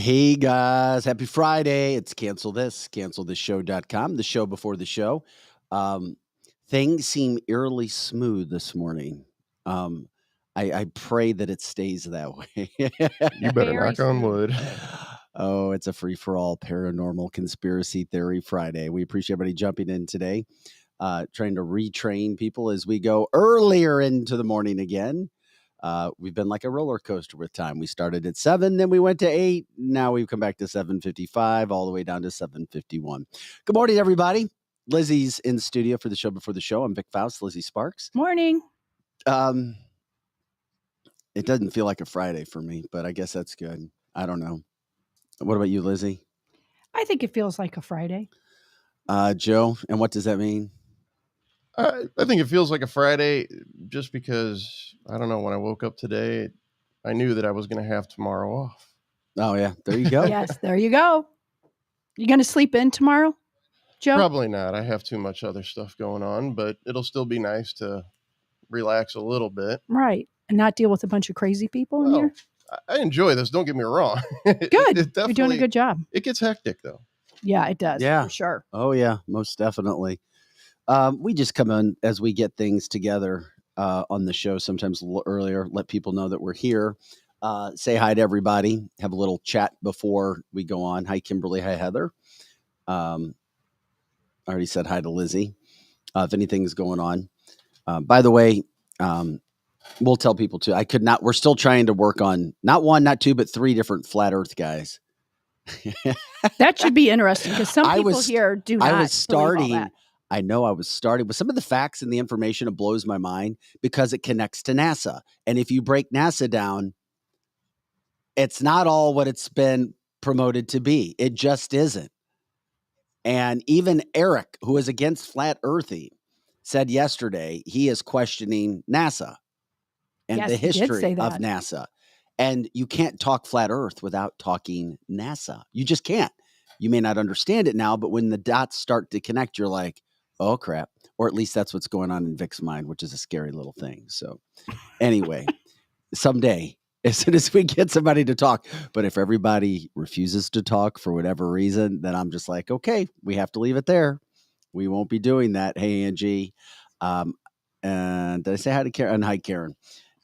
Hey guys, happy Friday. It's cancelthisshow.com, the show before the show. Things seem eerily smooth this morning. I pray that it stays that way. You better knock on wood. Oh, it's a free-for-all paranormal conspiracy theory Friday. We appreciate everybody jumping in today, trying to retrain people as we go earlier into the morning again. We've been like a roller coaster with time. We started at 7, then we went to 8. Now we've come back to 7:55, all the way down to 7:51. Good morning, everybody. Lizzie's in studio for the show before the show. I'm Vic Faust, Lizzie Sparks. Morning. It doesn't feel like a Friday for me, but I guess that's good. I don't know. What about you, Lizzie? I think it feels like a Friday. Joe, and what does that mean? I think it feels like a Friday just because, I don't know, when I woke up today, I knew that I was going to have tomorrow off. Oh, yeah. There you go. Yes, there you go. You going to sleep in tomorrow, Joe? Probably not. I have too much other stuff going on, but it'll still be nice to relax a little bit. Right. And not deal with a bunch of crazy people in here? I enjoy this. Don't get me wrong. Good. You're doing a good job. It gets hectic, though. Yeah, it does. Yeah. For sure. Oh, yeah. Most definitely. We just come in as we get things together on the show, sometimes a little earlier, let people know that we're here. Say hi to everybody, have a little chat before we go on. Hi, Kimberly. Hi, Heather. I already said hi to Lizzie. If anything's going on. By the way, we'll tell people too. We're still trying to work on not one, not two, but 3 different flat earth guys. That should be interesting because some people here do not. I was starting. Believe all that. I know I was starting with some of the facts and the information. It blows my mind because it connects to NASA. And if you break NASA down, it's not all what it's been promoted to be. It just isn't. And even Eric, who is against flat earthing, said yesterday he is questioning NASA and the history of NASA. And you can't talk flat earth without talking NASA. You just can't. You may not understand it now, but when the dots start to connect, you're like, oh, crap. Or at least that's what's going on in Vic's mind, which is a scary little thing. So anyway, someday, as soon as we get somebody to talk, but if everybody refuses to talk for whatever reason, then I'm just like, okay, we have to leave it there. We won't be doing that. Hey, Angie. And did I say hi to Karen? Hi, Karen.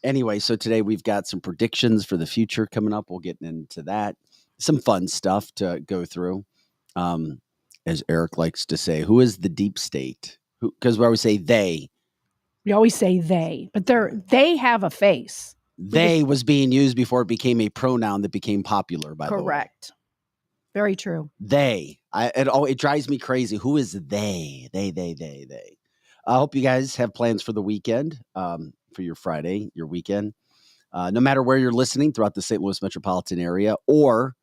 Anyway, so today we've got some predictions for the future coming up. We'll get into that. Some fun stuff to go through. As Eric likes to say, who is the deep state? Because we always say they. We always say they, but they have a face. They was being used before it became a pronoun that became popular, by the way. Correct. Very true. They. It drives me crazy. Who is they? They. I hope you guys have plans for the weekend, for your Friday, your weekend. No matter where you're listening throughout the St. Louis metropolitan area or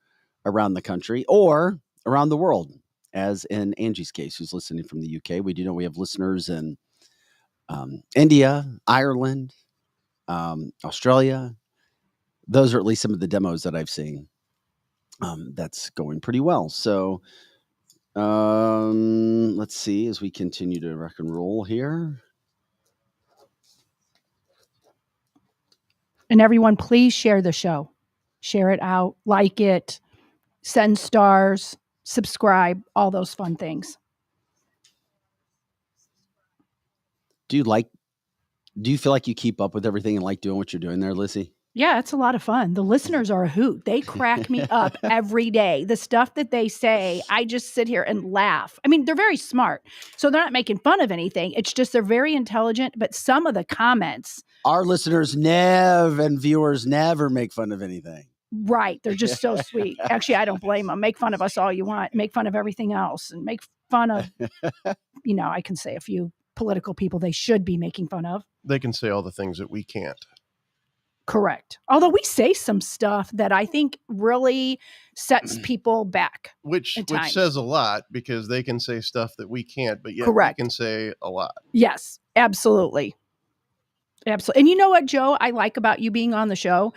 around the country or around the world. As in Angie's case, who's listening from the UK. We do know we have listeners in India, Ireland, Australia. Those are at least some of the demos that I've seen. That's going pretty well. So let's see as we continue to rock and roll here. And everyone, please share the show. Share it out, like it, send stars, subscribe, all those fun things. Do you feel like you keep up with everything and like doing what you're doing there, Lizzie? Yeah, it's a lot of fun. The listeners are a hoot. They crack me up every day. The stuff that they say, I just sit here and laugh. I mean, they're very smart. So they're not making fun of anything. It's just they're very intelligent. But some of the comments. Our listeners and viewers never make fun of anything. Right. They're just so sweet. Actually, I don't blame them. Make fun of us all you want. Make fun of everything else. And make fun of, I can say a few political people they should be making fun of. They can say all the things that we can't. Correct. Although we say some stuff that I think really sets people back. Which says a lot because they can say stuff that we can't, but yet Correct. we can say a lot. Yes, absolutely. Absolutely. And you know what, Joe, I like about you being on the show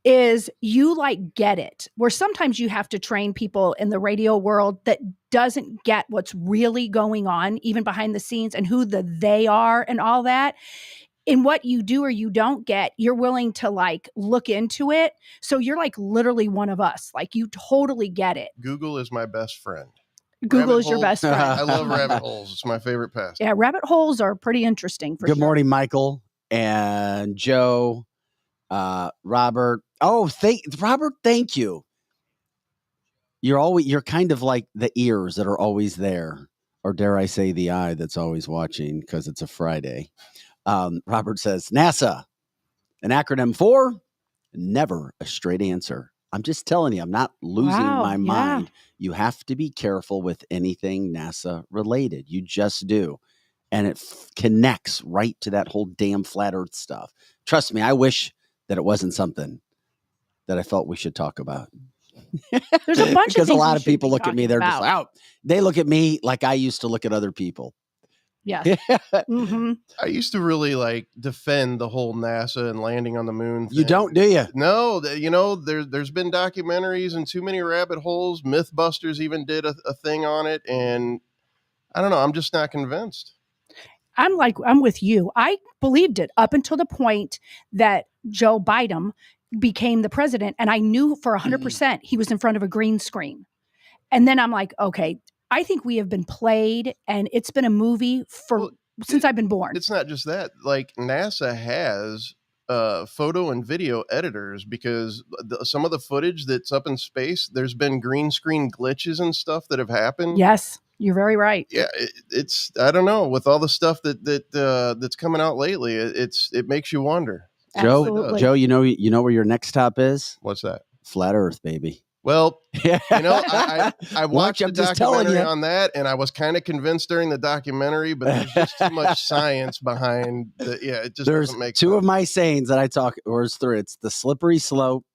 is you get it. Where sometimes you have to train people in the radio world that doesn't get what's really going on, even behind the scenes and who they are and all that. in what you do or you don't get, you're willing to like look into it. So you're like literally one of us. Like you totally get it. Google is my best friend. Google Rabbit is your holes. best friend. I love rabbit holes. It's my favorite pastime. Yeah, rabbit holes are pretty interesting for Good sure. morning, Michael and Joe, Robert. Oh, Robert, thank you. You're kind of like the ears that are always there, or dare I say the eye that's always watching because it's a Friday. Robert says, NASA, an acronym for never a straight answer. I'm just telling you, I'm not losing my mind. You have to be careful with anything NASA related. You just do. And it connects right to that whole damn flat earth stuff. Trust me, I wish that it wasn't something that I felt we should talk about. There's a bunch because of a lot of things we should people be look at me, they're just talking like, oh, they look at me like I used to look at other people. Yes. Mm-hmm. I used to really like defend the whole NASA and landing on the moon thing. You don't, do you? No, you know, there's been documentaries and too many rabbit holes. Mythbusters even did a thing on it. And I don't know. I'm just not convinced. I'm with you. I believed it up until the point that Joe Biden became the president. And I knew for 100% he was in front of a green screen. And then I'm like, okay, I think we have been played and it's been a movie since I've been born. It's not just that. Like NASA has photo and video editors because some of the footage that's up in space, there's been green screen glitches and stuff that have happened. Yes, you're very right. Yeah, it's I don't know, with all the stuff that's coming out lately, it makes you wonder. Absolutely. Joe, you know where your next stop is? What's that? Flat Earth, baby. Well, you know, I watched the documentary on that, and I was kind of convinced during the documentary, but there's just too much science behind the. Yeah, it just doesn't make two sense. of my sayings that I talk, or it's three. It's the slippery slope.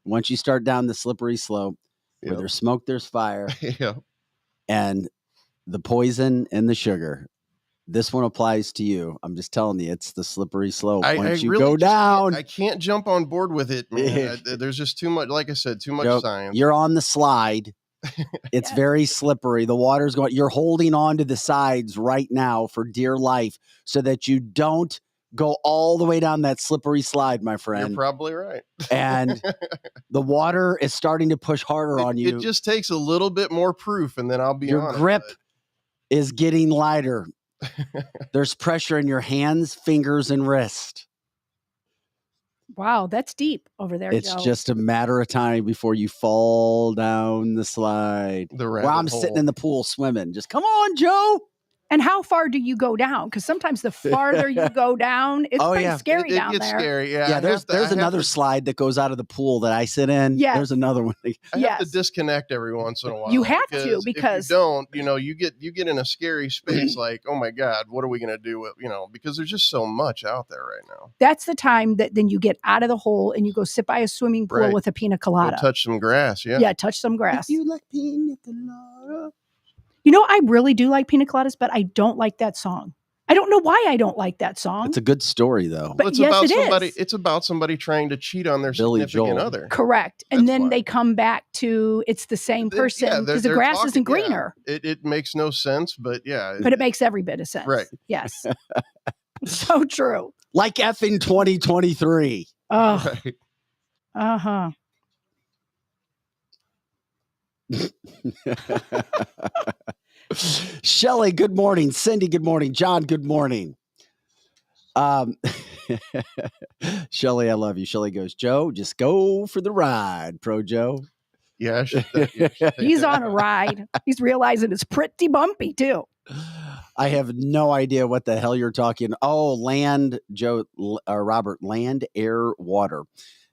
Once you start down the slippery slope, where there's smoke, there's fire. Yeah. And the poison and the sugar. This one applies to you. I'm just telling you, it's the slippery slope. Once you go down, I can't jump on board with it, man. There's just too much, like I said, too much science. You're on the slide. It's very slippery. The water's going. You're holding on to the sides right now for dear life so that you don't go all the way down that slippery slide, my friend. You're probably right. And the water is starting to push harder on you. It just takes a little bit more proof, and then I'll be on it. Your grip is getting lighter. There's pressure in your hands, fingers, and wrist. Wow, that's deep over there, It's Joe. just a matter of time before you fall down the slide. While I'm sitting in the pool swimming. Just come on, Joe. And how far do you go down? Because sometimes the farther you go down, it's pretty scary down there. It gets scary. Yeah, there's another slide that goes out of the pool that I sit in. Yes. There's another one. I have to disconnect every once in a while. You have to, because if you don't, you get in a scary space like, oh my God, what are we going to do with, because there's just so much out there right now. That's the time that then you get out of the hole and you go sit by a swimming pool with a pina colada. Go touch some grass. Yeah. Yeah, touch some grass. If you like pina colada. I really do like pina coladas, but I don't like that song. I don't know why I don't like that song. It's a good story, though. But yes, it's about somebody trying to cheat on their significant other. Correct. And then they come back to it's the same person because the grass isn't greener. Yeah. It makes no sense, but yeah. But it makes every bit of sense. Right. Yes. So true. Like effing 2023. Oh. Right. Uh-huh. Shelly, good morning. Cindy, good morning. John, good morning. Shelly, I love you. Shelly goes, Joe, just go for the ride, Pro Joe. Yeah, he's on a ride. He's realizing it's pretty bumpy too. I have no idea what the hell you're talking. Oh, land, Joe, Robert, land, air, water.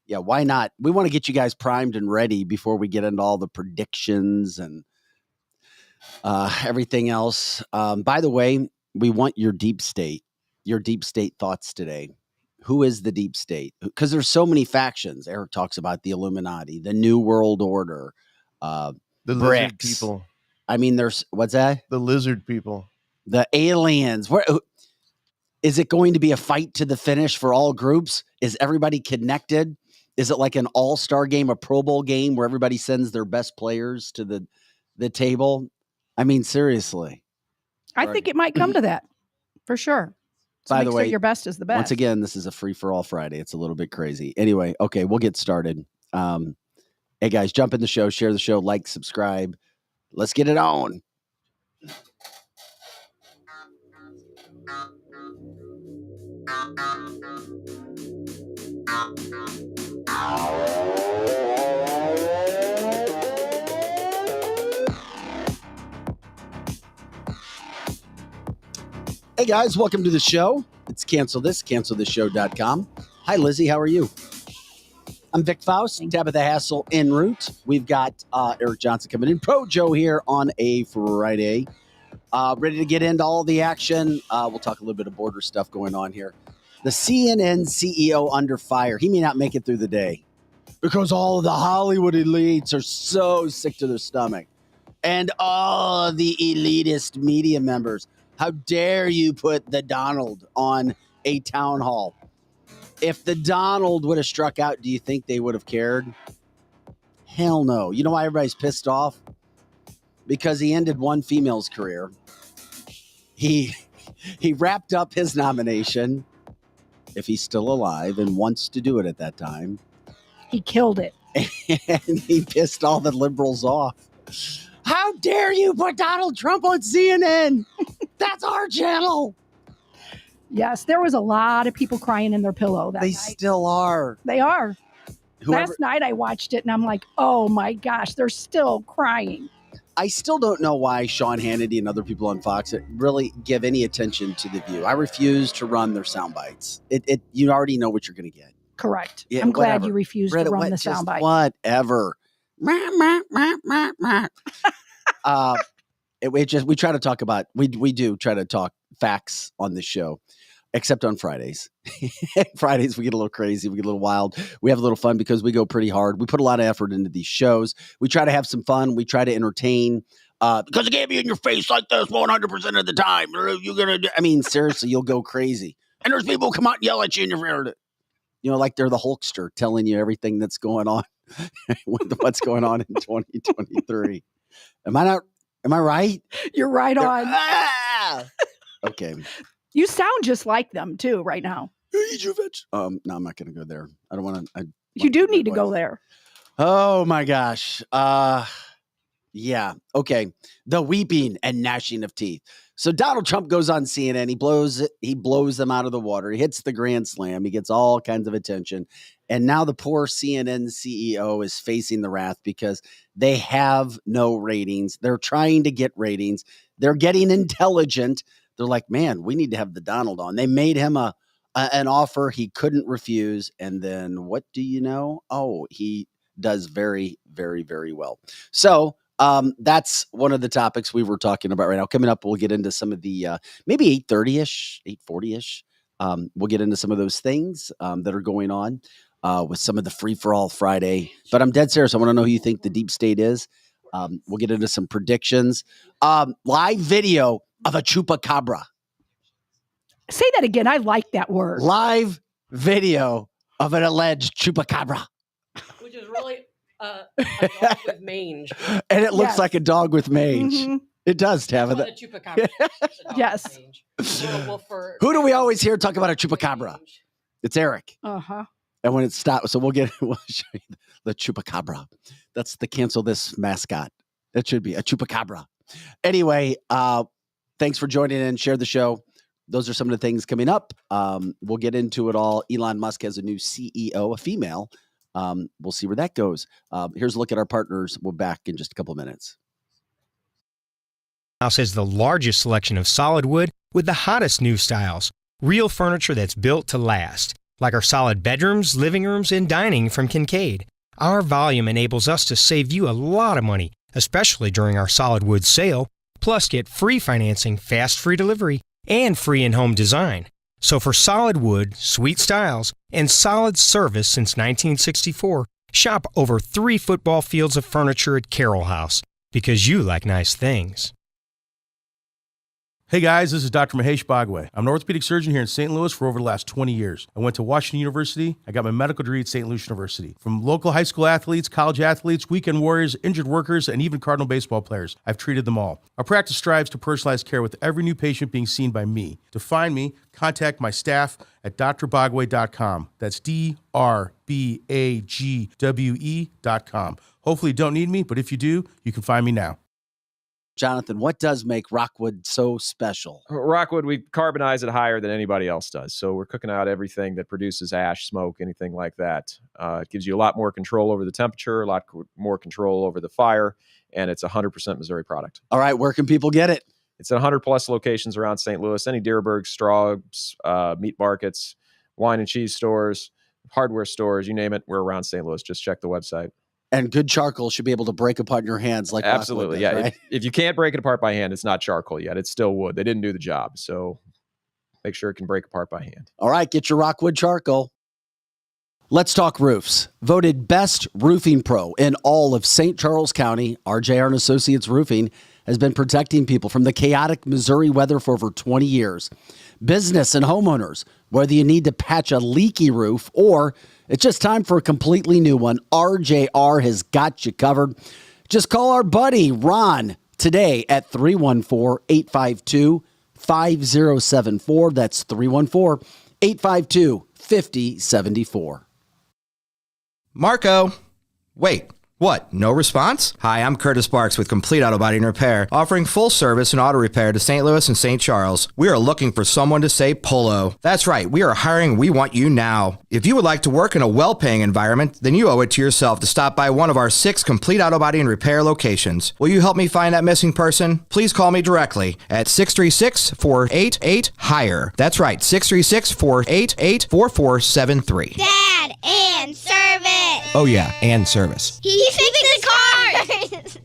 Yeah, why not? We want to get you guys primed and ready before we get into all the predictions and everything else. By the way, we want your deep state thoughts today. Who is the deep state? Because there's so many factions. Eric talks about the Illuminati, the New World Order, the BRICS. lizard people. I mean, there's what's that? The lizard people. The aliens. Is it going to be a fight to the finish for all groups? Is everybody connected? Is it like an all-star game, a Pro Bowl game where everybody sends their best players to the table? I mean, seriously. I think it might come to that for sure. So By mix the way, it your best is the best. once again, this is a free-for-all Friday. It's a little bit crazy. Anyway, okay, we'll get started. Hey, guys, jump in the show, share the show, like, subscribe. Let's get it on. Hey, guys, welcome to the show. It's cancelthisshow.com. Hi, Lizzie. How are you? I'm Vic Faust, Tabitha Hassel en route. We've got Eric Johnson coming in. Pro Joe here on a Friday. Ready to get into all the action. We'll talk a little bit of border stuff going on here. The CNN CEO under fire. He may not make it through the day because all of the Hollywood elites are so sick to their stomach. And all of the elitist media members. How dare you put the Donald on a town hall? If the Donald would have struck out, do you think they would have cared? Hell no. You know why everybody's pissed off? Because he ended one female's career. He wrapped up his nomination, if he's still alive and wants to do it at that time. He killed it. And he pissed all the liberals off. How dare you put Donald Trump on CNN? That's our channel. Yes, there was a lot of people crying in their pillow that They night. still are. They are. Whoever, Last night I watched it and I'm like, oh my gosh, they're still crying. I still don't know why Sean Hannity and other people on Fox really give any attention to The View. I refuse to run their sound bites. You already know what you're going to get. Correct. Yeah, I'm glad whatever. you refused Reddit, to run what- the just soundbite. Whatever. We try to talk about, we do try to talk facts on this show, except on Fridays. Fridays, we get a little crazy. We get a little wild. We have a little fun because we go pretty hard. We put a lot of effort into these shows. We try to have some fun. We try to entertain. Because it can't be in your face like this 100% of the time. You're gonna do, I mean, seriously, you'll go crazy. And there's people who come out and yell at you in your ear. You know, like they're the Hulkster telling you everything that's going on with what's going on in 2023. Am I right? You're right on. Okay. You sound just like them too right now. No, I'm not going to go there. I don't want to. You do need to go there. Oh my gosh. Yeah. Okay. The weeping and gnashing of teeth. So Donald Trump goes on CNN. He blows them out of the water. He hits the grand slam. He gets all kinds of attention. And now the poor CNN CEO is facing the wrath because they have no ratings. They're trying to get ratings. They're getting intelligent. They're like, man, we need to have the Donald on. They made him an offer he couldn't refuse. And then what do you know? Oh, he does very, very, very well. So that's one of the topics we were talking about right now. Coming up, we'll get into some of the maybe 8:30ish, 8:40ish. We'll get into some of those things that are going on with some of the free-for-all Friday. But I'm dead serious. I want to know who you think the deep state is. We'll get into some predictions. Live video of a chupacabra. Say that again. I like that word. Live video of an alleged chupacabra. Which is really a dog with mange. And it looks Yes. like a dog with mange. Mhm. It does, Well, Tabitha. a chupacabra. It's a dog with Yes. mange. Well, Who do we always hear talk about a chupacabra? It's Eric. Uh-huh. And when it stops, so we'll show you the chupacabra. That's the cancel this mascot. That should be a chupacabra. Anyway, thanks for joining in. Share the show. Those are some of the things coming up. We'll get into it all. Elon Musk has a new CEO, a female. We'll see where that goes. Here's a look at our partners. We'll be back in just a couple of minutes. House has the largest selection of solid wood with the hottest new styles. Real furniture that's built to last, like our solid bedrooms, living rooms, and dining from Kincaid. Our volume enables us to save you a lot of money, especially during our solid wood sale. Plus, get free financing, fast free delivery, and free in-home design. So for solid wood, sweet styles, and solid service since 1964, shop over 3 football fields of furniture at Carroll House, because you like nice things. Hey guys, this is Dr. Mahesh Bhagway. I'm an orthopedic surgeon here in St. Louis for over the last 20 years. I went to Washington University. I got my medical degree at St. Louis University. From local high school athletes, college athletes, weekend warriors, injured workers, and even Cardinal baseball players, I've treated them all. Our practice strives to personalize care with every new patient being seen by me. To find me, contact my staff at drbagwe.com. That's DRBAGWE.com. Hopefully you don't need me, but if you do, you can find me now. Jonathan, what does make Rockwood so special? Rockwood, we carbonize it higher than anybody else does. So we're cooking out everything that produces ash, smoke, anything like that. It gives you a lot more control over the temperature, a lot more control over the fire, and it's 100% Missouri product. All right, where can people get it? It's at 100-plus locations around St. Louis, any Deerberg, Straub's, meat markets, wine and cheese stores, hardware stores, you name it, we're around St. Louis. Just check the website. And good charcoal should be able to break apart in your hands like absolutely, Rockwood does, yeah. right? If you can't break it apart by hand, it's not charcoal yet. It's still wood. They didn't do the job, so make sure it can break apart by hand. All right, get your Rockwood charcoal. Let's talk roofs. Voted best roofing pro in all of St. Charles County, RJR and Associates Roofing has been protecting people from the chaotic Missouri weather for over 20 years. Business and homeowners, whether you need to patch a leaky roof or it's just time for a completely new one, RJR has got you covered. Just call our buddy Ron today at 314-852-5074. That's 314-852-5074. Marco, wait, what? No response? Hi, I'm Curtis Sparks with Complete Auto Body and Repair, offering full service and auto repair to St. Louis and St. Charles. We are looking for someone to say polo. That's right, we are hiring. We want you now. If you would like to work in a well-paying environment, then you owe it to yourself to stop by one of our 6 Complete Auto Body and Repair locations. Will you help me find that missing person? Please call me directly at 636-488-HIRE. That's right, 636-488-4473. Dad, and service. Oh yeah, and service. He fixed the cars.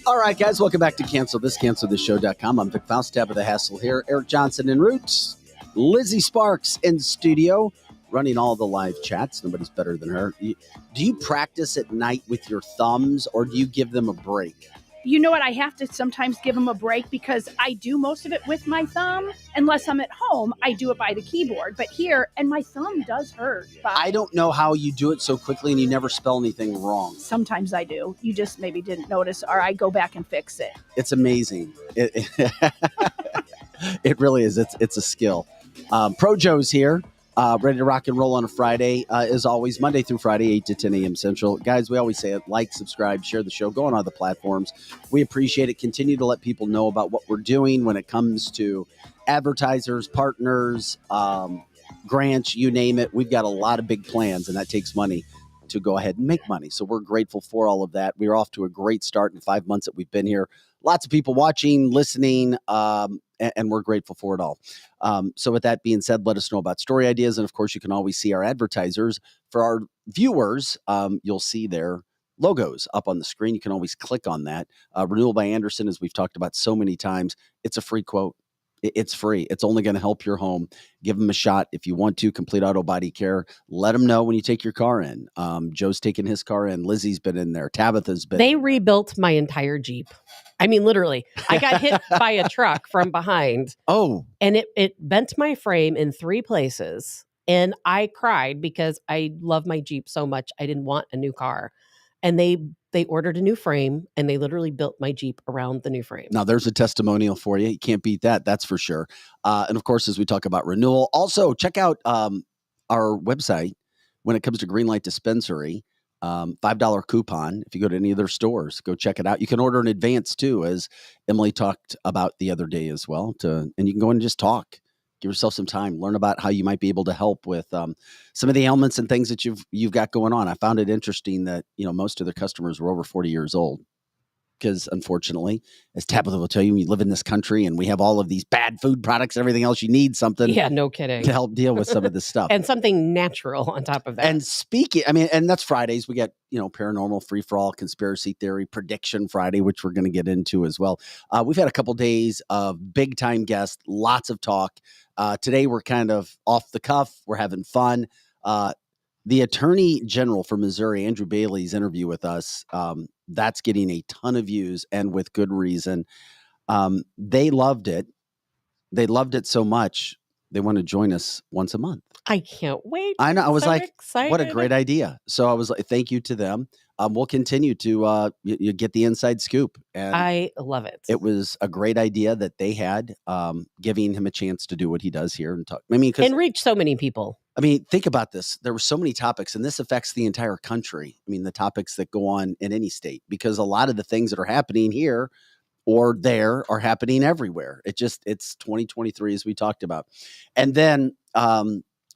All right, guys, welcome back to CancelThisShow.com. I'm Vic Faust, Tab of the Hassle here. Eric Johnson en route. Lizzie Sparks in studio, running all the live chats. Nobody's better than her. Do you practice at night with your thumbs, or do you give them a break? You know what? I have to sometimes give them a break because I do most of it with my thumb. Unless I'm at home, I do it by the keyboard. But here, and my thumb does hurt. I don't know how you do it so quickly and you never spell anything wrong. Sometimes I do. You just maybe didn't notice, or I go back and fix it. It's amazing. It really is. It's a skill. Pro Joe's here. Ready to rock and roll on a Friday, as always, Monday through Friday, 8 to 10 a.m. Central. Guys, we always say it, like, subscribe, share the show, go on other platforms. We appreciate it. Continue to let people know about what we're doing when it comes to advertisers, partners, grants, you name it. We've got a lot of big plans, and that takes money to go ahead and make money. So we're grateful for all of that. We're off to a great start in 5 months that we've been here. Lots of people watching, listening, and we're grateful for it all. So with that being said, let us know about story ideas. And of course, you can always see our advertisers. For our viewers, you'll see their logos up on the screen. You can always click on that. Renewal by Anderson, as we've talked about so many times, it's a free quote. It's free. It's only going to help your home. Give them a shot if you want to. Complete Auto Body Care. Let them know when you take your car in. Joe's taken his car in. Lizzie's been in there. Tabitha's been. They rebuilt my entire Jeep. I mean, literally, I got hit by a truck from behind. Oh. And it bent my frame in 3 places. And I cried because I love my Jeep so much. I didn't want a new car. And they ordered a new frame, and they literally built my Jeep around the new frame. Now, there's a testimonial for you. You can't beat that. That's for sure. And of course, as we talk about renewal, also check out our website when it comes to Greenlight Dispensary. $5 coupon. If you go to any of their stores, go check it out. You can order in advance too, as Emily talked about the other day as well. And you can go in and just talk. Give yourself some time. Learn about how you might be able to help with some of the ailments and things that you've got going on. I found it interesting that most of their customers were over 40 years old. because unfortunately, as Tabitha will tell you, you live in this country and we have all of these bad food products, everything else. You need something Yeah, no kidding. to help deal with some of this stuff. And something natural on top of that. And speaking, and that's Fridays. We get, paranormal, free-for-all, conspiracy theory, prediction Friday, which we're going to get into as well. We've had a couple days of big-time guests, lots of talk. Today, we're kind of off the cuff. We're having fun. The Attorney General for Missouri, Andrew Bailey's interview with us, that's getting a ton of views, and with good reason. They loved it. They loved it so much, they want to join us once a month. I can't wait. I know. I was so like, excited. what a great idea. So I was like, thank you to them. We'll continue to you get the inside scoop. And I love it. It was a great idea that they had, giving him a chance to do what he does here and talk. And reach so many people. Think about this. There were so many topics, and this affects the entire country. The topics that go on in any state, because a lot of the things that are happening here or there are happening everywhere. It's 2023, as we talked about. And then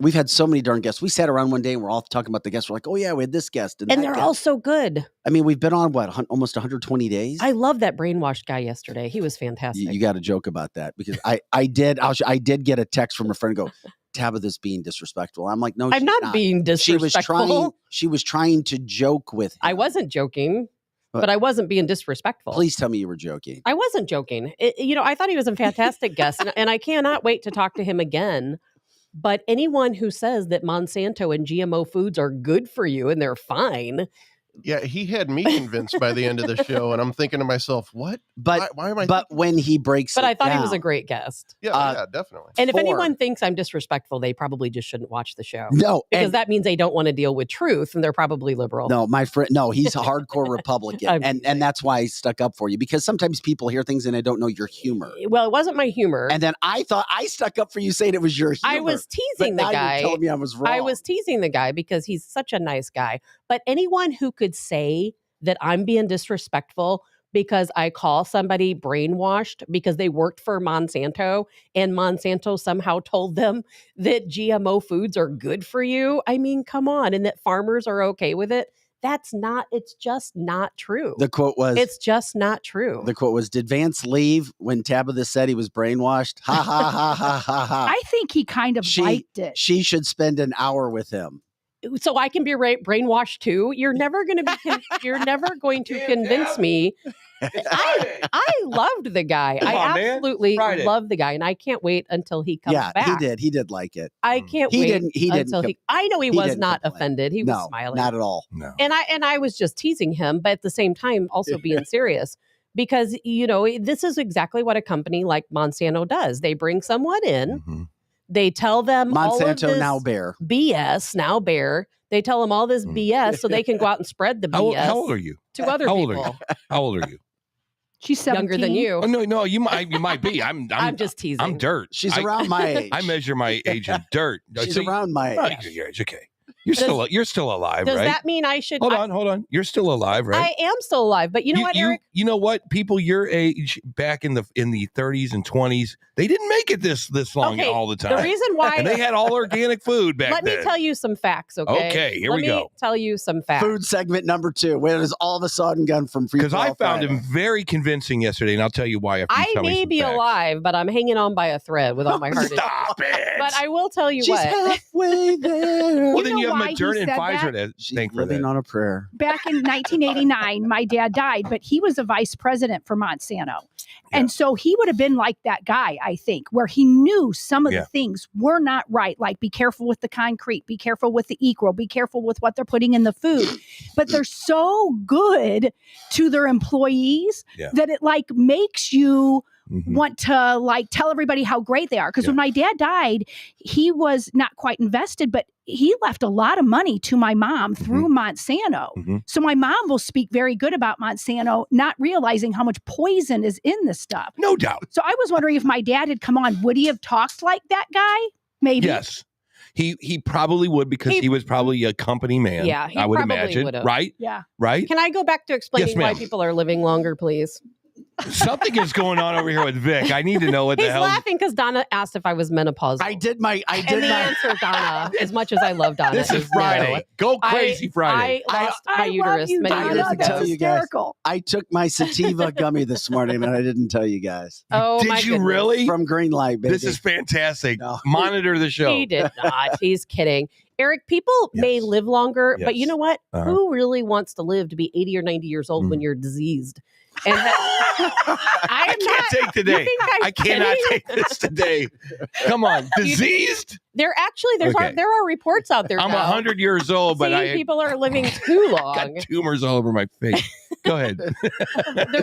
we've had so many darn guests. We sat around one day and we're all talking about the guests. We're like, oh yeah, we had this guest. And they're all so good. We've been on almost 120 days. I love that brainwashed guy yesterday. He was fantastic. You got to joke about that, because I did get a text from a friend go, Tabitha's being disrespectful. I'm like, no, I'm not being disrespectful. She was trying to joke with him. I wasn't joking, but I wasn't being disrespectful. Please tell me you were joking. I wasn't joking. I thought he was a fantastic guest, and I cannot wait to talk to him again. But anyone who says that Monsanto and GMO foods are good for you and they're fine. Yeah, he had me convinced by the end of the show, and I'm thinking to myself, what? But why am I? But when he breaks But it I thought he down, was a great guest. Yeah, definitely. And if anyone thinks I'm disrespectful, they probably just shouldn't watch the show. No, because that means they don't want to deal with truth, and they're probably liberal. No, my friend, no, he's a hardcore Republican, and that's why I stuck up for you, because sometimes people hear things and they don't know your humor. Well, it wasn't my humor, and then I thought I stuck up for you, saying it was your humor. I was teasing but the now guy. You're telling me I was wrong. I was teasing the guy because he's such a nice guy. But anyone who could say that I'm being disrespectful because I call somebody brainwashed because they worked for Monsanto and Monsanto somehow told them that GMO foods are good for you. Come on. And that farmers are okay with it. It's just not true. The quote was, it's just not true. The quote was, did Vance leave when Tabitha said he was brainwashed? Ha, ha, ha, ha, ha, ha. I think he kind of liked it. She should spend an hour with him. So I can be brainwashed too. You're never going to you're never going to convince me. I loved the guy. I absolutely love the guy, and I can't wait until he comes back. Yeah, he did like it. I can't wait until he. I know he was not offended. He was smiling. Not at all. No. And I was just teasing him, but at the same time also being serious, because this is exactly what a company like Monsanto does. They bring someone in. Mm-hmm. They tell them Monsanto all of this now Bayer. BS, now Bayer. They tell them all this BS so they can go out and spread the BS. How old are you? To other people. How old are you? She's 17. Younger than you. Oh, no, you might be. I'm just teasing. I'm dirt. She's around my age. I measure my age in dirt. She's around my age. Yeah, it's okay. You're still alive, does right? Does that mean I should? Hold on. You're still alive, right? I am still alive, but you know what, Eric? You know what? People your age back in the 30s and 20s, they didn't make it this long all the time. The reason why, and they had all organic food back then. Let me tell you some facts, okay? Okay, here we go. Let me tell you some facts. Food segment number 2. Where is all of a sudden gone from free? Because I found him very convincing yesterday, and I'll tell you why. I may be alive, but I'm hanging on by a thread with all my heart. Stop it! But I will tell you She's what. halfway there. Well, then you have Moderna and Pfizer to thank for living that. on a prayer. Back in 1989, my dad died, but he was a vice president for Monsanto. And so he would have been like that guy, I think, where he knew some of the things were not right. Like, be careful with the concrete, be careful with the equal, be careful with what they're putting in the food. But they're so good to their employees that it makes you want to tell everybody how great they are. Because when my dad died, he was not quite invested, but he left a lot of money to my mom through Monsanto. So my mom will speak very good about Monsanto, not realizing how much poison is in this stuff. No doubt. So I was wondering if my dad had come on, would he have talked like that guy? Maybe. Yes. He probably would, because he was probably a company man. Yeah, he I would probably imagine. would've. Right? Yeah. Right? Can I go back to explaining why people are living longer, please? Something is going on over here with Vic. I need to know what the He's hell. laughing because Donna asked if I was menopausal. I did my. And the answer, Donna, as much as I love Donna, This is Friday. Go crazy Friday. I lost my I uterus love you, many Donna. years ago. Tell That's you guys. hysterical. I took my sativa gummy this morning, and I didn't tell you guys. Oh, Did my you goodness. really? From Greenlight, baby. This is fantastic. No. Monitor the show. He did not. He's kidding. Eric, people may Yes. live longer, but you Yes. know what? Uh-huh. Who really wants to live to be 80 or 90 years old when you're diseased? And I can't take today. I cannot take this today. Come on, diseased. There Okay. there are reports out there. I'm now 100 years old, but saying I people are living too got long. tumors all over my face. Go ahead. The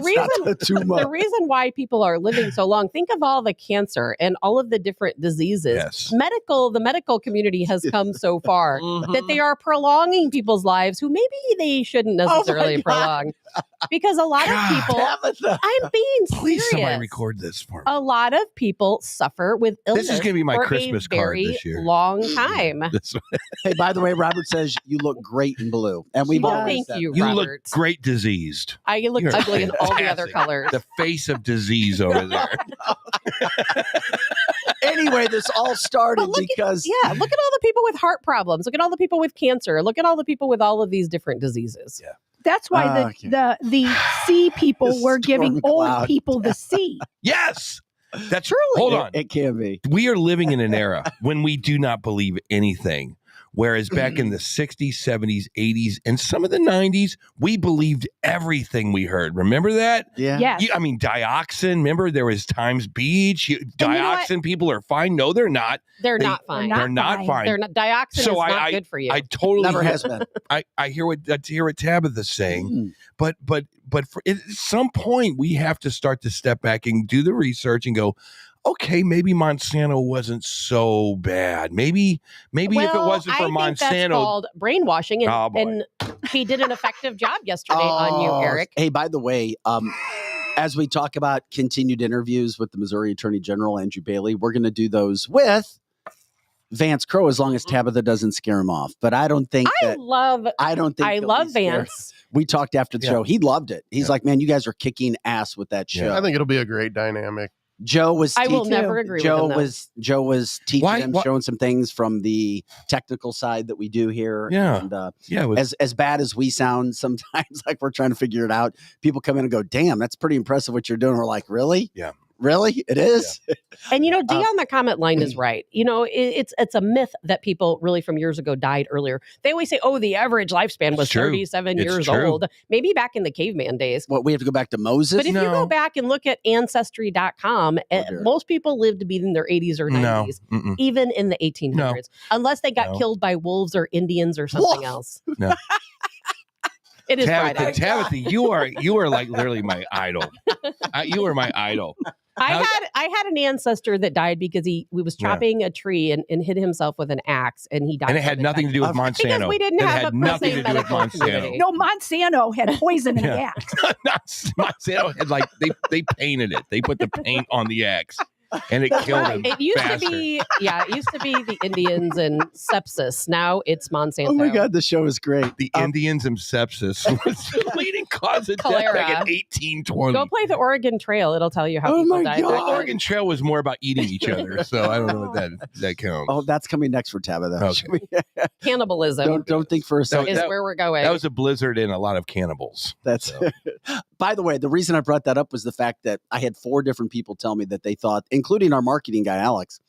reason why people are living so long, think of all the cancer and all of the different diseases. Yes. The medical community has come so far that they are prolonging people's lives who maybe they shouldn't necessarily prolong. Because a lot of people, I'm being Please, serious. somebody record this for me. A lot of people suffer with illness. This is going to be my for Christmas a card very this year. long time. Hey, by the way, Robert says you look great in blue, and we've Well, always thank said you, that. You Robert. look great diseased. I look You're ugly in all the other fantastic. colors. The face of disease over there. Anyway, this all started But look because look at all the people with heart problems. Look at all the people with cancer. Look at all the people with all of these different diseases. Yeah. That's why Okay. the C people were giving Storm old cloud. people the C. Yes. That's Truly. Hold on. It can be. We are living in an era when we do not believe anything. Whereas back in the 60s, 70s, 80s, and some of the 90s, we believed everything we heard. Remember that? Yeah. Yes. I mean, dioxin. Remember, there was Times Beach. Dioxin people are fine. No, they're not. They're not fine. They're not fine. They're not. Dioxin is not good for you. I totally Never hear, has been. I hear what Tabitha's saying, Mm. but at some point we have to start to step back and do the research and go, okay, maybe Monsanto wasn't so bad. Maybe if it wasn't for I think that's Monsanto, called brainwashing, and, Oh, boy. and he did an effective job yesterday on you, Eric. Hey, by the way, as we talk about continued interviews with the Missouri Attorney General, Andrew Bailey, we're going to do those with Vance Crowe as long as Tabitha doesn't scare him off. But I don't think I love he'll be scared. Vance. We talked after the Yeah. show. He loved it. He's Yeah. like, man, you guys are kicking ass with that show. Yeah. I think it'll be a great dynamic. Joe was I will teaching- never agree Joe with him. Joe was teaching Why- him, why- showing some things from the technical side that we do here. Yeah. And yeah, it was, as bad as we sound sometimes, like we're trying to figure it out, people come in and go, damn, that's pretty impressive what you're doing. We're like, really? Yeah. Really? It is? And Dee on the comment line is right. It's a myth that people really from years ago died earlier. They always say, "Oh, the average lifespan was It's true. 37 It's years true. old." Maybe back in the caveman days. What, we have to go back to Moses? But if you No. go back and look at ancestry.com, dear. most people lived to be in their 80s or 90s, no. Mm-mm. even in the 1800s, unless they got No. killed by wolves or Indians or something Wolf. else. No. It is Friday. Tabitha, you are like literally my idol. You are my idol. I had an ancestor that died because he was Yeah. chopping a tree and hit himself with an axe, and he died. And it had from nothing to do with infection. Monsanto. Because we didn't It have had a nothing to do with medical Monsanto. community. No, Monsanto had poison in the Yeah. axe. Monsanto had they painted it. They put the paint on the axe, and it killed him. It used faster. to be, it used to be the Indians and sepsis. Now it's Monsanto. Oh my God, the show is great. The Indians and sepsis was the leading cause of death Cholera. back in 1820. Go play the Oregon Trail. It'll tell you how Oh people my died. God. The Oregon Trail was more about eating each other, so I don't know what that counts. Oh, that's coming next for Tabitha. Okay. Should we- Cannibalism don't think for a second. is where we're going. That was a blizzard and a lot of cannibals. That's So. By the way, the reason I brought that up was the fact that I had 4 different people tell me that they thought, including our marketing guy Alex,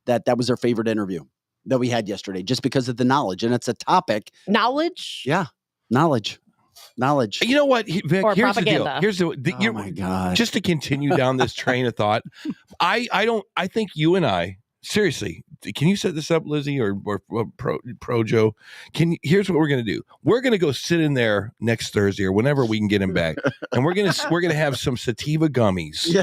that was their favorite interview that we had yesterday, just because of the knowledge. And it's a topic. Knowledge. Yeah, knowledge. You know what, Vic? Or Here's propaganda. the deal. Oh my God. Just to continue down this train of thought, I think you and I, seriously, can you set this up, Lizzie, or Pro Joe? Here's what we're gonna do. We're gonna go sit in there next Thursday or whenever we can get him back, and we're gonna have some sativa gummies,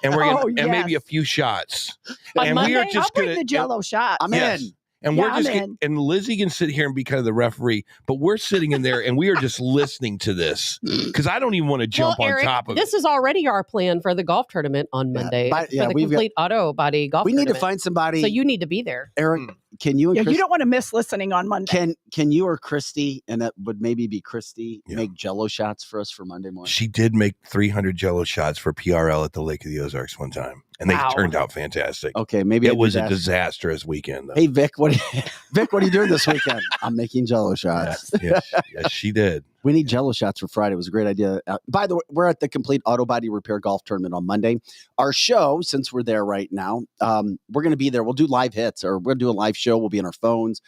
and we're gonna and maybe a few shots, On and Monday? we are I'll just bring gonna the Jello shot. I'm Yes. in. And Yeah, we're just I'm in. and Lizzie can sit here and be kind of the referee, but we're sitting in there and we are just listening to this because I don't even want to jump Eric, on top of this it. is already our plan for the golf tournament on Monday but- yeah, for the we've got- complete auto body golf We need to tournament. find somebody. So you need to be there. Eric, Can you and Yeah, Chris, you don't want to miss listening on Monday. can you or Christy, and that would maybe be Christy, Yeah. make Jello shots for us for Monday morning? She did make 300 Jello shots for PRL at the Lake of the Ozarks one time, and Wow. they turned out fantastic. Okay, maybe I It do was a that. disastrous weekend, though. Hey Vic, what are you doing this weekend? I'm making Jello shots. Yes, she did. We need Jello shots for Friday. It was a great idea. By the way, we're at the Complete Auto Body Repair Golf Tournament on Monday. Our show, since we're there right now, we're going to be there. We'll do live hits, or we'll do a live show. We'll be on our phones.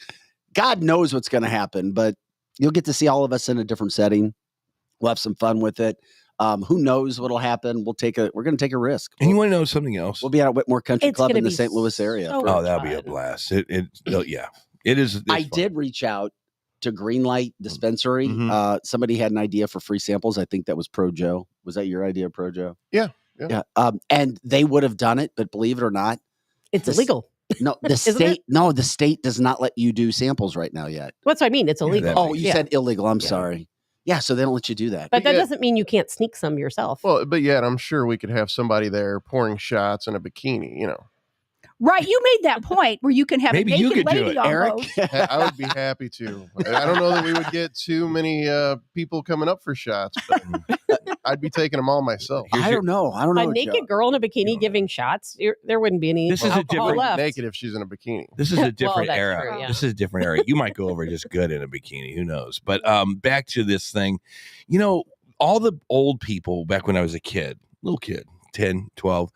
God knows what's going to happen, but you'll get to see all of us in a different setting. We'll have some fun with it. Who knows what'll happen? We're going to take a risk. And you want to know something else? We'll be at Whitmore Country It's Club gonna in the be St. Louis area. so Oh, that'll be a fun. blast. It is. It's I fun. did reach out to Greenlight Dispensary. Mhm. Somebody had an idea for free samples. I think that was Pro Joe. Was that your idea, Pro Joe? Yeah. And they would have done it, but believe it or not, It's This- illegal. no, the Isn't state. No, the state does not let you do samples right now yet. That's what I mean. It's illegal. that Oh, you Yeah. said illegal. I'm Yeah. sorry. Yeah, so they don't let you do that. But that Yeah. doesn't mean you can't sneak some yourself. Well, but yet I'm sure we could have somebody there pouring shots in a bikini. Right. You made that point where you can have Maybe a you naked could do lady it, Eric. almost. I would be happy to. I don't know that we would get too many people coming up for shots, but I'd be taking them all myself. I don't know. A naked Joe. girl in a bikini giving shots, there wouldn't be any This is a alcohol different- left. Naked if she's in a bikini. This is a different that's era. true, yeah. This is a different era. You might go over just good in a bikini. Who knows? But back to this thing. All the old people back when I was a kid, little kid, 10, 12,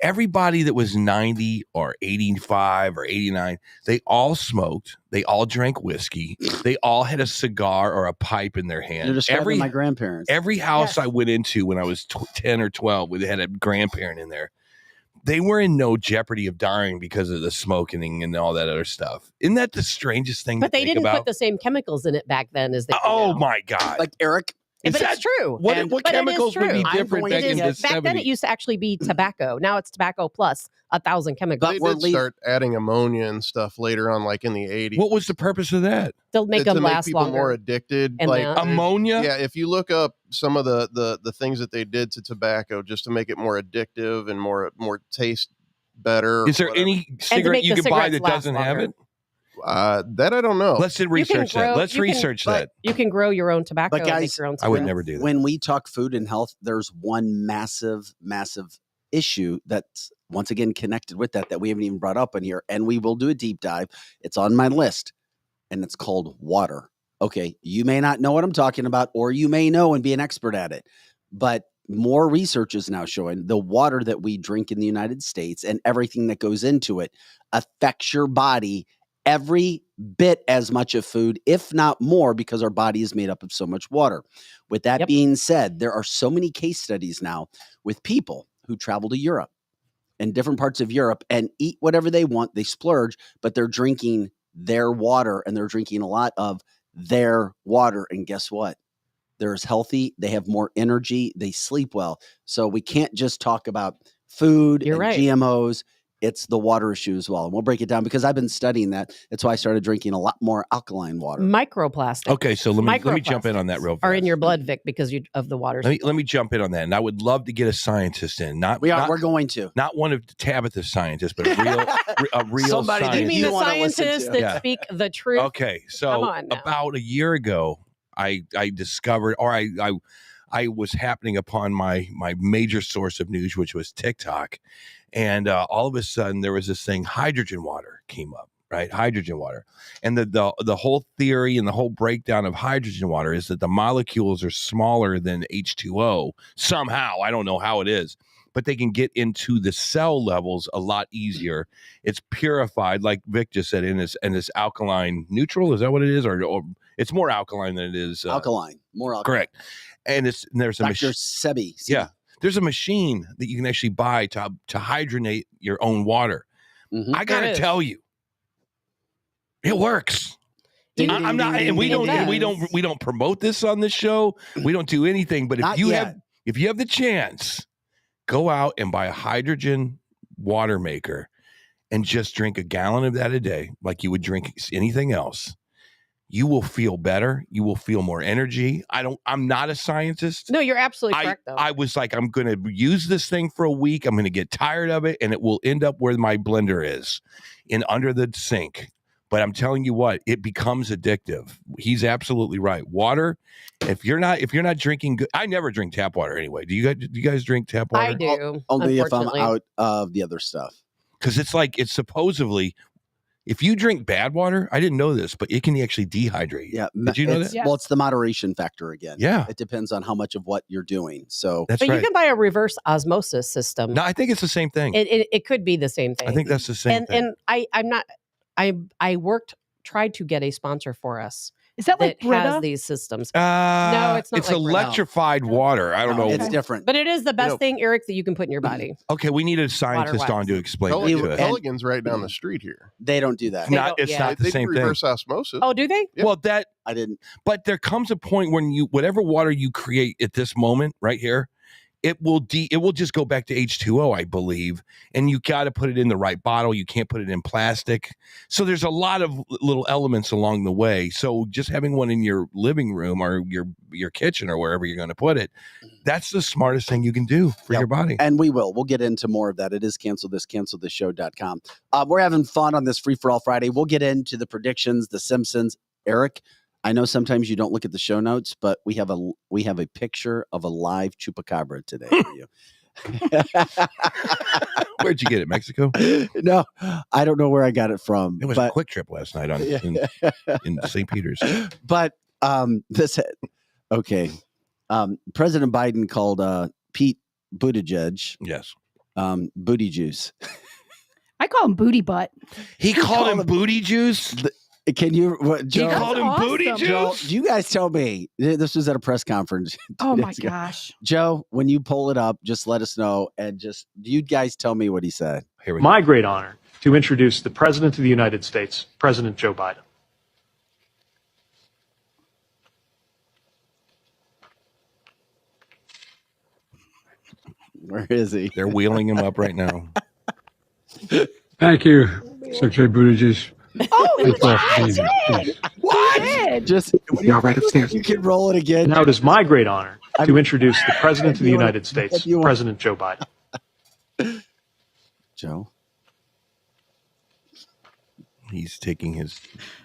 everybody that was 90 or 85 or 89, they all smoked. They all drank whiskey. They all had a cigar or a pipe in their hand. You're describing my grandparents. Every house Yes. I went into when I was 10 or 12, they had a grandparent in there. They were in no jeopardy of dying because of the smoking and all that other stuff. Isn't that the strangest thing But to they think didn't about? put the same chemicals in it back then as they do Oh now. my God. Like Eric. Is But that- it's true. What, And- what But it is chemicals would be true. I'm different going back to in get- the Back 70s? then it used to actually be tobacco. Now it's tobacco plus 1,000 chemicals. But They we're did leaving- start adding ammonia and stuff later on, like in the 80s. What was the purpose of that? They'll make to them make last people longer. more addicted. And Like the- Ammonia? Yeah, if you look up some of the things that they did to tobacco just to make it more addictive and more taste better. or Is there whatever. any cigarette make you the could buy cigarettes that doesn't last have longer. it? That I don't know. Let's research that. grow- Let's you can- research but- that. You can grow your own tobacco But and make guys, your own I would cigarettes. never do that. When we talk food and health, there's one massive issue that's once again connected with that we haven't even brought up in here, and we will do a deep dive. It's on my list, and it's called water. Okay, you may not know what I'm talking about, or you may know and be an expert at it, but more research is now showing the water that we drink in the United States and everything that goes into it affects your body every bit as much of food, if not more, because our body is made up of so much water. With that Yep. being said, there are so many case studies now with people who travel to Europe and different parts of Europe and eat whatever they want. They splurge, but they're drinking their water, and they're drinking a lot of their water. And guess what? They're as healthy. They have more energy. They sleep well. So we can't just talk about food You're and right. GMOs. It's the water issue as well. And we'll break it down because I've been studying that. That's why I started drinking a lot more alkaline water. Microplastics Okay, so let me jump in on that real fast. are in your blood, Vic, because of the water. Let me jump in on that, and I would love to get a scientist in, We're going to. not one of Tabitha's scientists, but a real Somebody that scientist. You mean you the wanna listen scientists to. that Yeah. speak the truth? Okay, Come so on now. about a year ago, I discovered, or I was happening upon my major source of news, which was TikTok, and all of a sudden there was this thing, hydrogen water came up, right? Hydrogen water, and the whole theory and the whole breakdown of hydrogen water is that the molecules are smaller than H2O somehow. I don't know how it is, but they can get into the cell levels a lot easier. It's purified, like Vic just said, in this alkaline neutral. Is that what it is, or it's more alkaline than it is Alkaline. More alkaline. correct? And there's a Dr. machine. Sebi. Yeah, there's a machine that you can actually buy to hydronate your own water. Mhm. I gotta There is. tell you, it works. Ding, I'm ding, not, ding, and we ding, don't, ding, and we ding. don't promote this on this show. We don't do anything. But Not if yet. you have the chance, go out and buy a hydrogen water maker and just drink a gallon of that a day, like you would drink anything else. You will feel better. You will feel more energy. I'm not a scientist. No, you're absolutely correct, though. I was like, I'm going to use this thing for a week. I'm going to get tired of it, and it will end up where my blender is, under the sink. But I'm telling you what, it becomes addictive. He's absolutely right. Water, if you're not drinking good, I never drink tap water anyway. Do you guys drink tap water? I do. Only if I'm out of the other stuff. Because it's supposedly, if you drink bad water, I didn't know this, but it can actually dehydrate you. Yeah. Did you know that? Yes. Well, it's the moderation factor again. Yeah. It depends on how much of what you're doing. So That's But right. you can buy a reverse osmosis system. No, I think it's the same thing. It could be the same thing. I think that's the same thing. And I tried to get a sponsor for us Is that like that has Brita? these systems. No, it's not it's like Brita. electrified water. I don't know. It's different. But it is the best know- thing, Eric, that you can put in your body. Okay, we need a scientist Water on to wax. explain that Pelican, to us. Pelican's right down the street here. They don't do that. They Not, don't- it's yeah. not the They same do thing. reverse osmosis. Oh, do they? Yeah. Well, that, I didn't. but there comes a point when whatever water you create at this moment right here, it will just go back to H2O, I believe. And you got to put it in the right bottle. You can't put it in plastic. So there's a lot of little elements along the way. So just having one in your living room or your kitchen or wherever you're going to put it, that's the smartest thing you can do for Yep. your body. And we'll get into more of that. It is cancelthisshow.com. We're having fun on this Free for All Friday. We'll get into the predictions, the Simpsons. Eric, I know sometimes you don't look at the show notes, but we have a picture of a live chupacabra today for you. Where'd you get it? Mexico? No, I don't know where I got it from. It was a quick trip last night in St. Peter's. But okay. President Biden called Pete Buttigieg Yes. booty juice. I call him booty butt. He called him booty juice? Can you, Joe? He called him booty awesome. Joe, juice? you guys tell me. This was at a press conference. Oh 2 my days ago. gosh. Joe, when you pull it up, just let us know. And you guys tell me what he said. Here we go. My great honor to introduce the President of the United States, President Joe Biden. Where is he? They're wheeling him up right now. Thank you, Secretary Buttigieg. Oh, What? did. Just Y'all right upstairs. you can roll it again. Now it is my great honor to introduce the President of the United States, you want- President Joe Biden. Joe. He's taking his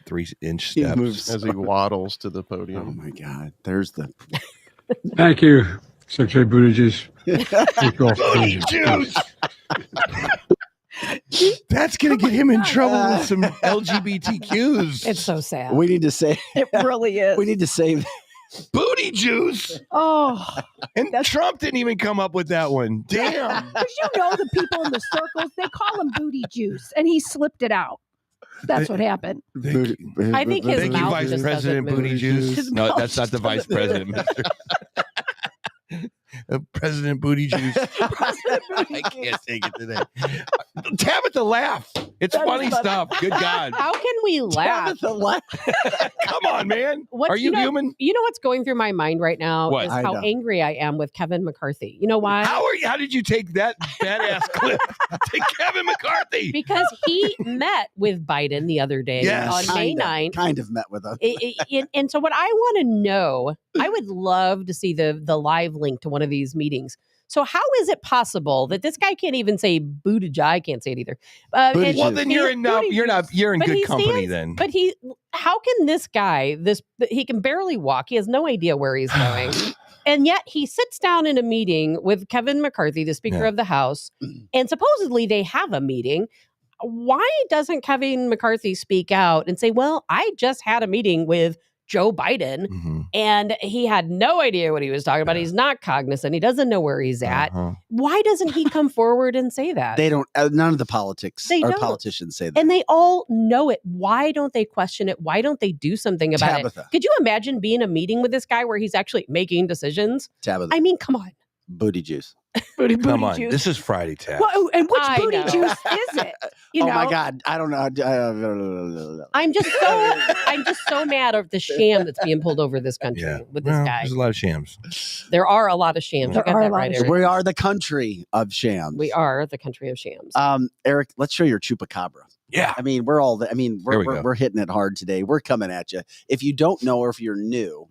3-inch He steps. moves. As he waddles to the Oh podium. my God. There's the. Thank you, Secretary Buttigieg. That's going to get him in trouble with some LGBTQs. It's so sad. We need to say. It really is. We need to save. Booty juice. Oh, And Trump didn't even come up with that one. Damn. because the people in the circles, they call him booty juice, and he slipped it out. That's what happened. I think his Thank you, mouth Vice just President doesn't Booty move. Juice. His No, mouth that's not the just Vice doesn't President. President Booty Juice. I can't take it today. Tabitha, laugh. It's That is funny funny. stuff. Good God. How can we laugh? Come on, man. What- Are you know, human? You know what's going through my mind right now What? is I how know. angry I am with Kevin McCarthy. You know why? How did you take that badass clip to Kevin McCarthy? Because he met with Biden the other day Yes. on May 9th. Kind of met with him. And so what I want to know, I would love to see the live link to one of these meetings. So how is it possible that this guy can't even say Buttigieg? I can't say it either. Buttigieg. Well, then you're in But good he company stands- then. But how can this guy, he can barely walk. He has no idea where he's going. And yet he sits down in a meeting with Kevin McCarthy, the Speaker Yeah. of the House, and supposedly they have a meeting. Why doesn't Kevin McCarthy speak out and say, well, I just had a meeting with Joe Biden Mhm. and he had no idea what he was talking about. Yeah. He's not cognizant. He doesn't know where he's at. Uh-huh. Why doesn't he come forward and say that? They don't. None of the politics They or don't. politicians say that. And they all know it. Why don't they question it? Why don't they do something about Tabitha. it? Could you imagine being in a meeting with this guy where he's actually making decisions? Tabitha. I mean, come on. Booty juice. Come on. This is Friday, Tab. Well, and which I booty know. juice is it? You Oh know, my God. I don't know. I'm just so mad at the sham that's being pulled over this country Yeah. with this Well, guy. There's a lot of shams. There are a lot of shams. There You got are a that lot right, of Eric. We are the country of shams. We are the country of shams. Eric, let's show your chupacabra. Yeah. I mean, we're There we go. we're hitting it hard today. We're coming at you. If you don't know, or if you're new,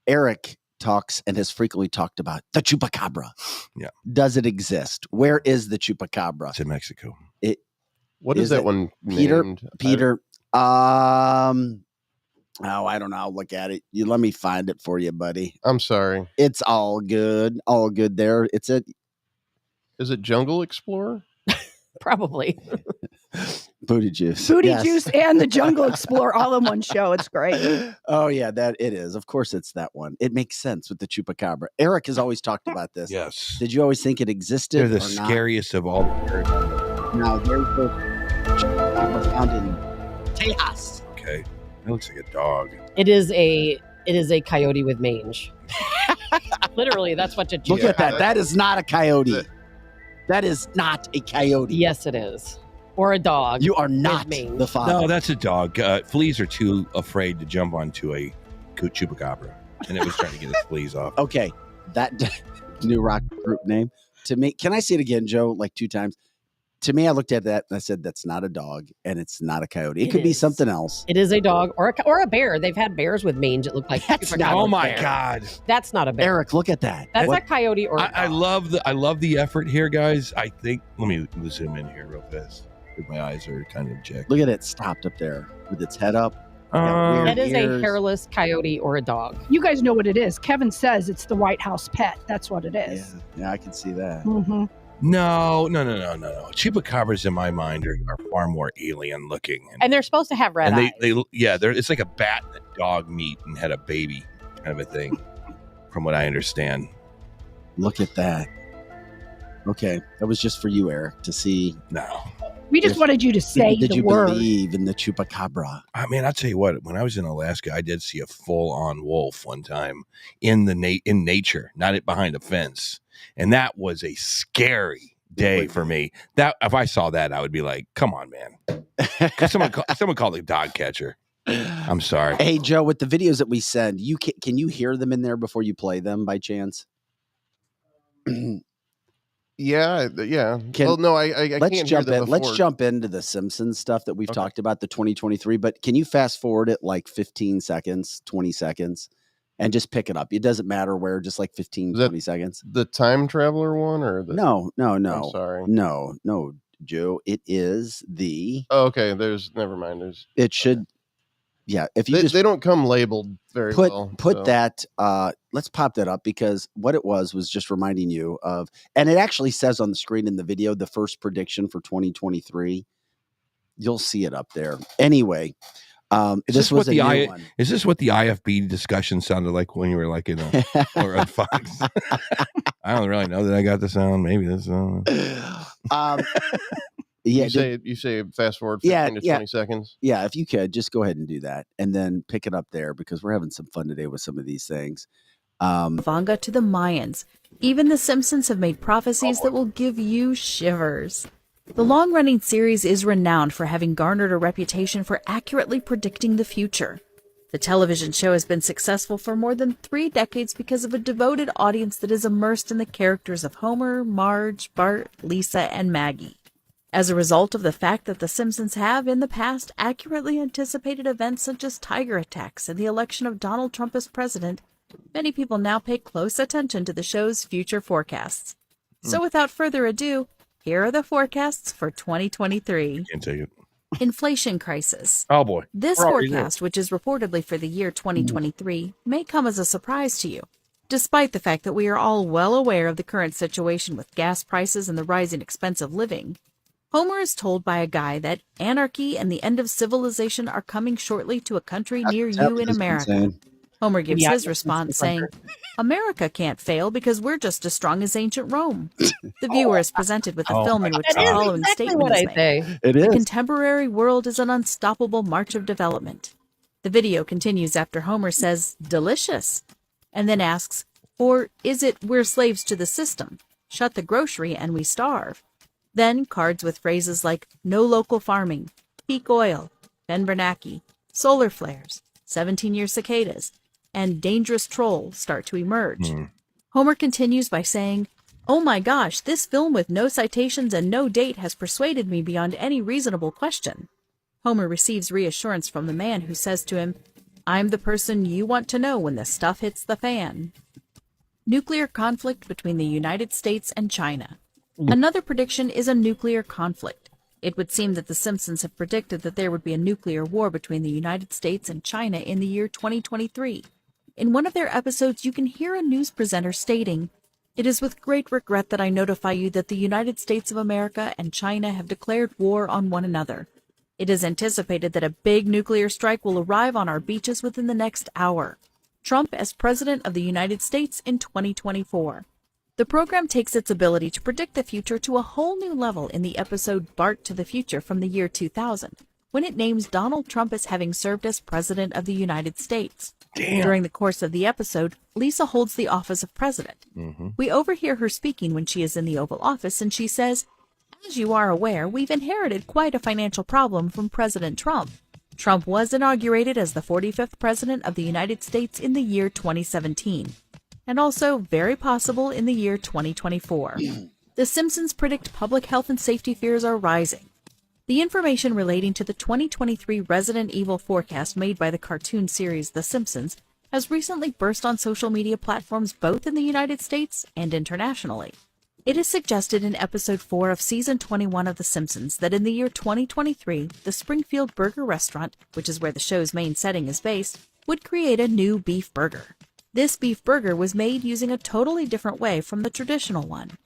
Eric talks and has frequently talked about the chupacabra. Yeah. Does it exist? Where is the chupacabra? It's in Mexico. What is Is that it one Peter? named? Peter. Oh, I don't know. I'll look at it. You let me find it for you, buddy. I'm sorry. It's all good. All good there. Is it Jungle Explorer? Probably. Booty Juice. Booty Yes. Juice and the Jungle Explorer all in one show. It's great. Oh yeah, that it is. Of course it's that one. It makes sense with the chupacabra. Eric has always talked about this. Yes. Did you always think it existed? They're the or not? scariest of all the birds. Now there's the chupacabra found in Tejas. Okay. It looks like a dog. It is a coyote with mange. Literally, that's what it Look is. at that. That is not a coyote. That is not a coyote. Yes, it is. Or a dog. You are not mange. the father. No, that's a dog. Fleas are too afraid to jump onto a chupacabra, and it was trying to get its fleas off. Okay, that new rock group name to me. Can I say it again, Joe? Like 2 times. To me, I looked at that and I said, "That's not a dog, and it's not a coyote. It could be something else." It is a dog or a bear. They've had bears with mange that look like That's chupacabra not- Oh my bear. God! That's not a bear. Eric, look at that. That's What- a coyote or a I dog. love the effort here, guys. I think let me zoom in here real fast. My eyes are kind of jacked. Look at it stopped up there with its head up. Got That weird is ears. a hairless coyote or a dog. You guys know what it is. Kevin says it's the White House pet. That's what it is. Yeah, I can see that. Mm-hmm. No. Chupacabras in my mind are far more alien looking, And they're supposed to have red and eyes. it's like a bat and a dog meet and had a baby kind of a thing, from what I understand. Look at that. Okay, that was just for you, Eric, to see. No, We just wanted you to say Did the you word. believe in the chupacabra? I mean, I'll tell you what. When I was in Alaska, I did see a full-on wolf one time in nature, not behind a fence, and that was a scary day for me. That if I saw that, I would be like, "Come on, man!" Someone called the dog catcher. I'm sorry. Hey, Joe, with the videos that we send, can you hear them in there before you play them by chance? Yeah. Well, no, I Let's can't jump hear in. them Let's before. jump into the Simpsons stuff that we've talked about, the 2023. But can you fast forward it like 15 seconds, 20 seconds, and just pick it up? It doesn't matter where, just like 15, Is that 20 seconds. The time traveler one or the No. I'm sorry. No, Joe. It is the. Oh, okay. Never mind. It should. Yeah, if you they don't come labeled very well. Put so. that. Let's pop that up because what it was just reminding you of, and it actually says on the screen in the video the first prediction for 2023. You'll see it up there. Anyway, this was a new one. Is this what the IFB discussion sounded like when you were like in or on Fox? I don't really know that I got the sound. Maybe this. Yeah, You say fast forward 15 to 20 seconds. Yeah, if you could just go ahead and do that, and then pick it up there because we're having some fun today with some of these things. Vanga to the Mayans. Even the Simpsons have made prophecies that will give you shivers. The long-running series is renowned for having garnered a reputation for accurately predicting the future. The television show has been successful for more than 3 decades because of a devoted audience that is immersed in the characters of Homer, Marge, Bart, Lisa, and Maggie. As a result of the fact that The Simpsons have, in the past, accurately anticipated events such as tiger attacks and the election of Donald Trump as president, many people now pay close attention to the show's future forecasts. So without further ado, here are the forecasts for 2023. Can't tell you. Inflation crisis. Oh boy. This We're already forecast, which is reportedly for the year 2023, may come as a surprise to you, despite the fact that we are all well aware of the current situation with gas prices and the rising expense of living. Homer is told by a guy that anarchy and the end of civilization are coming shortly to a country near you in America. Insane. Homer gives his response saying, America can't fail because we're just as strong as ancient Rome. The viewer is presented with a film in which the following statement is made. It is. The contemporary world is an unstoppable march of development. The video continues after Homer says, delicious, and then asks, or is it we're slaves to the system? Shut the grocery and we starve. Then cards with phrases like no local farming, peak oil, Ben Bernanke, solar flares, 17-year cicadas, and dangerous troll start to emerge. Homer continues by saying, oh my gosh, this film with no citations and no date has persuaded me beyond any reasonable question. Homer receives reassurance from the man who says to him, I'm the person you want to know when the stuff hits the fan. Nuclear conflict between the United States and China. Another prediction is a nuclear conflict. It would seem that the Simpsons have predicted that there would be a nuclear war between the United States and China in the year 2023. In one of their episodes, you can hear a news presenter stating, "It is with great regret that I notify you that the United States of America and China have declared war on one another. It is anticipated that a big nuclear strike will arrive on our beaches within the next hour. Trump as President of the United States in 2024. The program takes its ability to predict the future to a whole new level in the episode Bart to the Future from the year 2000, when it names Donald Trump as having served as President of the United States. Damn. During the course of the episode, Lisa holds the office of president. We overhear her speaking when she is in the Oval Office, and she says, "As you are aware, we've inherited quite a financial problem from President Trump. Trump was inaugurated as the 45th President of the United States in the year 2017, and also very possible in the year 2024. The Simpsons predict public health and safety fears are rising. The information relating to the 2023 Resident Evil forecast made by the cartoon series The Simpsons has recently burst on social media platforms both in the United States and internationally. It is suggested in episode 4 of season 21 of The Simpsons that in the year 2023, the Springfield Burger Restaurant, which is where the show's main setting is based, would create a new beef burger. This beef burger was made using a totally different way from the traditional one.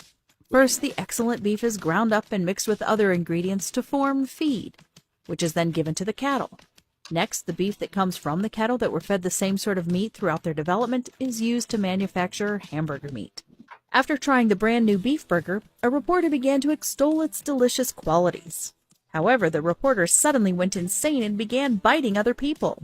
First, the excellent beef is ground up and mixed with other ingredients to form feed, which is then given to the cattle. Next, the beef that comes from the cattle that were fed the same sort of meat throughout their development is used to manufacture hamburger meat. After trying the brand new beef burger, a reporter began to extol its delicious qualities. However, the reporter suddenly went insane and began biting other people.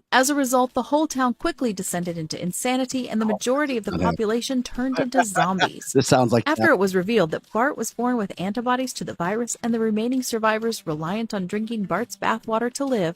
As a result, the whole town quickly descended into insanity, and the majority of the population turned into zombies. This sounds like After it was revealed that Bart was born with antibodies to the virus and the remaining survivors reliant on drinking Bart's bathwater to live,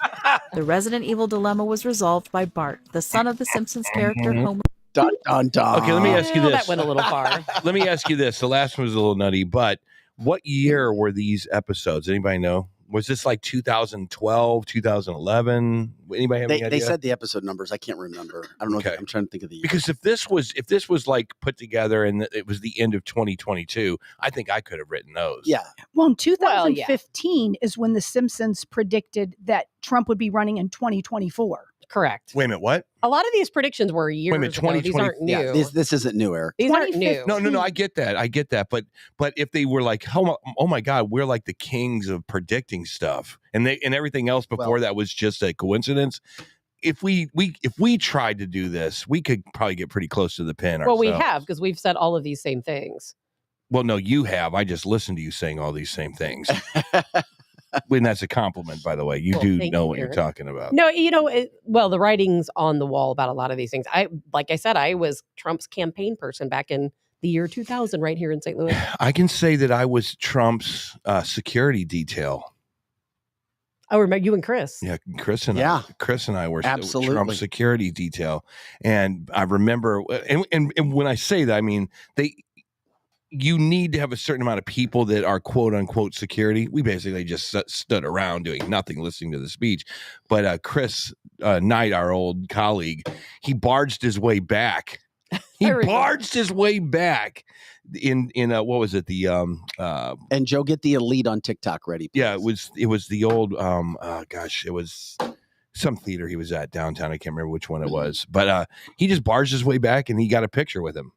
the Resident Evil dilemma was resolved by Bart, the son of the Simpsons character Homer. Dun, dun, dun. Okay, let me ask you Well, this. that went a little far. Let me ask you this. The last one was a little nutty, but what year were these episodes? Anybody know? Was this like 2012, 2011? Anybody have any They idea? said the episode numbers. I can't remember. I don't know. Okay. I'm trying to think of the year. Because if this was like put together and it was the end of 2022, I think I could have written those. Yeah. Well, in Well, yeah. 2015 is when The Simpsons predicted that Trump would be running in 2024. Correct. Wait a minute, what? A lot of these predictions were years minute, ago. These 2020 aren't new. Yeah, this isn't new, Eric. These aren't new. No. I get that. But if they were like, oh my God, we're like the kings of predicting stuff, and everything else before that was just a coincidence. If we tried to do this, we could probably get pretty close to the pin. Well, we ourselves. have, because we've said all of these same things. Well, no, you have. I just listened to you saying all these same things. When that's a compliment, by the way. You Well, do thank know you, what you're Eric. talking about. No, the writing's on the wall about a lot of these things. Like I said, I was Trump's campaign person back in the year 2000 right here in St. Louis. I can say that I was Trump's security detail. Oh, remember you and Chris? Yeah, Chris and I were Absolutely. Trump's security detail, and I remember. And when I say that, I mean you need to have a certain amount of people that are quote unquote security. We basically just stood around doing nothing, listening to the speech. But Chris Knight, our old colleague, he barged his way back. In what was it? And Joe, get the elite on TikTok ready. Please. Yeah, it was the old it was some theater he was at downtown. I can't remember which one it was, but he just barged his way back and he got a picture with him.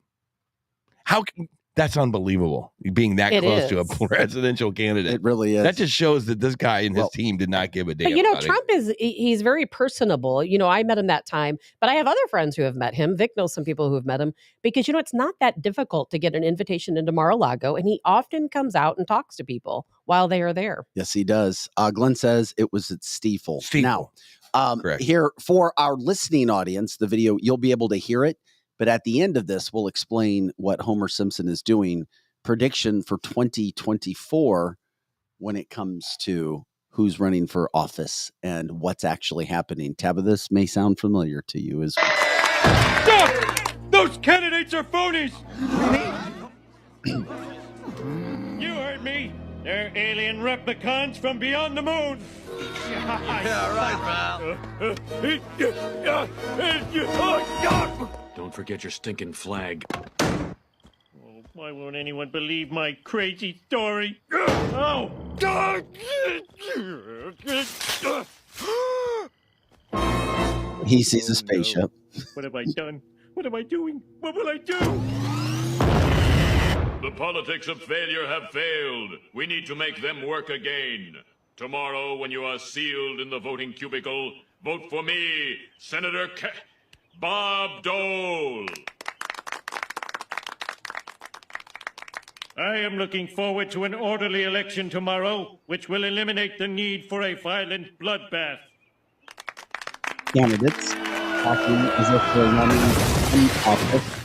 That's unbelievable. Being that close to a presidential candidate. It really is. That just shows that this guy and his team did not give a damn. But about Trump he's very personable. I met him that time, but I have other friends who have met him. Vic knows some people who have met him because, it's not that difficult to get an invitation into Mar-a-Lago, and he often comes out and talks to people while they are there. Yes, he does. Glenn says it was at Stiefel. Now, Correct. here for our listening audience, the video, you'll be able to hear it. But at the end of this, we'll explain what Homer Simpson is doing. Prediction for 2024 when it comes to who's running for office and what's actually happening. Tabitha, this may sound familiar to you as well. Stop! Those candidates are phonies! You heard me. They're alien replicants from beyond the moon. Yeah, right, pal. Don't forget your stinking flag. Oh, Why won't anyone believe my crazy story? Oh! He sees a Oh, spaceship. no. What have I done? What am I doing? What will I do? The politics of failure have failed. We need to make them work again. Tomorrow, when you are sealed in the voting cubicle, vote for me, Senator Bob Dole. I am looking forward to an orderly election tomorrow, which will eliminate the need for a violent bloodbath. Candidates talking as if they're running in office.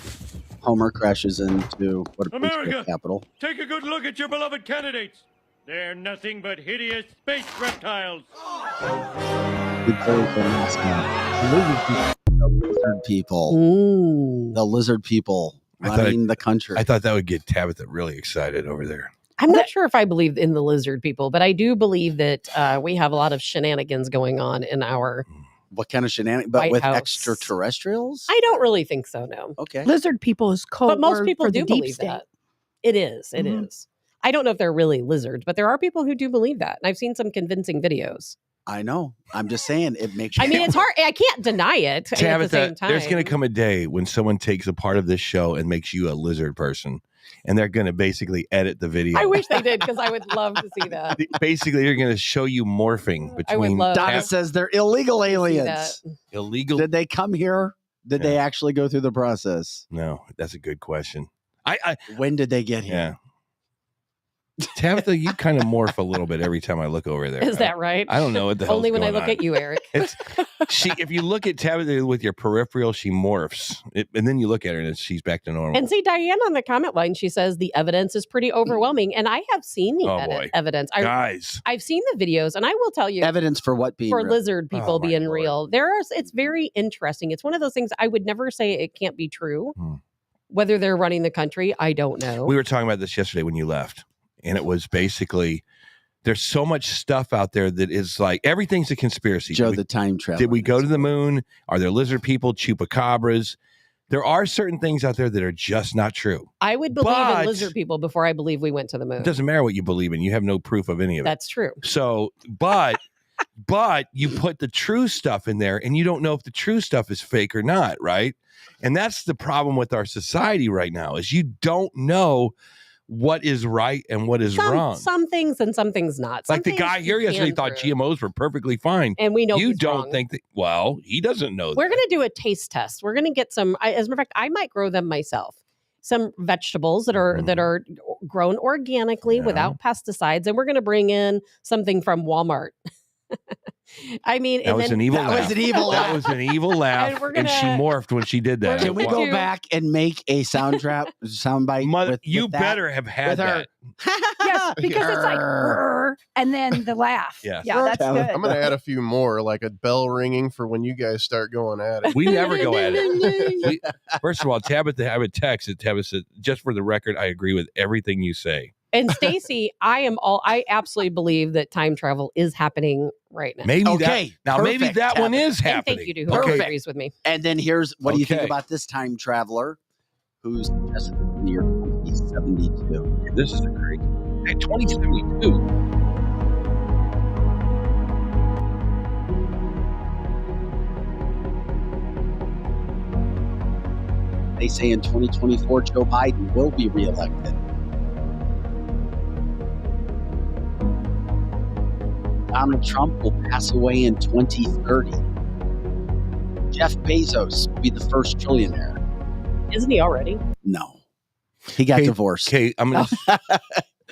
Homer crashes into what appears to be America, the Capitol. take a good look at your beloved candidates. They're nothing but hideous space reptiles. The lizard people. Ooh. The lizard people running the country. I thought that would get Tabitha really excited over there. I'm not sure if I believe in the lizard people, but I do believe that we have a lot of shenanigans going on in our What kind of shenanigans? But White with House. extraterrestrials? I don't really think so, no. Okay. Lizard people is code But most word people for the do deep believe state. that. It is. It Mhm. is. I don't know if they're really lizards, but there are people who do believe that. And I've seen some convincing videos. I know. I'm just saying it makes I mean, it's hard. I can't deny it at the Tabitha, same time. there's going to come a day when someone takes a part of this show and makes you a lizard person, and they're going to basically edit the video. I wish they did because I would love to see that. Basically, they're going to show you morphing I would between love Donna says they're illegal aliens. illegal. Did they come here? Did they actually go through the process? No, that's a good question. When did they get here? Yeah. Tabitha, you kind of morph a little bit every time I look over there. Is that right? I don't know what the hell. Only when I look at you, Eric. If you look at Tabitha with your peripheral, she morphs, and then you look at her and she's back to normal. And see, Diane on the comment line, she says the evidence is pretty overwhelming. And I have seen the evidence. Guys. I've seen the videos, and I will tell you. Evidence for what being for real? lizard people being real. It's very interesting. It's one of those things I would never say it can't be true. Whether they're running the country, I don't know. We were talking about this yesterday when you left, and it was basically there's so much stuff out there that is like everything's a conspiracy. Joe, the time travel. Did we go to the moon? Are there lizard people, chupacabras? There are certain things out there that are just not true. I would believe But- in lizard people before I believe we went to the moon. It doesn't matter what you believe in. You have no proof of any of it. That's true. So, but you put the true stuff in there and you don't know if the true stuff is fake or not, right? And that's the problem with our society right now is you don't know what is right and what is wrong. Some things and some things not. Some Like the things guy here you yesterday can thought prove. GMOs were perfectly fine. And we know you he's don't wrong. think that. Well, he doesn't know We're that. going to do a taste test. We're going to get some. As a matter of fact, I might grow them myself. Some vegetables that are grown organically without pesticides, and we're going to bring in something from Walmart. I mean, That was an evil laugh. That was an evil That laugh. was an evil laugh. And we're And she gonna- morphed when she did that. Can we go back and make a soundbite? You with that? better have had With her. that. Yes, because it's like, "Rrr," and then the laugh. Yes. Yeah, that's good. I'm going to add a few more, like a bell ringing for when you guys start going at it. We never go at it. First of all, Tabitha, I would text it. Tabitha said, just for the record, I agree with everything you say. And Stacy, I absolutely believe that time travel is happening right now. Maybe Okay, maybe perfect, that one Tabitha. is And happening. thank you to whoever Perfect. agrees with me. And then here's what do you think Okay. about this time traveler who's suggested in the year 2072? This is great. Hey, 2072. They say in 2024, Joe Biden will be reelected. Donald Trump will pass away in 2030. Jeff Bezos will be the first trillionaire. Isn't he already? No. He got divorced. Okay, I'm gonna.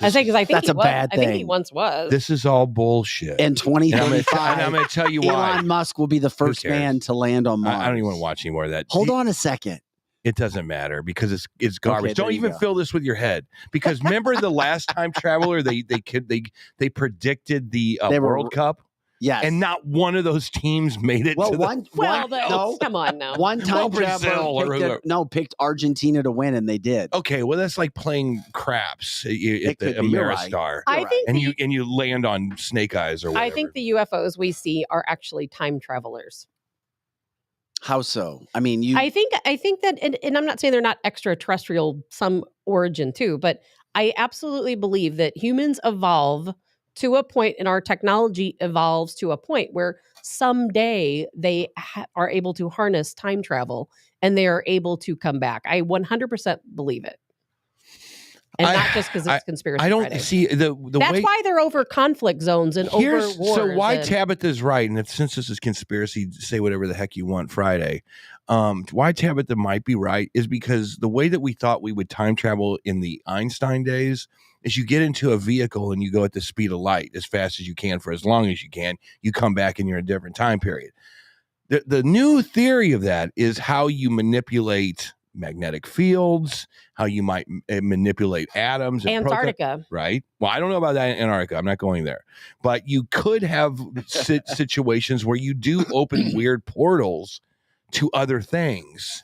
I say because I think That's he a was. bad I think he thing. once was. This is all bullshit. In And I'm gonna 2035, tell you why. Elon Musk will be the first cares? man to land on Mars. I don't even want to watch any more of that. Hold on a second. It doesn't matter because it's garbage. Okay, Don't there you even go. fill this with your head because remember the last time traveler they predicted the They were- World Cup Yes. and not one of those teams made it. well, to Come on now. one time Brazil traveler or whoever. picked Argentina to win, and they did. Okay, well that's like playing craps at the could be. You're right. Ameristar, I think and you land on Snake Eyes or whatever. I think the UFOs we see are actually time travelers. How so? I mean, you. I think that, and I'm not saying they're not extraterrestrial. Some origin too. But I absolutely believe that humans evolve to a point, and our technology evolves to a point where someday they are able to harness time travel and they are able to come back. I 100% believe it. And not just because it's conspiracy I don't Friday. see the That's way. why they're over conflict zones and over wars. So why Tabitha's right, and since this is conspiracy, say whatever the heck you want Friday. Why Tabitha might be right is because the way that we thought we would time travel in the Einstein days is you get into a vehicle and you go at the speed of light as fast as you can for as long as you can. You come back and you're in a different time period. The new theory of that is how you manipulate magnetic fields, how you might manipulate atoms. And Antarctica. Right? Well, I don't know about that in Antarctica. I'm not going there. But you could have situations where you do open weird portals to other things.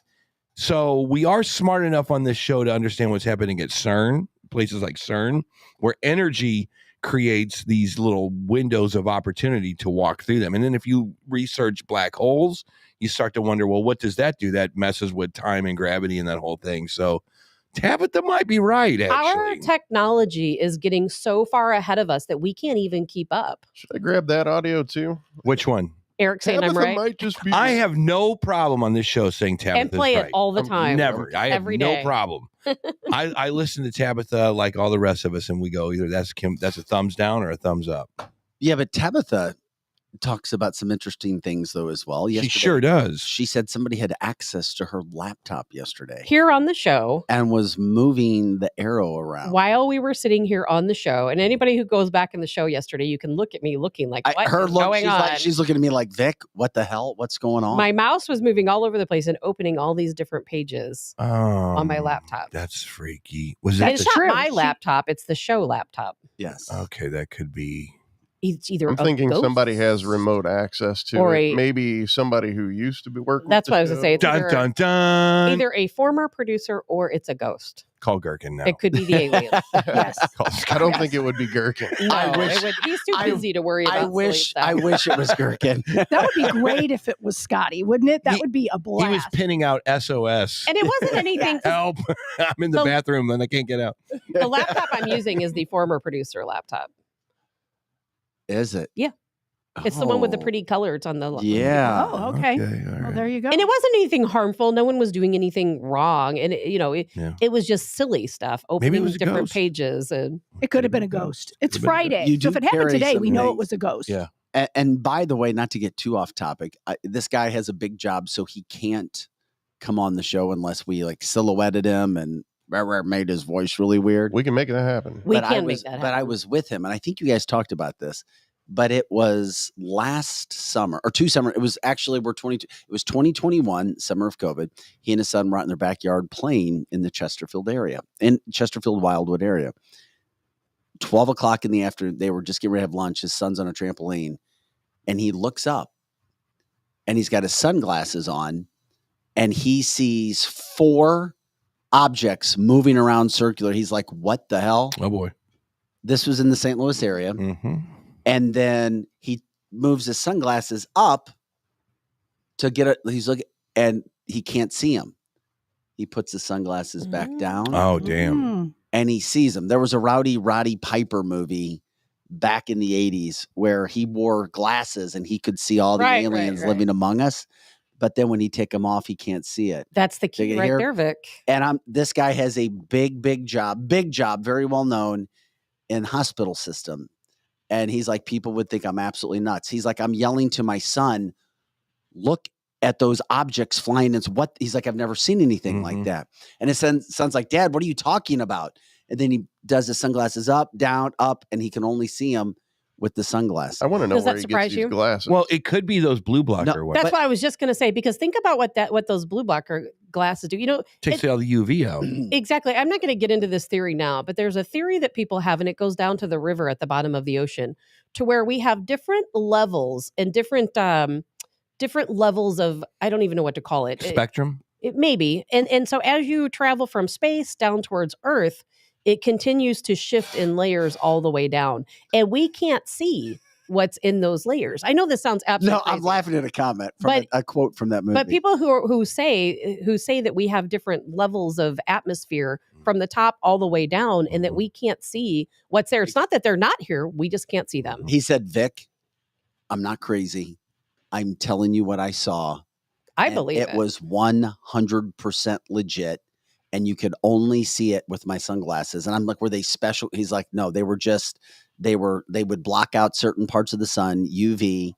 So we are smart enough on this show to understand what's happening at CERN, places like CERN, where energy creates these little windows of opportunity to walk through them. And then if you research black holes, you start to wonder, well, what does that do? That messes with time and gravity and that whole thing. So Tabitha might be right, actually. Our technology is getting so far ahead of us that we can't even keep up. Should I grab that audio too? Which one? Eric saying I'm right. Might just be I have no problem on this show saying Tabitha's and play right. it all the time. Never. I have every no day. problem. I listen to Tabitha like all the rest of us, and we go either that's a thumbs down or a thumbs up. Yeah, but Tabitha talks about some interesting things though as well. She sure does. She said somebody had access to her laptop yesterday Here on the show and was moving the arrow around while we were sitting here on the show. And anybody who goes back in the show yesterday, you can look at me looking like, what is going on? She's looking at me like, Vic, what the hell? What's going on? My mouse was moving all over the place and opening all these different pages on my laptop. That's freaky. Was And that it's not my laptop; it's the show laptop. Yes. Okay, that could be. It's either I'm thinking somebody has remote access to or it. Maybe somebody who used to be working. That's what I was going to say. It's Dun, dun, dun. either a former producer or it's a ghost. Call Gherkin now. It could be the alien. Yes. I don't think it would be Gherkin. No, he's too busy to worry about. I wish it was Gherkin. That would be great if it was Scotty, wouldn't it? That would be a blast. He was pinning out SOS. And it wasn't anything. Help! I'm in the bathroom and I can't get out. The laptop I'm using is the former producer laptop. Is it? Yeah. It's the one with the pretty colors on the. Yeah. Oh, okay. Well, there you go. And it wasn't anything harmful. No one was doing anything wrong. And, it was just silly stuff, opening different pages. And it could have been a ghost. It's Friday. So if it happened today, we know it was a ghost. Yeah. And by the way, not to get too off topic, this guy has a big job, so he can't come on the show unless we like silhouetted him and made his voice really weird. We can make that happen. We can make that happen. But I was with him, and I think you guys talked about this. But it was last summer or 2 summer. It was actually it was 2021, summer of COVID. He and his son were out in their backyard playing in the Chesterfield area, in Chesterfield Wildwood area. 12 o'clock in the afternoon, they were just getting ready to have lunch. His son's on a trampoline, and he looks up, and he's got his sunglasses on, and he sees 4 objects moving around circular. He's like, "What the hell?" Oh boy! This was in the St. Louis area. Mm-hmm. And then he moves his sunglasses up to get it. He's looking, and he can't see them. He puts his sunglasses back down. Oh, damn. And he sees them. There was a Roddy Piper movie back in the 80s where he wore glasses and he could see all the aliens living among us. But then when he take them off, he can't see it. That's the key right there, Vic. And this guy has a big job, very well known in hospital system. And he's like, people would think I'm absolutely nuts. He's like, I'm yelling to my son, look at those objects flying. It's what he's like, I've never seen anything like that. And his son's like, Dad, what are you talking about? And then he does his sunglasses up, down, up, and he can only see them with the sunglasses. I want to know where he gets these glasses. Well, it could be those blue blocker ones. That's what I was just going to say, because think about what those blue blocker glasses do. Takes all the UV out. Exactly. I'm not going to get into this theory now, but there's a theory that people have, and it goes down to the river at the bottom of the ocean, to where we have different levels and different levels of, I don't even know what to call it. Spectrum? It maybe. And so as you travel from space down towards Earth, it continues to shift in layers all the way down. And we can't see what's in those layers. I know this sounds absolutely crazy. I'm laughing at a comment from a quote from that movie. But people who say that we have different levels of atmosphere from the top all the way down, and that we can't see what's there. It's not that they're not here. We just can't see them. He said, Vic, I'm not crazy. I'm telling you what I saw. I believe it. It was 100% legit. And you could only see it with my sunglasses. And I'm like, were they special? He's like, no, they would block out certain parts of the sun, UV,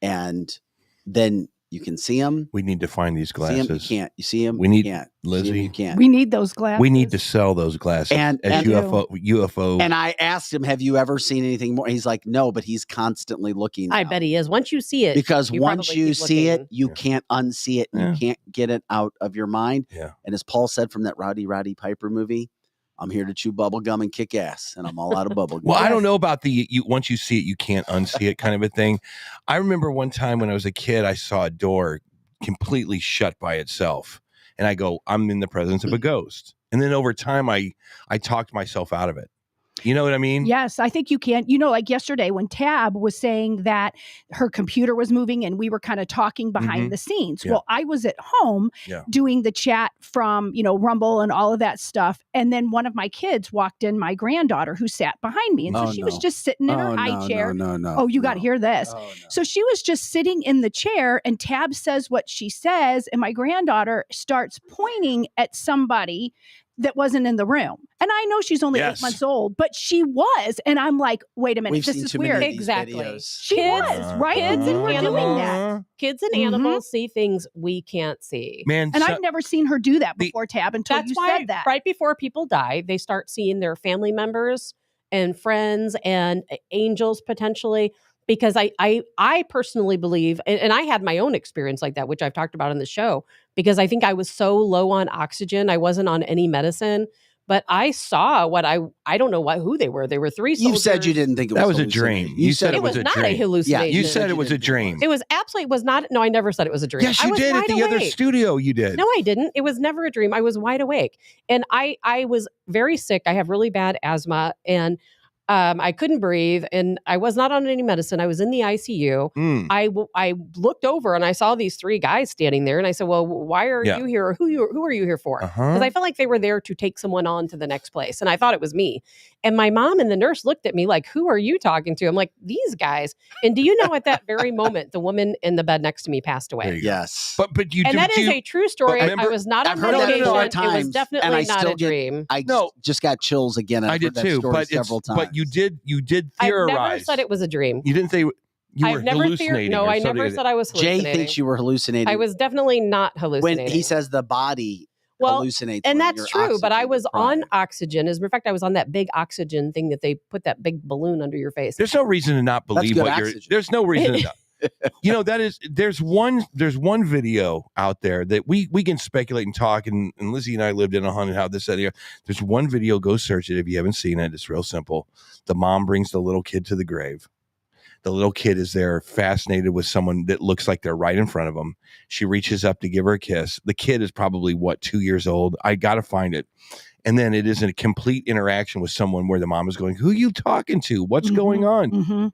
and then you can see them. We need to find these See glasses. 'em, you can't. You see them? We need, you can't. Lizzie. See 'em, you can't. We need those glasses. We need to sell those glasses And UFO. And I asked him, have you ever seen anything more? He's like, no, but he's constantly looking. I bet he is. Once you see it. Because once probably you keep see looking. it, you can't unsee it. Yeah. You can't get it out of your mind. Yeah. And as Paul said from that Roddy Piper movie, I'm here to chew bubble gum and kick ass, and I'm all out of bubble gum. Well, I don't know about once you see it, you can't unsee it kind of a thing. I remember one time when I was a kid, I saw a door completely shut by itself. And I go, I'm in the presence of a ghost. And then over time, I talked myself out of it. You know what I mean? Yes, I think you can. Like yesterday when Tab was saying that her computer was moving and we were kind of talking behind the scenes. Yeah. Well, I was at home doing the chat from, Rumble and all of that stuff. And then one of my kids walked in, my granddaughter, who sat behind me. And so she was just sitting in her high chair. Oh, you got to hear this. Oh, no. So she was just sitting in the chair and Tab says what she says. And my granddaughter starts pointing at somebody that wasn't in the room. And I know she's only 8 months old, but she was. And I'm like, wait a minute, We've this seen is too many weird. of these Exactly. videos. She was, right? Kids and We're doing animals. that. Kids and animals see things we can't see. Man, And I've never seen her do that before, Tab, until That's you why said that. right before people die, they start seeing their family members and friends and angels potentially. Because I personally believe, and I had my own experience like that, which I've talked about in the show, because I think I was so low on oxygen. I wasn't on any medicine. But I saw what I don't know who they were. They were three soldiers. You said you didn't think it was That was a hallucinating. dream. You said it was a not dream. a hallucination. You said it was a dream. It was absolutely was not. No, I never said it was a dream. Yes, I you was did at wide the other awake. studio. You did. No, I didn't. It was never a dream. I was wide awake. And I was very sick. I have really bad asthma and I couldn't breathe and I was not on any medicine. I was in the ICU. I looked over and I saw these three guys standing there and I said, well, why are you here? Or who are you here for? Because I felt like they were there to take someone on to the next place. And I thought it was me. And my mom and the nurse looked at me like, who are you talking to? I'm like, these guys. And do you know at that very moment, the woman in the bed next to me passed away. Yes. But you and that is a true story. I was not on I've heard that medication. several It times, was and definitely I not still a dream. I just got chills again. I did too, but several times. But you did I theorize. never said it was a dream. You didn't say you were I've never hallucinating. No, or I something never like said I was Jay hallucinating. thinks you were hallucinating. I was definitely not hallucinating. When he says the body hallucinates. and when that's you're true. But I was oxygen-deprived. on oxygen. As a matter of fact, I was on that big oxygen thing that they put that big balloon under your face. There's no reason to not believe good what you're. oxygen. There's no reason to not. There's one video out there that we can speculate and talk, and Lizzie and I lived in a haunted house. There's one video. Go search it if you haven't seen it. It's real simple. The mom brings the little kid to the grave. The little kid is there, fascinated with someone that looks like they're right in front of them. She reaches up to give her a kiss. The kid is probably 2 years old. I gotta find it. And then it is a complete interaction with someone where the mom is going, "Who are you talking to? What's going on?" Mm-hmm.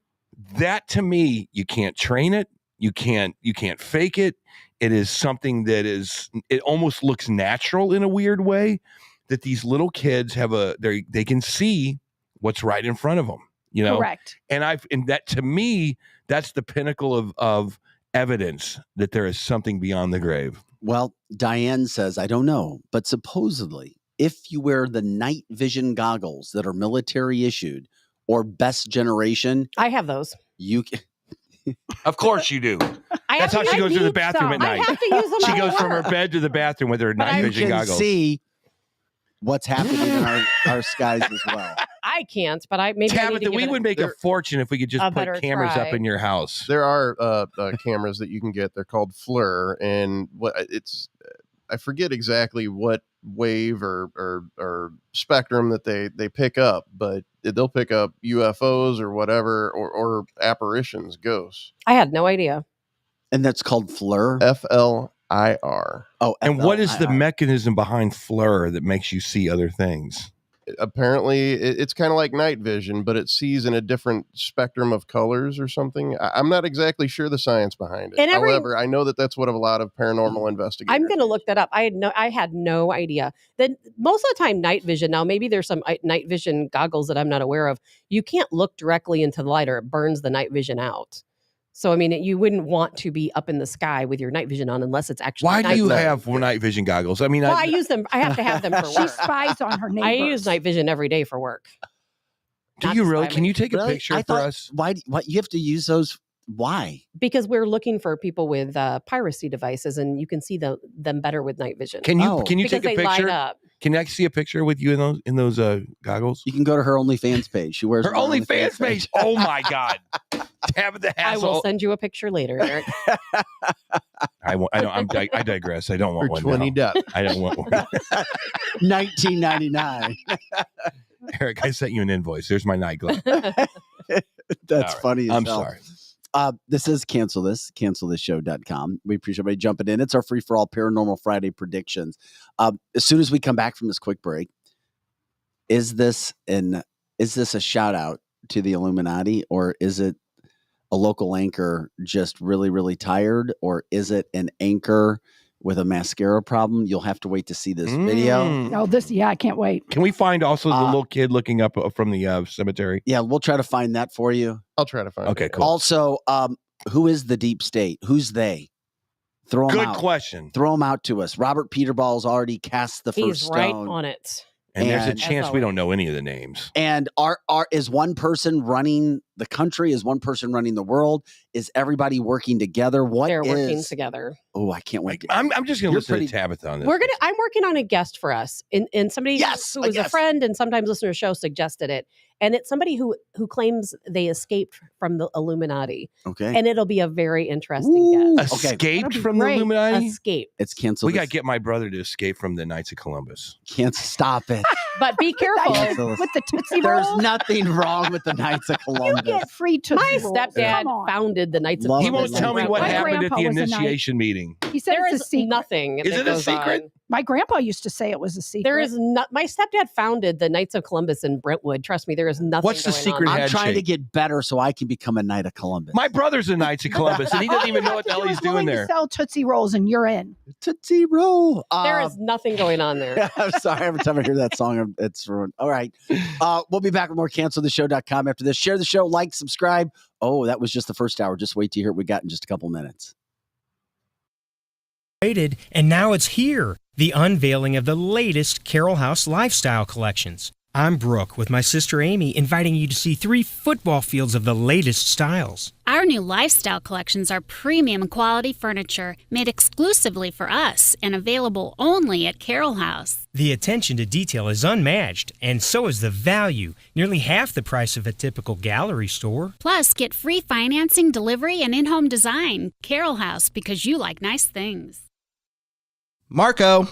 That to me, you can't train it. You can't fake it. It is something that it almost looks natural in a weird way that these little kids they can see what's right in front of them, Correct. And that to me, that's the pinnacle of evidence that there is something beyond the grave. Well, Diane says, I don't know, but supposedly if you wear the night vision goggles that are military issued or best generation, I have those. You can. Of course you do. That's how she goes to the bathroom at night. I have to use them. She at goes from her work. bed to the bathroom with her night You vision can goggles. see what's happening in our skies as well. I can't, but maybe I need to Tabitha, give we it would make a fortune if we could just a put better cameras try. up in your house. There are cameras that you can get. They're called FLIR, and I forget exactly what wave or spectrum that they pick up, but they'll pick up UFOs or whatever, or apparitions, ghosts. I had no idea. And that's called FLIR. FLIR. Oh, And what is the FLIR. mechanism behind FLIR that makes you see other things? Apparently it's kind of like night vision, but it sees in a different spectrum of colors or something. I'm not exactly sure the science behind it. And However, I know that that's what a lot of paranormal investigators. I'm going to look that up. I had no idea. Then most of the time, night vision. Now, maybe there's some night vision goggles that I'm not aware of. You can't look directly into the light, or it burns the night vision out. So, I mean, you wouldn't want to be up in the sky with your night vision on unless it's actually. Why do you nighttime. have night vision goggles? I mean, Well, I use them. I have to have them for work. She spies on her neighbors. I use night vision every day for work. do Not you to really? spy Can me. you take a Really? picture I for thought, us? Why you have to use those? Why? Because we're looking for people with piracy devices, and you can see them better with night vision. Can you Because take a they light picture? up. Can I see a picture with you in those goggles? You can go to her OnlyFans page. She wears Her OnlyFans page. Oh my God! Tabitha I will Hassel. send you a picture later, Eric. I digress. I don't want For one. 20 now. ducks. I don't want one. 1999. Eric, I sent you an invoice. There's my night glove. That's All right. funny. As I'm hell. sorry. This is cancelthisshow.com. We appreciate everybody jumping in. It's our free for all Paranormal Friday predictions. As soon as we come back from this quick break, is this a shout out to the Illuminati, or is it a local anchor just really, really tired, or is it an anchor with a mascara problem? You'll have to wait to see this video. Oh, I can't wait. Can we find also the little kid looking up from the cemetery? Yeah, we'll try to find that for you. I'll try to find Okay, it. cool. Also, who is the deep state? Who's they? Throw them out. Good question. Throw them out to us. Robert Peterball's already cast the first He's right stone. on it. And there's a And- chance we don't know any of the names. And is one person running the country? Is one person running the world? Is everybody working together? They're working together. Oh, I can't wait. I'm just going to You're listen pretty- to Tabitha on this. I'm working on a guest for us, and somebody Yes, who a was a guest. friend and sometimes listener to the show suggested it, and it's somebody who claims they escaped from the Illuminati, Okay. and it'll be a very interesting guest. Okay. Escaped That'd be from the great. Illuminati? Escape, It's canceled. We got to get my brother to escape from the Knights of Columbus. Can't stop it. but be careful. Cancel. With the Tootsie There's Rolls, nothing wrong with the Knights of you Columbus. get free Tootsie My Rolls. stepdad Come on. founded the Knights of Love He it. Columbus. won't tell me what My happened at grandpa the was a knight. initiation meeting. He said There it's a is secret. nothing. Is that it a goes secret? on. My grandpa used to say it was a secret. There is not. My stepdad founded the Knights of Columbus in Brentwood. Trust me, there is nothing. What's the going secret on. I'm trying to handshake? get better so I can become a Knight of Columbus. My brother's a Knights of Columbus, and he doesn't even know what the hell he's doing there. Sell Tootsie Rolls and you're in. Tootsie Roll. There is nothing going on there. I'm sorry. Every time I hear that song, it's ruined. All right. We'll be back with more canceltheshow.com after this. Share the show, like, subscribe. Oh, that was just the first hour. Just wait to hear what we got in just a couple minutes. And now it's here, the unveiling of the latest Carroll House lifestyle collections. I'm Brooke with my sister Amy, inviting you to see 3 football fields of the latest styles. Our new lifestyle collections are premium quality furniture made exclusively for us and available only at Carroll House. The attention to detail is unmatched, and so is the value, nearly half the price of a typical gallery store. Plus, get free financing, delivery, and in-home design. Carroll House, because you like nice things. Marco.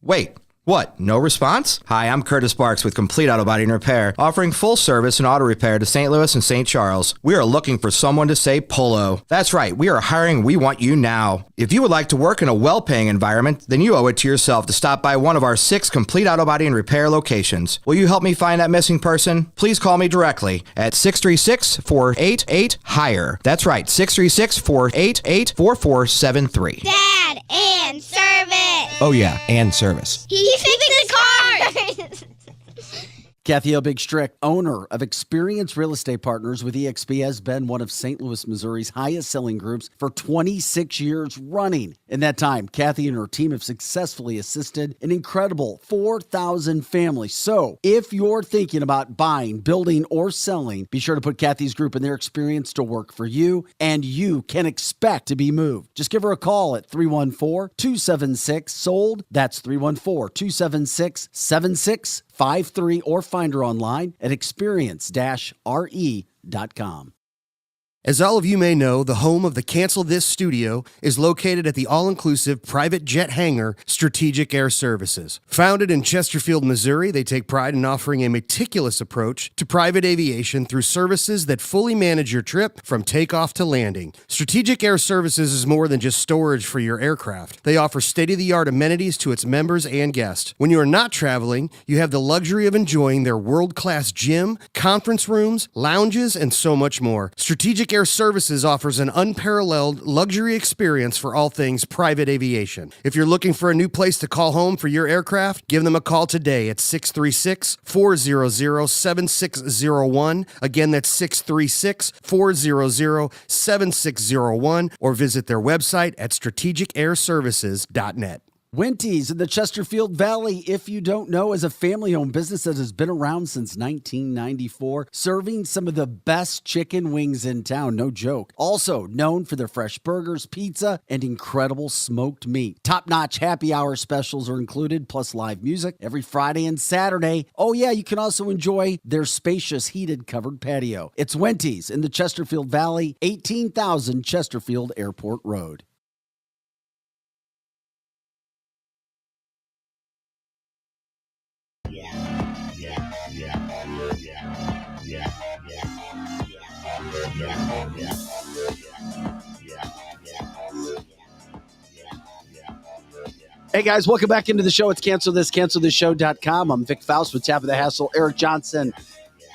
Wait, what? No response? Hi, I'm Curtis Sparks with Complete Auto Body and Repair, offering full service and auto repair to St. Louis and St. Charles. We are looking for someone to say polo. That's right, we are hiring. We want you now. If you would like to work in a well-paying environment, then you owe it to yourself to stop by one of our 6 Complete Auto Body and Repair locations. Will you help me find that missing person? Please call me directly at 636-488-HIRE. That's right, 636-488-4473. Dad and service. Oh yeah, and service. He fixed the cars. Kathy O. Big Strick, owner of Experience Real Estate Partners with EXP, has been one of St. Louis, Missouri's highest selling groups for 26 years running. In that time, Kathy and her team have successfully assisted an incredible 4,000 families. So if you're thinking about buying, building, or selling, be sure to put Kathy's group and their experience to work for you, and you can expect to be moved. Just give her a call at 314-276-SOLD. That's 314-276-7653, or find her online at experience-re.com. As all of you may know, the home of the Cancel This studio is located at the all-inclusive private jet hangar, Strategic Air Services. Founded in Chesterfield, Missouri, they take pride in offering a meticulous approach to private aviation through services that fully manage your trip from takeoff to landing. Strategic Air Services is more than just storage for your aircraft. They offer state-of-the-art amenities to its members and guests. When you are not traveling, you have the luxury of enjoying their world-class gym, conference rooms, lounges, and so much more. Strategic Air Services offers an unparalleled luxury experience for all things private aviation. If you're looking for a new place to call home for your aircraft, give them a call today at 636-400-7601. Again, that's 636-400-7601, or visit their website at strategicairservices.net. Winties in the Chesterfield Valley, if you don't know, is a family-owned business that has been around since 1994, serving some of the best chicken wings in town, no joke. Also known for their fresh burgers, pizza, and incredible smoked meat. Top-notch happy hour specials are included, plus live music every Friday and Saturday. Oh yeah, you can also enjoy their spacious heated covered patio. It's Winties in the Chesterfield Valley, 18,000 Chesterfield Airport Road. Hey guys, welcome back into the show. It's cancelthisshow.com. I'm Vic Faust with Tabitha Hassel, Eric Johnson.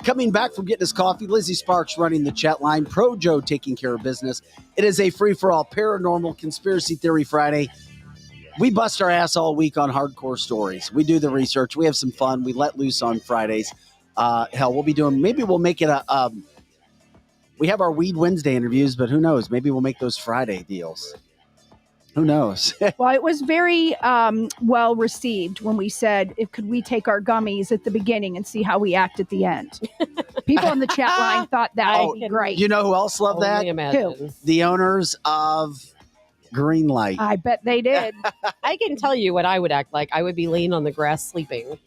Coming back from getting his coffee, Lizzie Sparks running the chat line, Pro Joe taking care of business. It is a free-for-all paranormal conspiracy theory Friday. We bust our ass all week on hardcore stories. We do the research. We have some fun. We let loose on Fridays. Hell, we'll be doing, maybe we'll make it we have our Weed Wednesday interviews, but who knows? Maybe we'll make those Friday deals. Who knows? Well, it was very well received when we said, could we take our gummies at the beginning and see how we act at the end? People in the chat line thought that would be great. You know who else loved that? Who? The owners of Green Light. I bet they did. I can tell you what I would act like. I would be laying on the grass sleeping.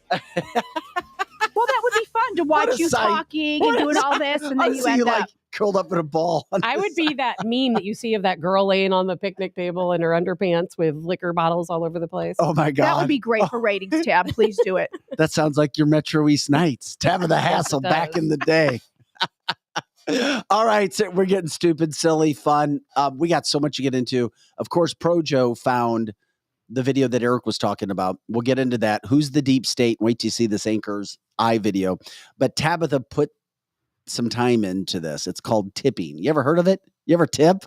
Well, that would be fun to watch you talking and doing all this, and then you end up curled up in a ball. I would be that meme that you see of that girl laying on the picnic table in her underpants with liquor bottles all over the place. Oh my God. That would be great for ratings, Tab. Please do it. That sounds like your Metro East Nights. Tabitha Hassel back in the day. All right, so we're getting stupid, silly, fun. We got so much to get into. Of course, Pro Joe found the video that Eric was talking about. We'll get into that. Who's the deep state? Wait till you see this Anchor's Eye video. But Tabitha put some time into this. It's called tipping. You ever heard of it? You ever tip?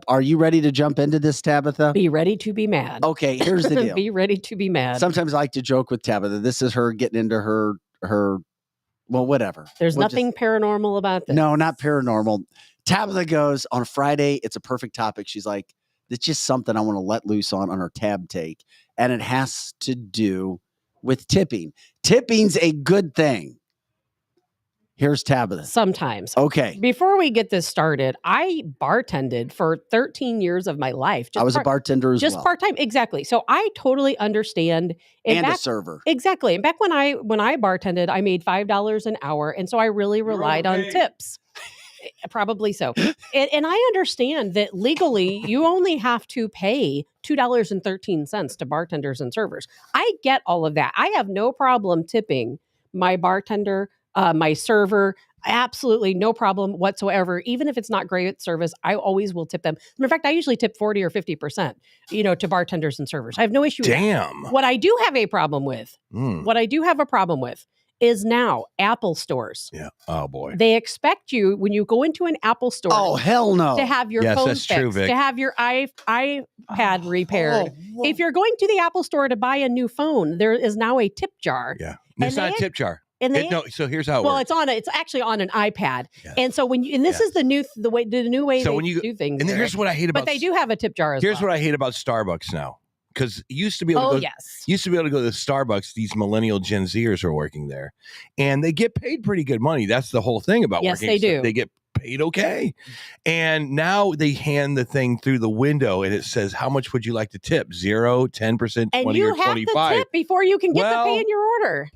Are you ready to jump into this, Tabitha? Be ready to be mad. Okay, here's the deal. Be ready to be mad. Sometimes I like to joke with Tabitha. This is her getting into her well, whatever. There's nothing paranormal about this. No, not paranormal. Tabitha goes, on a Friday, it's a perfect topic. She's like, it's just something I want to let loose on her tab take. And it has to do with tipping. Tipping's a good thing. Here's Tabitha. Sometimes. Okay. Before we get this started, I bartended for 13 years of my life. I was a bartender as well. Just part-time. Exactly. So I totally understand. And a server. Exactly. And back when I bartended, I made $5 an hour. And so I really relied on tips. Probably so. And I understand that legally you only have to pay $2.13 to bartenders and servers. I get all of that. I have no problem tipping my bartender, my server, absolutely no problem whatsoever. Even if it's not great service, I always will tip them. In fact, I usually tip 40 or 50%, to bartenders and servers. I have no issue with that. What I do have a problem with, is now Apple stores. Yeah. Oh boy. They expect you when you go into an Apple store. Oh hell no. To have your phone fixed, true, Vic. to have your iPad repaired. If you're going to the Apple store to buy a new phone, there is now a tip jar. Yeah. It's not a tip jar. And so here's how it works. It's actually on an iPad. Yeah. And so this is the new way so they do things. And here's what I hate about. But they do have a tip jar as well. Here's what I hate about Starbucks now. Because you used to be able to go to Starbucks. These millennial Gen Zers are working there, and they get paid pretty good money. That's the whole thing about working. Yes, they do. They get paid okay. And now they hand the thing through the window, and it says, "How much would you like to tip? 0, 10%, 20, or 25?" And you have to tip before you can get the pay in your order.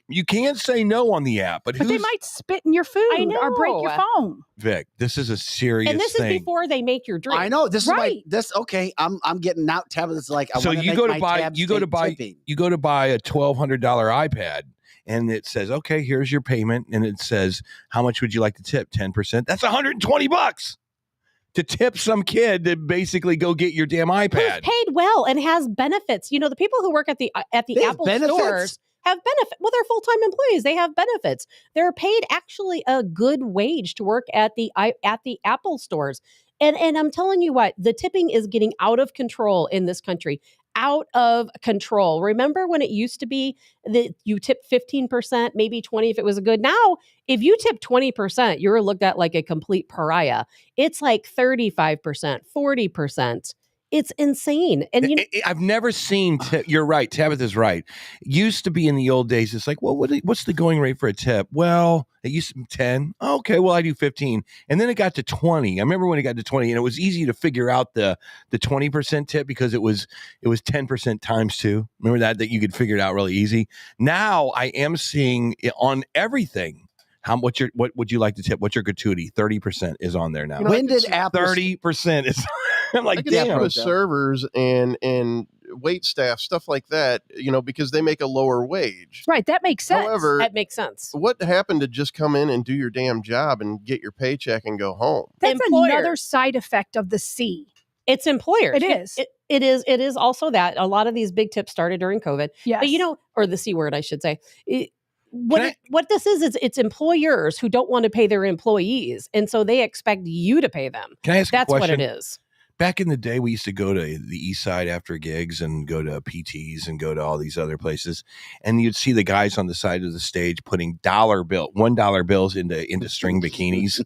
You can't say no on the app, but they might spit in your food or break your phone. Vic, this is a serious And this thing. is before they make your drink. I know this Right. is this. Okay, I'm getting out tabs. It's like I So wanna you make go to my buy tabs you go to take buy tipping. you go to buy a $1,200 iPad, and it says, okay, here's your payment, and it says, how much would you like to tip? 10%. That's $120 to tip some kid to basically go get your damn Who's iPad. paid well and has benefits. You know, the people who work at the They have Apple benefits? stores have benefit. Well, they're full-time employees. They have benefits. They're paid actually a good wage to work at the Apple stores. And I'm telling you what, the tipping is getting out of control in this country. Out of control. Remember when it used to be that you tip 15%, maybe 20 if it was good. Now, if you tip 20%, you're looked at like a complete pariah. It's like 35%, 40%. It's insane. And I've never seen you're right. Tabitha's right. Used to be in the old days, it's like, well, what's the going rate for a tip? Well, it used to be 10. Okay, well, I do 15. And then it got to 20. I remember when it got to 20, and it was easy to figure out the 20% tip because it was 10% times 2. Remember that you could figure it out really easy. Now I am seeing it on everything. What would you like to tip? What's your gratuity? 30% is on there now. When did Apple 30% is I'm like, I can see damn. with servers and wait staff, stuff like that, because they make a lower wage. Right. That makes sense. However, that makes sense. What happened to just come in and do your damn job and get your paycheck and go home? That's another side effect of the C. It's employers. It is. It is also that. A lot of these big tips started during COVID. Yes. But or the C word, I should say. What this is it's employers who don't want to pay their employees. And so they expect you to pay them. Can I ask That's a question? what it is. Back in the day, we used to go to the East Side after gigs and go to PTs and go to all these other places, and you'd see the guys on the side of the stage putting $1 bills into string bikinis.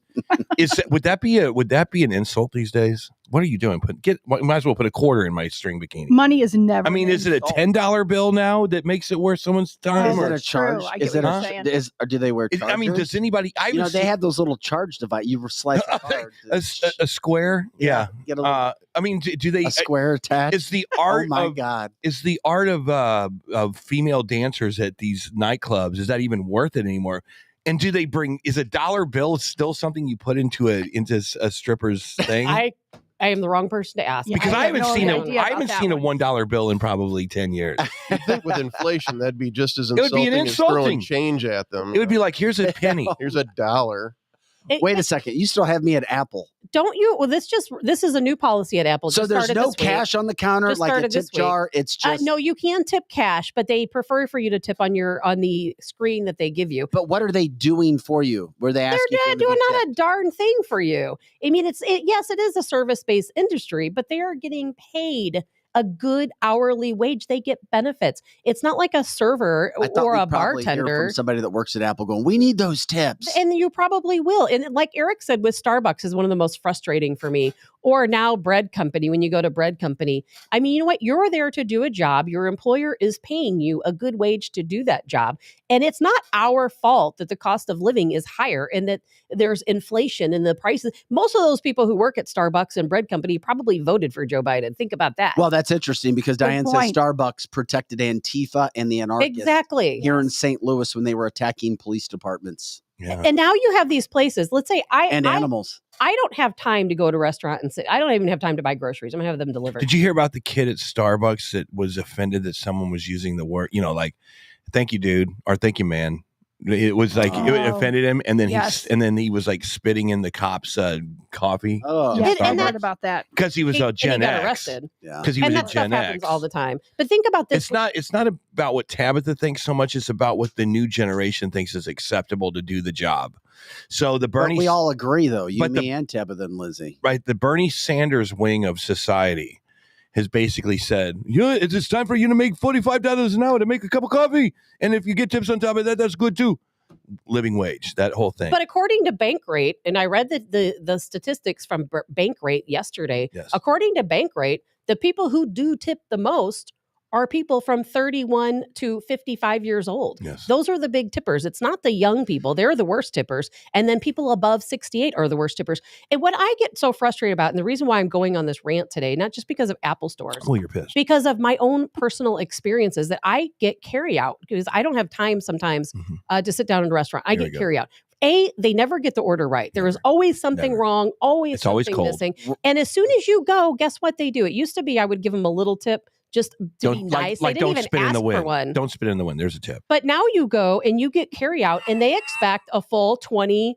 Would that be an insult these days? What are you doing? Might as well put a quarter in my string bikini. Money is never. I mean, is it a $10 bill now that makes it worth someone's time? Is or it a charge? Or do they wear chargers? I mean, does anybody? They had those little charge device. You slice a card. a square? Yeah. Get a I mean, do they a square attached? Is the art? Oh my God! Is the art of female dancers at these nightclubs? Is that even worth it anymore? And do they bring? Is a dollar bill still something you put into a stripper's thing? I am the wrong person to ask. Because I haven't seen a $1 bill in probably 10 years. I think with inflation, that'd be just as It would be insulting an as throwing insulting. change at them. It would be like, here's a penny. Here's $1. Wait a second. You still have me at Apple. Don't you? Well, this is a new policy at Apple. So there's no cash on the counter, Just like a started tip this week. jar. It's just no. You can tip cash, but they prefer for you to tip on the screen that they give you. But what are they doing for you? Were they asking? They're doing not a darn thing for you. I mean, yes, it is a service-based industry, but they are getting paid a good hourly wage. They get benefits. It's not like a server or a bartender. Hear from somebody that works at Apple going, we need those tips. And you probably will. And like Eric said, with Starbucks is one of the most frustrating for me. Or now bread company, when you go to bread company. I mean, you know what? You're there to do a job. Your employer is paying you a good wage to do that job. And it's not our fault that the cost of living is higher and that there's inflation in the prices. Most of those people who work at Starbucks and bread company probably voted for Joe Biden. Think about that. Well, that's interesting because Diane says Starbucks protected Antifa and the anarchists exactly here in St. Louis when they were attacking police departments. Yeah. And now you have these places. Let's say animals. I don't have time to go to a restaurant and sit. I don't even have time to buy groceries. I'm gonna have them delivered. Did you hear about the kid at Starbucks that was offended that someone was using the word, like, thank you, dude, or thank you, man? It was like it offended him, and then he was like spitting in the cops' coffee. Oh, yeah, I heard about that because he was a Gen he got X. arrested. Yeah, because he was a Gen X. Happens all the time. But think about this: it's not about what Tabitha thinks so much; it's about what the new generation thinks is acceptable to do the job. So the Bernie, but we all agree, though, me and Tabitha and Lizzie, right? The Bernie Sanders wing of society has basically said, it's time for you to make $45 an hour to make a cup of coffee. And if you get tips on top of that, that's good too. Living wage, that whole thing. But according to Bankrate, and I read the statistics from Bankrate yesterday, according to Bankrate, the people who do tip the most are people from 31 to 55 years old. Yes. Those are the big tippers. It's not the young people. They're the worst tippers. And then people above 68 are the worst tippers. And what I get so frustrated about, and the reason why I'm going on this rant today, not just because of Apple stores, Oh, you're pissed. because of my own personal experiences that I get carry out, because I don't have time sometimes to sit down in a restaurant. I There we get go. carry out. They never get the order right. There is always something wrong, always It's always something cold. missing. And as soon as you go, guess what they do? It used to be I would give them a little tip just to be nice. They didn't don't even spit in ask the for wind. one. Don't spit in the wind. There's a tip. But now you go and you get carry out and they expect a full 20%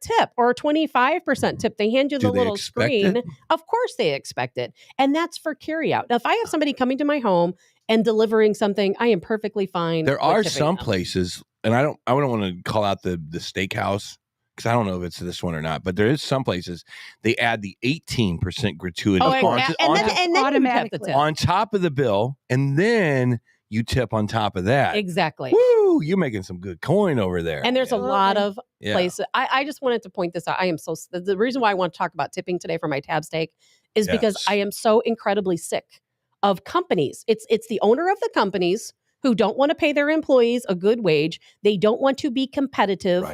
tip or a 25% tip. They hand you Do the they little expect screen. it? Of course they expect it. And that's for carry out. Now, if I have somebody coming to my home and delivering something, I am perfectly fine. There with are tipping some them. places, and I don't want to call out the steakhouse because I don't know if it's this one or not, but there is some places they add the 18% gratuity Oh, onto- and then you have the automatically. tip. on top of the bill, and then you tip on top of that. Exactly. Woo! You're making some good coin over there. And there's a lot of Yeah. places. I just wanted to point this out. I am so the reason why I want to talk about tipping today for my tab steak is because Yes. I am so incredibly sick of companies. It's the owner of the companies who don't want to pay their employees a good wage. They don't want to be competitive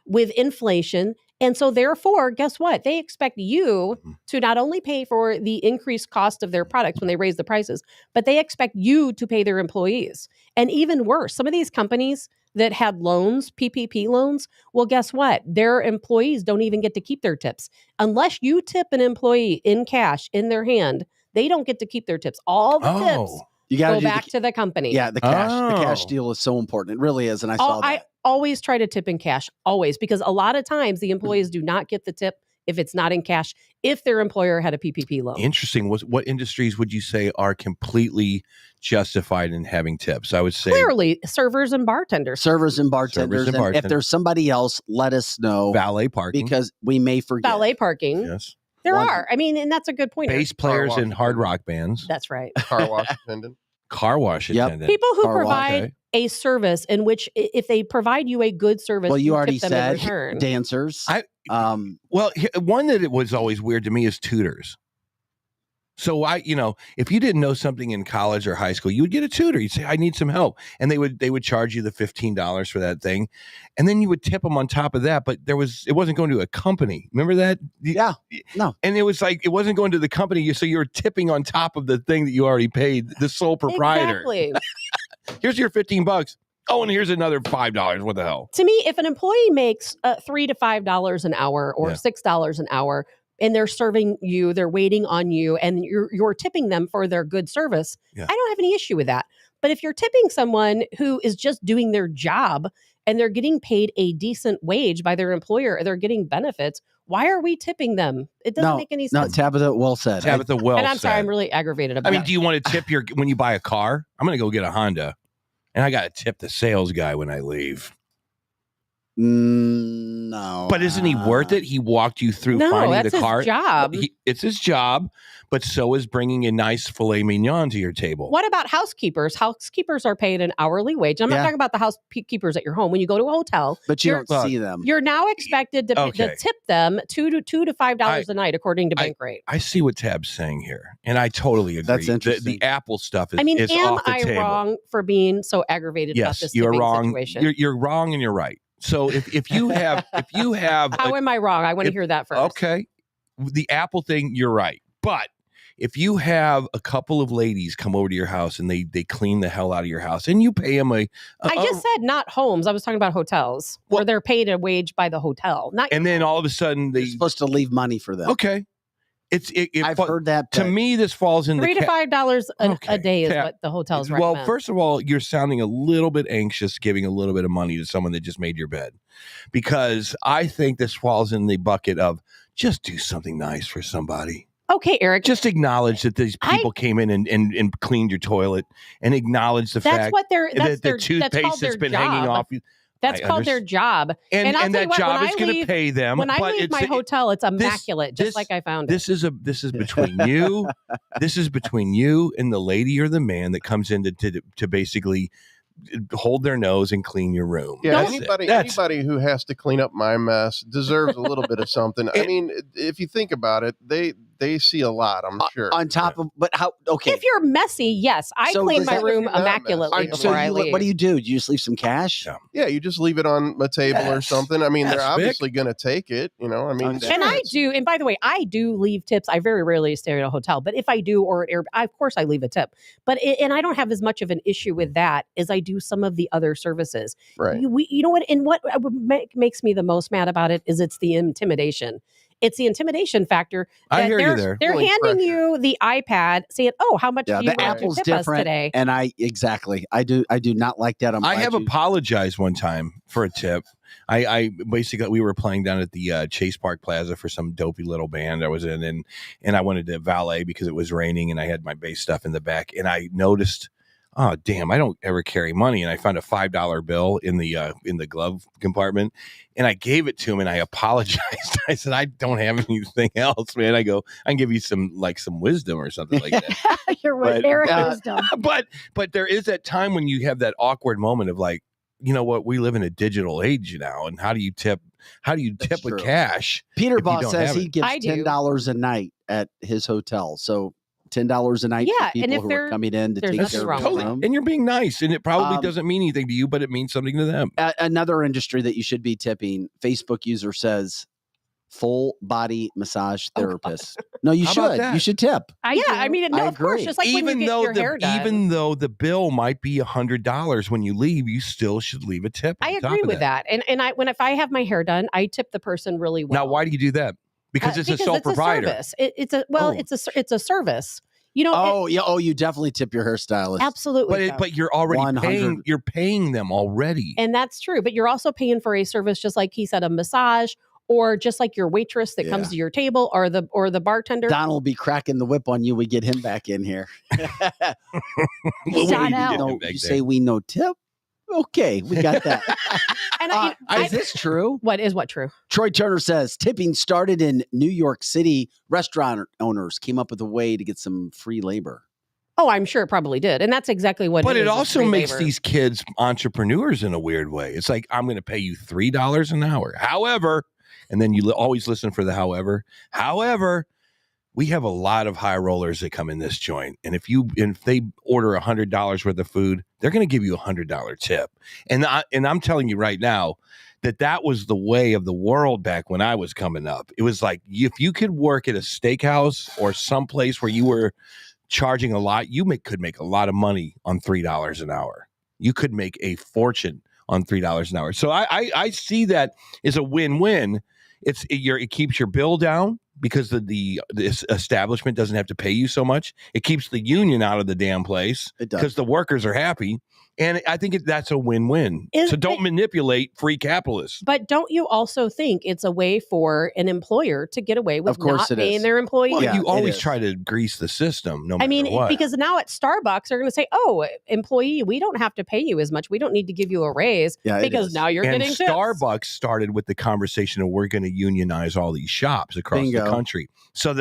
with inflation. And so therefore, guess what? They expect you to not only pay for the increased cost of their products when they raise the prices, but they expect you to pay their employees. And even worse, some of these companies that had loans, PPP loans, well, guess what? Their employees don't even get to keep their tips. Unless you tip an employee in cash in their hand, they don't get to keep their tips. All the tips You gotta go do back to the company. Yeah, the cash deal is so important. It really is, and I saw that. I always try to tip in cash, always, because a lot of times the employees do not get the tip if it's not in cash, if their employer had a PPP loan. Interesting. What industries would you say are completely justified in having tips? I would say Clearly, servers and bartenders. Servers and bartenders. Servers and And if bartenders. there's somebody else, let us know. Valet parking. Because we may forget. Valet parking. Yes. There One- are. I mean, and that's a good point. Bass Eric. players in hard rock bands. That's right. Car wash attendant. Car wash attendant. People who Car wash. provide Okay. a service in which, if they provide you a good service, Well, you tip already them in said return. dancers. Well, one that it was always weird to me is tutors. So if you didn't know something in college or high school, you would get a tutor. You'd say, "I need some help," and they would charge you the $15 for that thing, and then you would tip them on top of that. But it wasn't going to a company. Remember that? Yeah. No. And it was like it wasn't going to the company. So you were tipping on top of the thing that you already paid the sole proprietor. Exactly. Here's your $15. Oh, and here's another $5. What the hell? To me, if an employee makes $3 to $5 an hour or Yeah. $6 an hour, and they're serving you, they're waiting on you, and you're tipping them for their good service, Yeah. I don't have any issue with that. But if you're tipping someone who is just doing their job and they're getting paid a decent wage by their employer, they're getting benefits, why are we tipping them? It doesn't make any No, sense. Tabitha, well said. Tabitha, well and I'm sorry, said. I'm really aggravated about I mean, it. do you want to tip when you buy a car? I'm going to go get a Honda, and I got to tip the sales guy when I leave. No. But isn't he worth it? He walked you through No, finding that's the his car. job. It's his job, but so is bringing a nice filet mignon to your table. What about housekeepers? Housekeepers are paid an hourly wage. I'm not Yeah. talking about the housekeepers at your home. When you go to a hotel, But you you're- don't see them. You're now expected to Okay. tip them $2 to $5 a night, according to bank rate. I see what Tab's saying here, and I totally agree. That's interesting. The Apple stuff is, I mean, is am off the I table. wrong for being so aggravated about Yes, this you're tipping wrong. situation? You're wrong, and you're right. So if you have How am I wrong? I want to hear that first. Okay, the Apple thing, you're right. But if you have a couple of ladies come over to your house and they clean the hell out of your house, and you pay them I just said not homes. I was talking about hotels where they're paid a wage by the hotel. Not and then all of a sudden You're supposed to leave money for them. okay, I've heard that. To but me, this falls in $3 the to $5 a Okay, day is Tab, what the hotels well, recommend. first of all, you're sounding a little bit anxious giving a little bit of money to someone that just made your bed, because I think this falls in the bucket of just do something nice for somebody. Okay, Eric. Just acknowledge that these people came in and cleaned your toilet, and acknowledge the That's fact what they're- that's that their- the toothpaste that's called has their been hanging job. off you. That's called their job. And I'll tell that you what, job when is I going to leave- pay them. When I but leave it's, my hotel, it's immaculate, just like I found it. This is between you. This is between you and the lady or the man that comes in to basically hold their nose and clean your room. Yeah, That's it. anybody who has to clean up my mess deserves a little bit of something. I mean, if you think about it, they see a lot, I'm sure. On top of, but how? Okay, If you're messy, yes, I So clean does my that- room If you're not immaculately messy, so before I leave. what do? Do you just leave some cash? Yeah, you just leave it on a table or Yes. something. I mean, they're Yes, obviously going to take it. You know, I mean, Okay. And I do, and by the way, I do leave tips. I very rarely stay at a hotel, but if I do, or at of course I leave a tip. But and I don't have as much of an issue with that as I do some of the other services. right. You know what? And what makes me the most mad about it is it's the intimidation. It's the intimidation factor. I that hear you they're, there. They're Feeling handing pressure. you the iPad, saying, "Oh, how much Yeah, do you the want to apple's tip us different, today?" and I do not like that. I'm I glad have you- apologized one time for a tip. I basically, we were playing down at the Chase Park Plaza for some dopey little band I was in, and I wanted to valet because it was raining and I had my bass stuff in the back, and I noticed, oh damn, I don't ever carry money, and I found a $5 bill in the glove compartment, and I gave it to him and I apologized. I said, I don't have anything else, man. I go, I can give you some wisdom or something like that. You're with But, Eric uh, Wisdom. but there is that time when you have that awkward moment of like, you know what, we live in a digital age now, and how do you tip That's with true. cash? Peter if you Boss don't says have he it? gives I do. $10 a night at his hotel. So $10 a night Yeah, for and people if who are they're- coming in to there's take nothing care wrong of with the Totally. room. And you're being nice, and it probably Um, doesn't mean anything to you, but it means something to them. Another industry that you should be tipping, Facebook user says full body massage therapist. No, you How about should. that? You should tip. I I mean, no, I of course, agree. just like when you get your hair done. Even though the bill might be $100 when you leave, you still should leave a tip. I on top agree of with that. And if I have my hair done, I tip the person really well. Now, why do you do that? Because it's a sole proprietor. Service. It's a service. You know. Oh, yeah. Oh, you definitely tip your hairstylist. Absolutely. But you're already 100. you're paying them already. And that's true. But you're also paying for a service, just like he said, a massage, or just like your waitress that comes Yeah. to your table, or the bartender. Don will be cracking the whip on you. We get him back in here. Donnell. No, you say we no tip? Okay, we got that. And Is this true? What is what true? Troy Turner says tipping started in New York City. Restaurant owners came up with a way to get some free labor. Oh, I'm sure it probably did, and that's exactly what. But it it is, also free makes labor. these kids entrepreneurs in a weird way. It's like, I'm going to pay you $3 an hour. However, and then you always listen for the however. However, we have a lot of high rollers that come in this joint, and if they order $100 worth of food, they're going to give you a $100 tip. And I'm telling you right now that was the way of the world back when I was coming up. It was like, if you could work at a steakhouse or someplace where you were charging a lot, you could make a lot of money on $3 an hour. You could make a fortune on $3 an hour. So I see that as a win-win. It keeps your bill down because the establishment doesn't have to pay you so much. It keeps the union out of the damn place It does. because the workers are happy. And I think that's a win-win. So don't manipulate free capitalists. But don't you also think it's a way for an employer to get away with Of course not it paying is. their employees? Well, Yeah, you it always is. try to grease the system, no matter I mean, what. because now at Starbucks, they're going to say, "Oh, employee, we don't have to pay you as much. We don't need to give you a raise Yeah, it because is. now you're and getting tips." Starbucks started with the conversation of we're going to unionize all these shops across Bingo. the country. So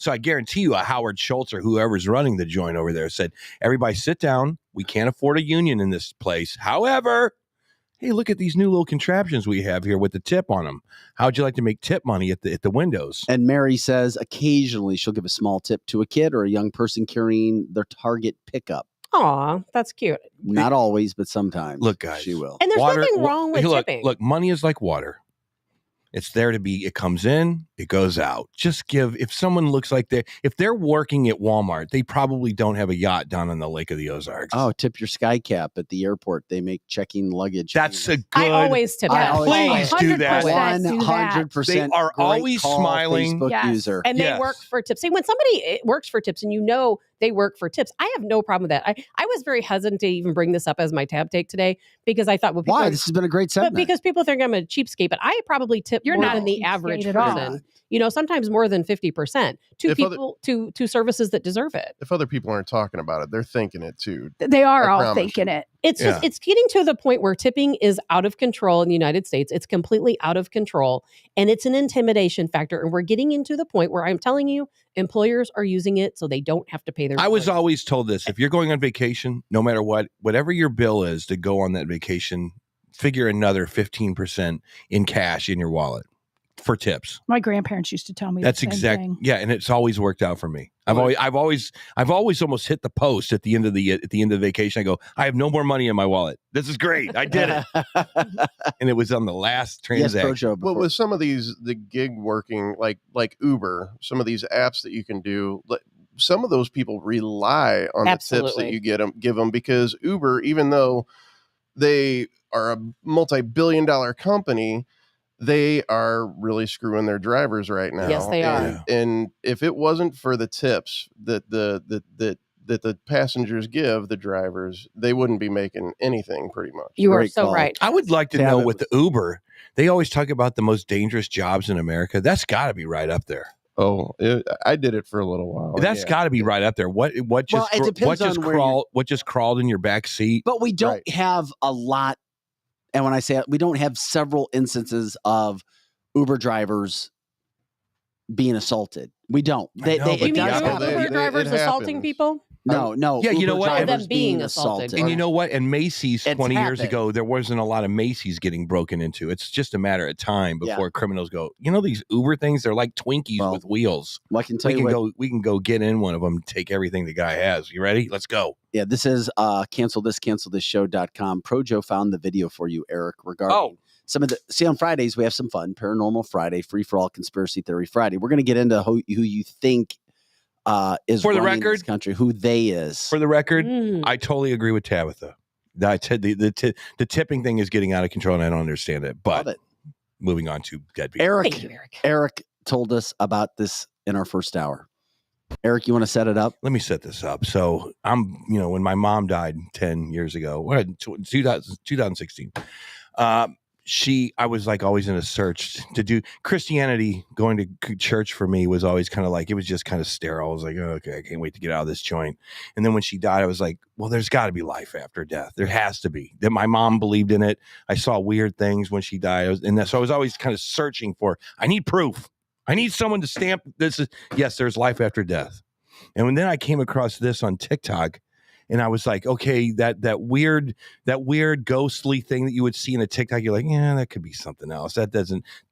I guarantee you, a Howard Schultz or whoever's running the joint over there said, "Everybody, sit down. We can't afford a union in this place. However, hey, look at these new little contraptions we have here with the tip on them. How'd you like to make tip money at the windows?" And Mary says occasionally she'll give a small tip to a kid or a young person carrying their Target pickup. Aw, that's cute. Not always, but sometimes. Look, guys, she will. And there's nothing wrong with tipping. Look, money is like water. It's there to be, it comes in, it goes out. Just if someone looks like if they're working at Walmart, they probably don't have a yacht down on the Lake of the Ozarks. Oh, tip your sky cap at the airport. They make checking luggage. That's a good. I always tip. I that. always Please do that. 100%. They are great always call, smiling. Facebook Yes. user. And they work for tips. See, when somebody works for tips and you know they work for tips, I have no problem with that. I was very hesitant to even bring this up as my tab take today because I thought, well, people Why? are- This has been a great segment. But because people think I'm a cheapskate, but I probably tip You're more not than a the cheapskate average at all. person. You know, sometimes more than 50% to If other- people to services that deserve it. If other people aren't talking about it, they're thinking it too. They are I all promise thinking you. it. It's just it's getting to the point where tipping is out of control in the United States. It's completely out of control, and it's an intimidation factor. And we're getting into the point where I'm telling you, employers are using it so they don't have to pay their. I was employees. always told this: if you're going on vacation, no matter whatever your bill is to go on that vacation, figure another 15% in cash in your wallet. for tips. My grandparents used to tell me That's the same exact. thing. Yeah, and it's always worked out for me. I've always almost hit the post at the end of the vacation. I go, I have no more money in my wallet. This is great. I did it, and it was on the last transaction. Yes, Well, with some of the gig working like Uber, some of these apps that you can do, some of those people rely on the tips that you give them, because Uber, even though they are a multi-billion-dollar company, they are really screwing their drivers right now. Yes, they are. And if it wasn't for the tips that the passengers give the drivers, they wouldn't be making anything pretty much. You are so right. I would like to know with the Uber, they always talk about the most dangerous jobs in America. That's got to be right up there. Oh, I did it for a little while. That's got to be right up there. What just crawled in your back seat? But we don't have a lot. And when I say it, we don't have several instances of Uber drivers being assaulted. We don't. You mean Uber drivers assaulting people? No. Yeah, you know Uber what? drivers Them being assaulted. And you know what? And Macy's It's 20 years happened. ago, there wasn't a lot of Macy's getting broken into. It's just a matter of time before criminals go, these Uber things, they're like Twinkies with wheels. Well, I can tell you what, we can go get in one of them, take everything the guy has. You ready? Let's go. Yeah, this is cancelthisshow.com. Projo found the video for you, Eric, regarding some of the, on Fridays, we have some fun. Paranormal Friday, free for all conspiracy theory Friday. We're going to get into who you think is for the running record this country, who they is. For the record, I totally agree with Tabitha. The tipping thing is getting out of control, and I don't understand it. But moving on to deadbeat. Eric told us about this in our first hour. Eric, you want to set it up? Let me set this up. So when my mom died 10 years ago, 2016, I was like always in a search to do Christianity. Going to church for me was always kind of like, it was just kind of sterile. I was like, oh, okay, I can't wait to get out of this joint. And then when she died, I was like, well, there's got to be life after death. There has to be. That my mom believed in it. I saw weird things when she died. So I was always kind of searching for, I need proof. I need someone to stamp this. Yes, there's life after death. And then I came across this on TikTok. And I was like, okay, that weird ghostly thing that you would see in a TikTok, you're like, yeah, that could be something else.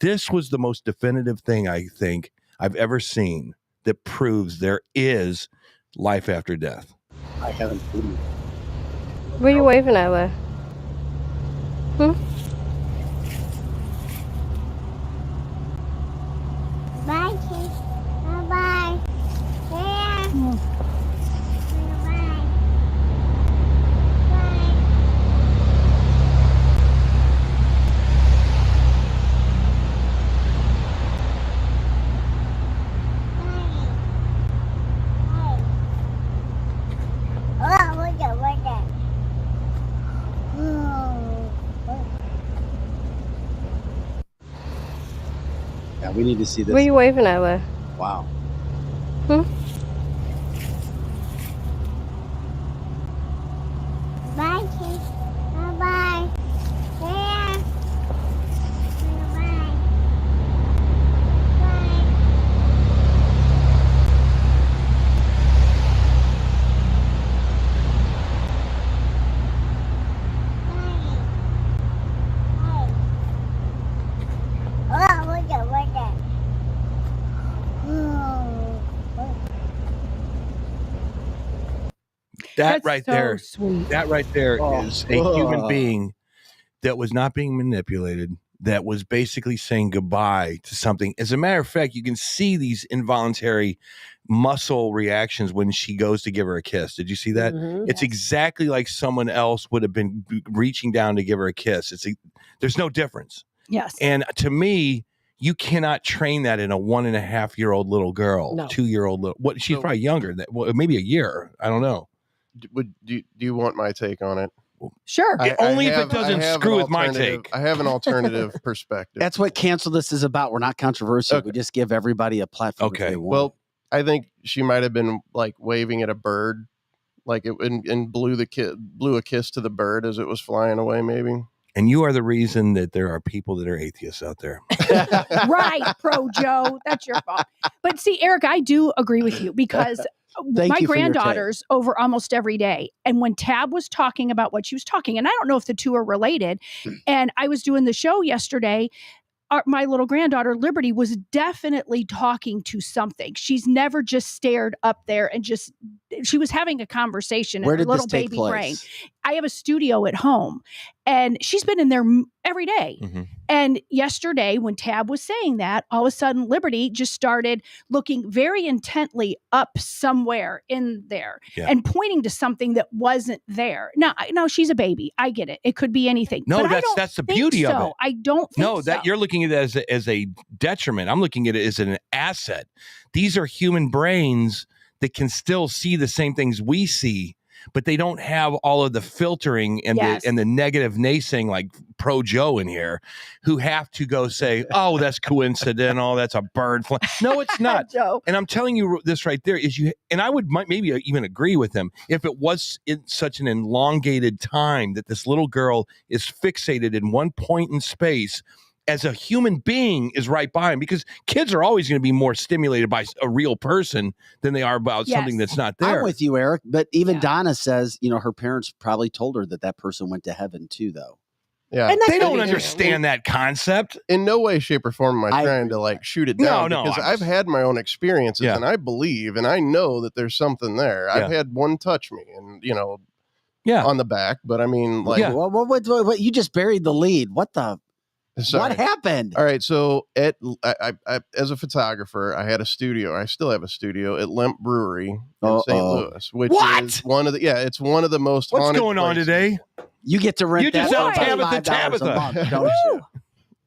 This was the most definitive thing I think I've ever seen that proves there is life after death. I haven't seen it. What are you waving at, Wes? Bye, kids. Bye-bye. Yeah. Yeah, we need to see this. What are you waving at, Wes? Wow. Bye, kids. Bye-bye. Yeah. Bye-bye. That That's right so there, sweet. that right there is a human being that was not being manipulated, that was basically saying goodbye to something. As a matter of fact, you can see these involuntary muscle reactions when she goes to give her a kiss. Did you see that? It's exactly like someone else would have been reaching down to give her a kiss. There's no difference. Yes. And to me, you cannot train that in a 1.5-year-old little girl, 2-year-old little. She's probably younger than maybe a year. I don't know. Do you want my take on it? Sure. Only if it doesn't screw with my take. I have an alternative perspective. That's what Cancel This is about. We're not controversial. We just give everybody a platform. Okay. Well, I think she might have been like waving at a bird, like it and blew a kiss to the bird as it was flying away, maybe. And you are the reason that there are people that are atheists out there. Right, Projo. That's your fault. But see, Eric, I do agree with you because my granddaughter's over almost every day. And when Tab was talking about what she was talking, and I don't know if the two are related, and I was doing the show yesterday, my little granddaughter Liberty was definitely talking to something. She's never just stared up there and she was having a conversation in her little baby brain. I have a studio at home and she's been in there every day. Mm-hmm. And yesterday when Tab was saying that, all of a sudden Liberty just started looking very intently up somewhere in there and pointing to something that wasn't there. Now, she's a baby. I get it. It could be anything. No, but that's the beauty of it. I don't think so. That you're looking at it as a detriment. I'm looking at it as an asset. These are human brains that can still see the same things we see, but they don't have all of the filtering and the negative naysaying like Pro Joe in here, who have to go say, "Oh, that's coincidental. That's a bird flying." No, it's not. Joe. And I'm telling you this right there is and I would maybe even agree with him if it was in such an elongated time that this little girl is fixated in one point in space. As a human being is right by him, because kids are always going to be more stimulated by a real person than they are about something that's not there. I'm with you, Eric. But even Donna says, her parents probably told her that person went to heaven too, though. Yeah, and they don't understand that concept. In no way, shape, or form am I trying to like shoot it down. No, because I've had my own experiences, and I believe and I know that there's something there. I've had one touch me, and on the back. But I mean, like, what? You just buried the lead. What the? Sorry. What happened? All right, so I as a photographer, I had a studio. I still have a studio at Lemp Brewery in St. Louis, which is one of the it's one of the most. What's haunted going on places. today? You get to rent. You just out $5 Tabitha, a month, don't you?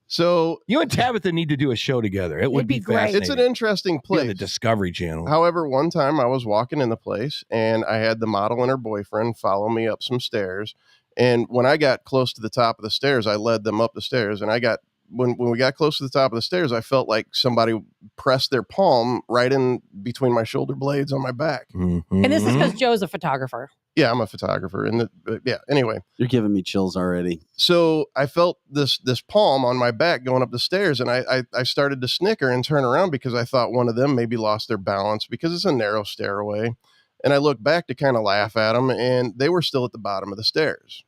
So you and Tabitha need to do a show together. It would be fascinating. It's an interesting place. The Discovery Channel. However, one time I was walking in the place and I had the model and her boyfriend follow me up some stairs. And when I got close to the top of the stairs, I led them up the stairs. And when we got close to the top of the stairs, I felt like somebody pressed their palm right in between my shoulder blades on my back. And this is because Joe's a photographer. Yeah, I'm a photographer. And anyway. You're giving me chills already. So I felt this palm on my back going up the stairs, and I started to snicker and turn around because I thought one of them maybe lost their balance because it's a narrow stairway. And I looked back to kind of laugh at them, and they were still at the bottom of the stairs.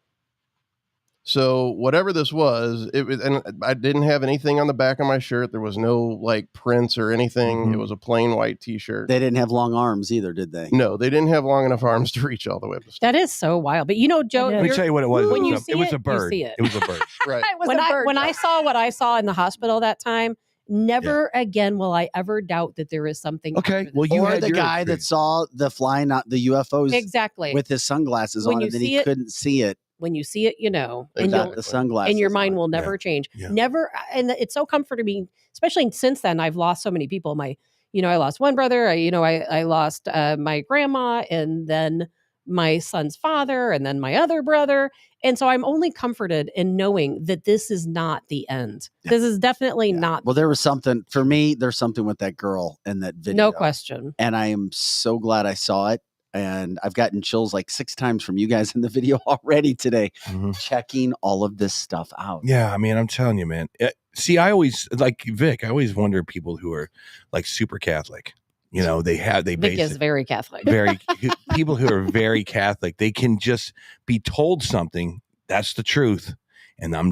So whatever this was, and I didn't have anything on the back of my shirt. There was no like prints or anything. It was a plain white T-shirt. They didn't have long arms either, did they? No, they didn't have long enough arms to reach all the way up the stairs. That is so wild. But Joe, let me tell you what it was. When you It was a bird. You see it. It was a bird. Right. When I saw what I saw in the hospital that time, never again will I ever doubt that there is something. Okay. Well, you or had the your guy that saw the UFOs exactly with his sunglasses when on, and then he couldn't see it. When you see it, Without the sunglasses, and your mind will never change. Yeah. Never, and it's so comforting me, especially since then. I've lost so many people. I lost one brother. I lost my grandma, and then my son's father, and then my other brother. And so I'm only comforted in knowing that this is not the end. This is definitely not. Well, there was something for me. There's something with that girl in that video. No question. And I am so glad I saw it. And I've gotten chills like 6 times from you guys in the video already today, checking all of this stuff out. Yeah, I mean, I'm telling you, man. See, I always, like Vic, I always wonder people who are like super Catholic. Vic is very Catholic. People who are very Catholic, they can just be told something. That's the truth. And I'm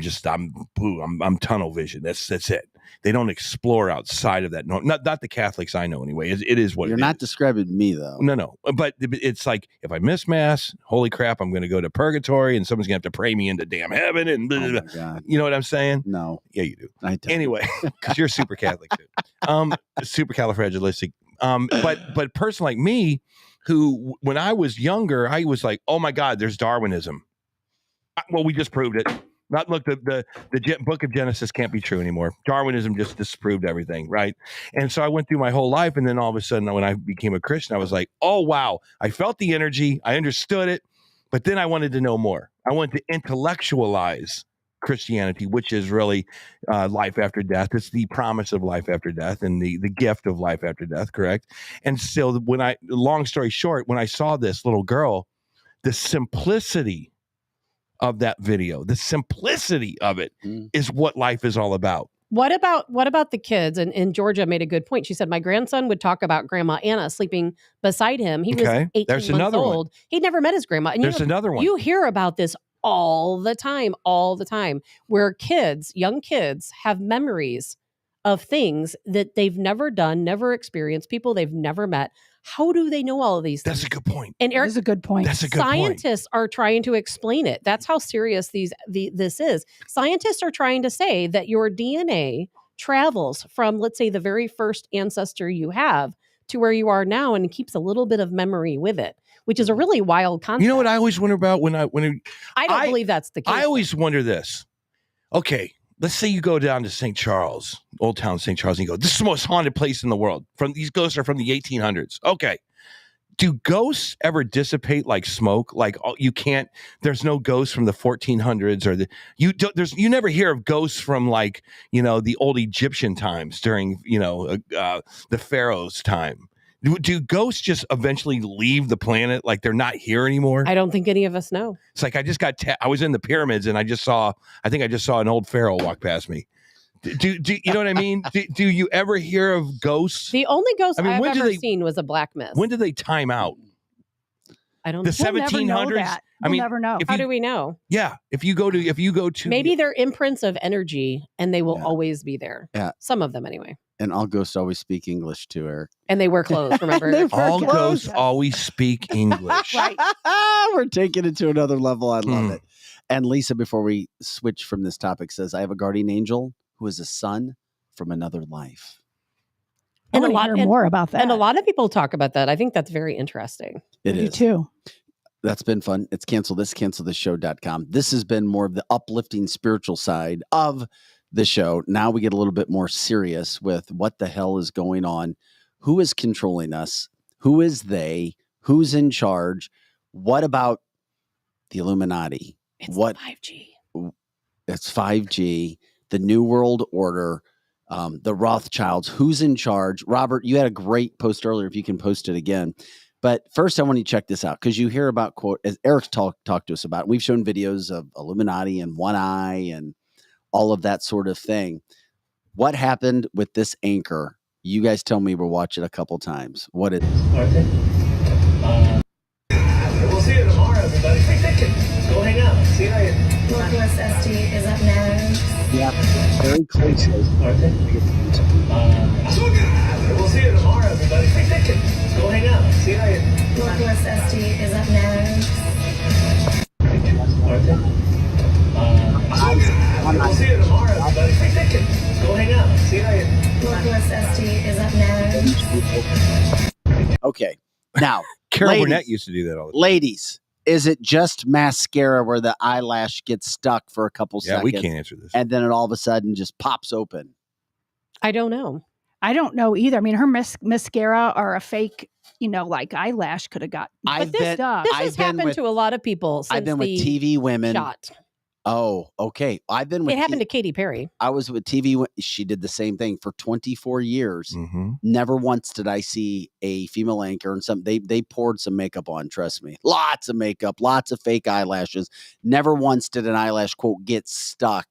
tunnel vision. That's it. They don't explore outside of that. No, not the Catholics I know anyway. It is what you're not describing me though. No. But it's like if I miss mass, holy crap, I'm going to go to purgatory, and someone's going to have to pray me into damn heaven. And blah, blah, blah. You know what I'm saying? No. Yeah, you do. I don't. Anyway, because you're super Catholic too. Supercalifragilistic. But a person like me, who when I was younger, I was like, oh my God, there's Darwinism. Well, we just proved it. Look, the book of Genesis can't be true anymore. Darwinism just disproved everything, right? And so I went through my whole life, and then all of a sudden, when I became a Christian, I was like, oh, wow. I felt the energy. I understood it. But then I wanted to know more. I wanted to intellectualize Christianity, which is really life after death. It's the promise of life after death and the gift of life after death, correct? And so long story short, when I saw this little girl, the simplicity of that video, the simplicity of it is what life is all about. What about the kids? And Georgia made a good point. She said, my grandson would talk about Grandma Anna sleeping beside him. He was 18 months old. He'd never met his grandma. And there's another one. You hear about this all the time, where young kids have memories of things that they've never done, never experienced, people they've never met. How do they know all of these things? That's a good point. And Eric, That's a good point. That's a good point. Scientists are trying to explain it. That's how serious this is. Scientists are trying to say that your DNA travels from, let's say, the very first ancestor you have to where you are now, and keeps a little bit of memory with it, which is a really wild concept. You know what I always wonder about I don't believe that's the case. I always wonder this. Okay, let's say you go down to St. Charles, Old Town St. Charles, and you go, this is the most haunted place in the world. These ghosts are from the 1800s. Okay. Do ghosts ever dissipate like smoke? Like there's no ghosts from the 1400s or you never hear of ghosts from like, the old Egyptian times during, the Pharaoh's time. Do ghosts just eventually leave the planet? Like they're not here anymore? I don't think any of us know. It's like I was in the pyramids and I think I just saw an old pharaoh walk past me. Do you know what I mean? Do you ever hear of ghosts? The only ghost I've ever seen was a black mist. When did they time out? I don't know. The 1700s? We'll never know. How do we know? Yeah. If you go to maybe they're imprints of energy and they will always be there. Yeah. Some of them anyway. And all ghosts always speak English too, Eric. And they wear clothes, remember? All ghosts always speak English. Right. We're taking it to another level. I love it. And Lisa, before we switch from this topic, says, I have a guardian angel who is a son from another life. And more about that. And a lot of people talk about that. I think that's very interesting. It is. Me too. That's been fun. It's cancelthisshow.com. This has been more of the uplifting spiritual side of the show. Now we get a little bit more serious with what the hell is going on. Who is controlling us? Who is they? Who's in charge? What about the Illuminati? It's 5G. It's 5G. The New World Order, the Rothschilds, who's in charge? Robert, you had a great post earlier, if you can post it again. But first, I want you to check this out, because you hear about, quote, as Eric's talked to us about, we've shown videos of Illuminati and One Eye and all of that sort of thing. What happened with this anchor? You guys tell me. We'll watch it a couple times. What is Okay. We'll see you tomorrow, everybody. Go hang out. See you later. Northwest SD is up next. Yeah, very close. Okay. We'll see you tomorrow, everybody. Go hang out. See you later. Northwest SD is up next. Okay. We'll see you tomorrow, everybody. Go hang out. See you later. Northwest SD is up next. Okay. Now, Carol Burnett used to do that all the time. Ladies, is it just mascara where the eyelash gets stuck for a couple seconds? Yeah, we can't answer this. And then it all of a sudden just pops open. I don't know. I don't know either. I mean, her mascara or a fake, like eyelash could have got. I've But this does. This has happened to a lot of people since I've been with TV women. shot. Oh, okay. I've been with. It happened to Katy Perry. I was with TV. She did the same thing for 24 years. Mm-hmm. Never once did I see a female anchor and they poured some makeup on. Trust me, lots of makeup, lots of fake eyelashes. Never once did an eyelash quote get stuck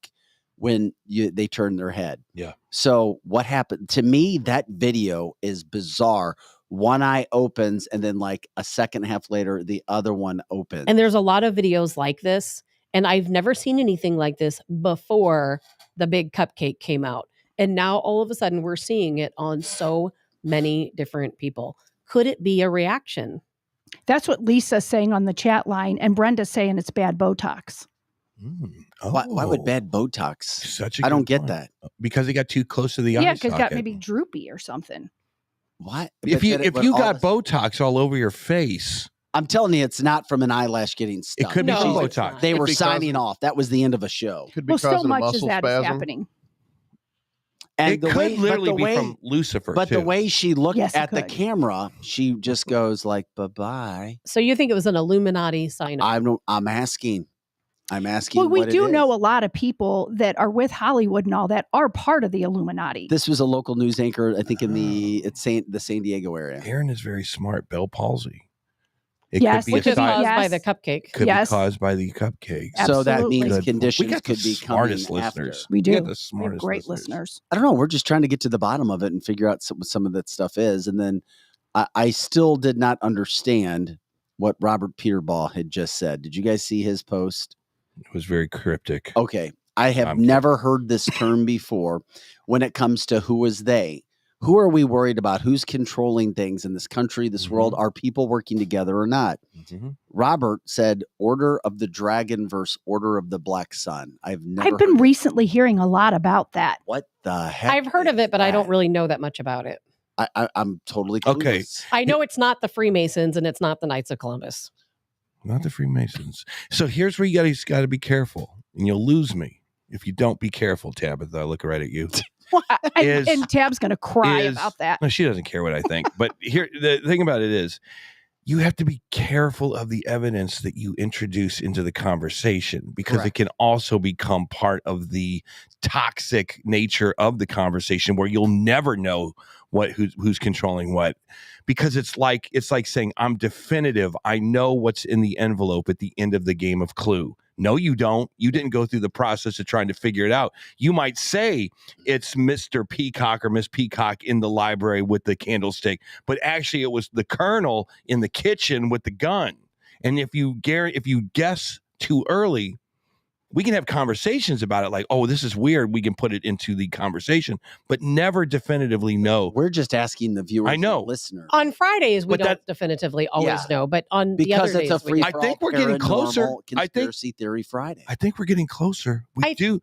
when they turned their head. Yeah. So what happened to me? That video is bizarre. One eye opens and then like a second and a half later, the other one opens. And there's a lot of videos like this. And I've never seen anything like this before the big cupcake came out. And now all of a sudden we're seeing it on so many different people. Could it be a reaction? That's what Lisa's saying on the chat line. And Brenda's saying it's bad Botox. Why would bad Botox? Such a I don't good get point. that. Because he got too close to the eye Yeah, because got socket. maybe droopy or something. What? If you got Botox all over your face, I'm telling you, it's not from an eyelash getting stuck. it could be from Botox. They Could were be signing off. That was the end of a show. Could be Well, so causing a much as muscle that is spasm. happening. And It the could way, literally but the be way, from Lucifer, But too. the way she looked Yes, it at the could. camera, she just goes like, "Bye-bye." So you think it was an Illuminati sign up? I'm asking. Well, we what it do is. know a lot of people that are with Hollywood and all that are part of the Illuminati. This was a local news anchor, I think, in the San Diego area. Aaron is very smart. Bell palsy. It Yes, could be Which a is caused side, by the cupcake. could Yes. be caused by the cupcake. So that Absolutely. means Good. conditions We got the could be smartest coming after. listeners. We do. We got the We have smartest great listeners. I don't know. We're just trying to get to the bottom of it and figure out what some of that stuff is. And then I still did not understand what Robert Peterbaugh had just said. Did you guys see his post? It was very cryptic. Okay. I have I'm never heard this term before when it comes to who is they. Who are we worried about? Who's controlling things in this country, this world? Are people working together or not? Robert said Order of the Dragon versus Order of the Black Sun. I've been recently hearing a lot about that. What the heck? I've heard of it, but I don't really know that much about it. I'm totally clueless. Okay. I know it's not the Freemasons and it's not the Knights of Columbus. Not the Freemasons. So here's where you guys got to be careful, and you'll lose me if you don't be careful, Tabitha. I look right at you. And Tab's going to cry about that. No, she doesn't care what I think. But here, the thing about it is, you have to be careful of the evidence that you introduce into the conversation, because it can also become part of the toxic nature of the conversation, where you'll never know who's controlling what, because it's like saying, I'm definitive. I know what's in the envelope at the end of the game of Clue. No, you don't. You didn't go through the process of trying to figure it out. You might say it's Mr. Peacock or Miss Peacock in the library with the candlestick, but actually it was the colonel in the kitchen with the gun. And if you guess too early, we can have conversations about it like, oh, this is weird. We can put it into the conversation, but never definitively know. We're just asking the viewers, I know, listeners. On Fridays, we don't definitively always know, but on the other days, it's a free. I think we're getting closer. Conspiracy Theory Friday. I think we're getting closer. I think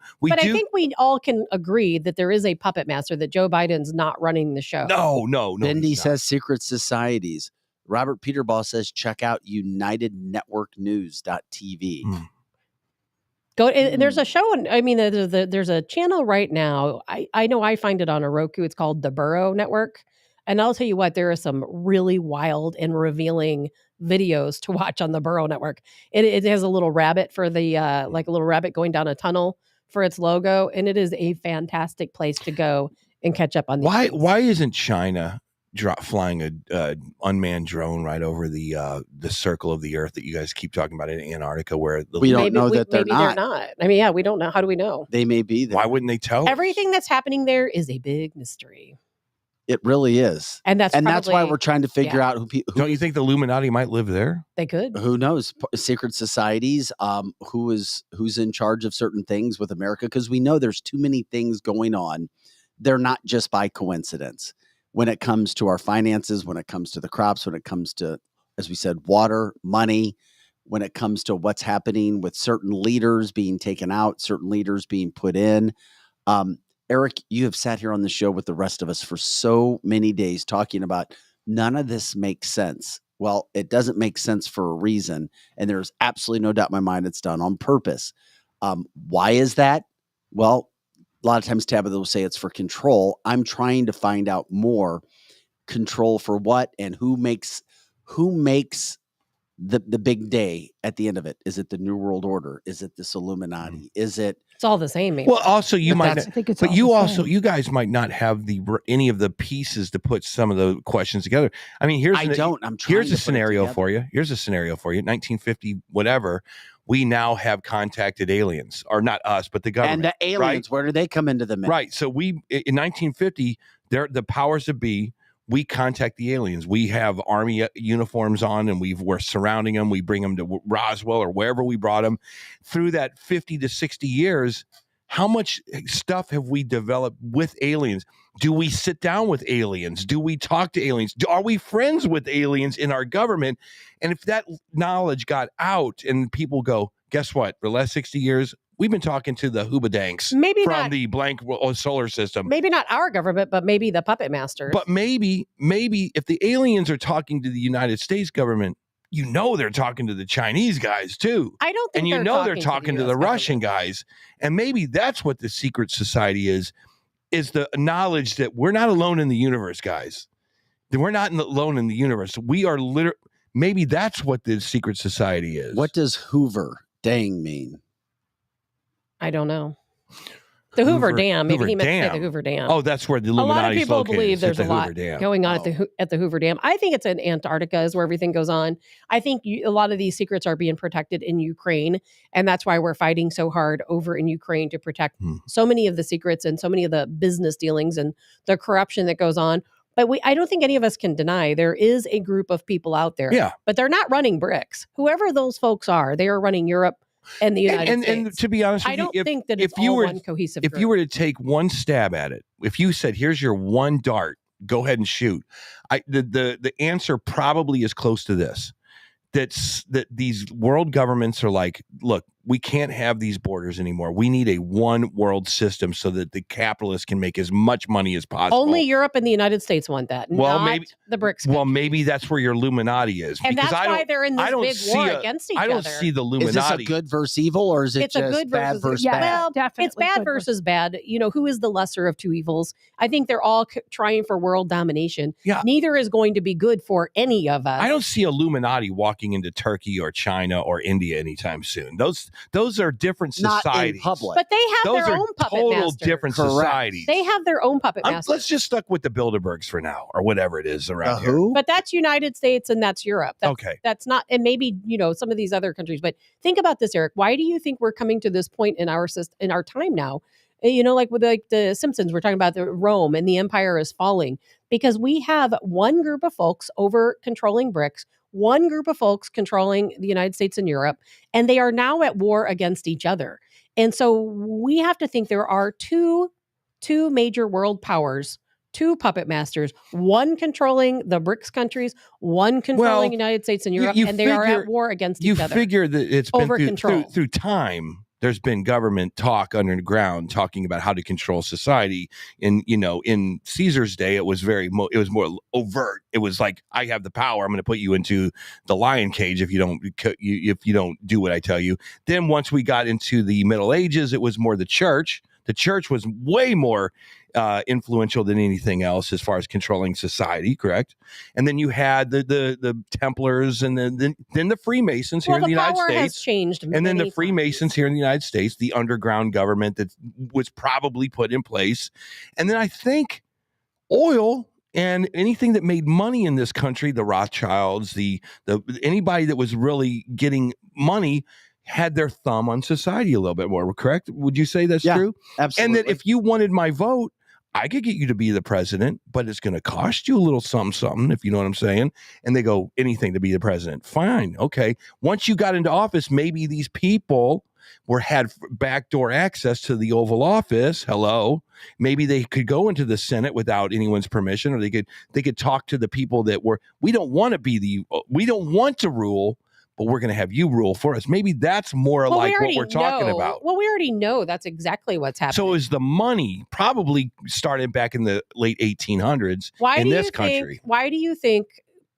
we all can agree that there is a puppet master, that Joe Biden's not running the show. No. Bendy says secret societies. Robert Peterbaugh says check out UnitedNetworkNews.tv. Go. And there's a show. There's a channel right now. I know I find it on a Roku. It's called the Burrow Network. And I'll tell you what, there are some really wild and revealing videos to watch on the Burrow Network. It has a little rabbit for the like a little rabbit going down a tunnel for its logo, and it is a fantastic place to go and catch up on. Why isn't China flying a unmanned drone right over the circle of the Earth that you guys keep talking about in Antarctica, where we don't know that they're not. I mean, yeah, we don't know. How do we know? They may be there. Why wouldn't they tell? Everything that's happening there is a big mystery. It really is, and that's why we're trying to figure out who. Don't you think the Illuminati might live there? They could. Who knows? Secret societies. Who's in charge of certain things with America? Because we know there's too many things going on. They're not just by coincidence. When it comes to our finances, when it comes to the crops, when it comes to, as we said, water, money, when it comes to what's happening with certain leaders being taken out, certain leaders being put in. Eric, you have sat here on the show with the rest of us for so many days talking about none of this makes sense. Well, it doesn't make sense for a reason. And there's absolutely no doubt in my mind it's done on purpose. Why is that? Well, a lot of times Tabitha will say it's for control. I'm trying to find out more. Control for what, and who makes the big day at the end of it? Is it the New World Order? Is it this Illuminati? Is it? It's all the same. Maybe. Well, also you might, I think it's but all you the also same. you guys might not have any of the pieces to put some of the questions together. I mean, here's a scenario for you. Here's a scenario for you. 1950, whatever. We now have contacted aliens, or not us, but the government. And the aliens, right? Where do they come into the mix? Right. So in 1950, the powers that be, we contact the aliens. We have army uniforms on, and we're surrounding them. We bring them to Roswell or wherever we brought them. Through that 50 to 60 years, how much stuff have we developed with aliens? Do we sit down with aliens? Do we talk to aliens? Are we friends with aliens in our government? And if that knowledge got out and people go, guess what? For the last 60 years, we've been talking to the Hoobadanks from the blank solar system. Maybe not our government, but maybe the puppet masters. But maybe if the aliens are talking to the United States government, they're talking to the Chinese guys too. I don't think they're talking to the Russian guys. And maybe that's what the secret society is the knowledge that we're not alone in the universe, guys. That we're not alone in the universe. We are maybe that's what the secret society is. What does Hoover Dang mean? I don't know. The Hoover Dam. Maybe he meant to say the Hoover Dam. Oh, that's where the Illuminati is. A lot of people believe there's a lot Dam. going on at the Hoover Dam. I think it's in Antarctica is where everything goes on. I think a lot of these secrets are being protected in Ukraine, and that's why we're fighting so hard over in Ukraine to protect so many of the secrets and so many of the business dealings and the corruption that goes on. But I don't think any of us can deny there is a group of people out there. Yeah. But they're not running BRICS. Whoever those folks are, they are running Europe, and the United States. And to be honest with I don't you, think that it's all one cohesive if group. you were to take one stab at it, if you said, here's your one dart, go ahead and shoot, the answer probably is close to this. That these world governments are like, look, we can't have these borders anymore. We need a one world system so that the capitalists can make as much money as possible. Only Europe and the United States want that, not maybe the BRICS. Well, maybe that's where your Illuminati is. And because that's why they're in this big war against each other. I don't see the Illuminati. Is this a good versus evil, or is it It's a just good bad versus yeah, bad? well, Definitely it's bad good versus bad. You know, who is the lesser of two evils? I think they're all trying for world domination. Yeah. Neither is going to be good for any of us. I don't see Illuminati walking into Turkey or China or India anytime soon. Those are different Not societies. in public. But they have Those their are own puppet total masters. different Correct. societies. They have their own puppet masters. Let's just stuck with the Bilderbergs for now, or whatever it is around here. Who? But that's United States and that's Europe. Okay. That's not, and maybe, you know, some of these other countries. But think about this, Eric. Why do you think we're coming to this point in our time now? You know, like with the Simpsons, we're talking about the Rome and the empire is falling because we have one group of folks over controlling BRICS, one group of folks controlling the United States and Europe, and they are now at war against each other. And so we have to think there are two major world powers, two puppet masters, one controlling the BRICS countries, one controlling the United States and Europe, and they are at war against each other. You figure that it's been over control. through time. There's been government talk underground talking about how to control society. In in Caesar's day, it was more overt. It was like, I have the power. I'm going to put you into the lion cage if you don't do what I tell you. Then once we got into the Middle Ages, it was more the church. The church was way more influential than anything else as far as controlling society, correct? And then you had the Templars, and then the Freemasons here in the United States. Has changed, and then the Freemasons here in the United States, the underground government that was probably put in place, and then I think oil. And anything that made money in this country, the Rothschilds, the anybody that was really getting money, had their thumb on society a little bit more, correct? Would you say that's true? Absolutely. And that if you wanted my vote, I could get you to be the president, but it's going to cost you a little something, if you know what I'm saying. And they go, anything to be the president. Fine. Okay. Once you got into office, maybe these people had backdoor access to the Oval Office. Hello. Maybe they could go into the Senate without anyone's permission, or they could talk to the people that we don't want to rule, but we're going to have you rule for us. Maybe that's more like what we're talking about. Well, we already know that's exactly what's happening. So is the money probably started back in the late 1800s in this country. Why do you think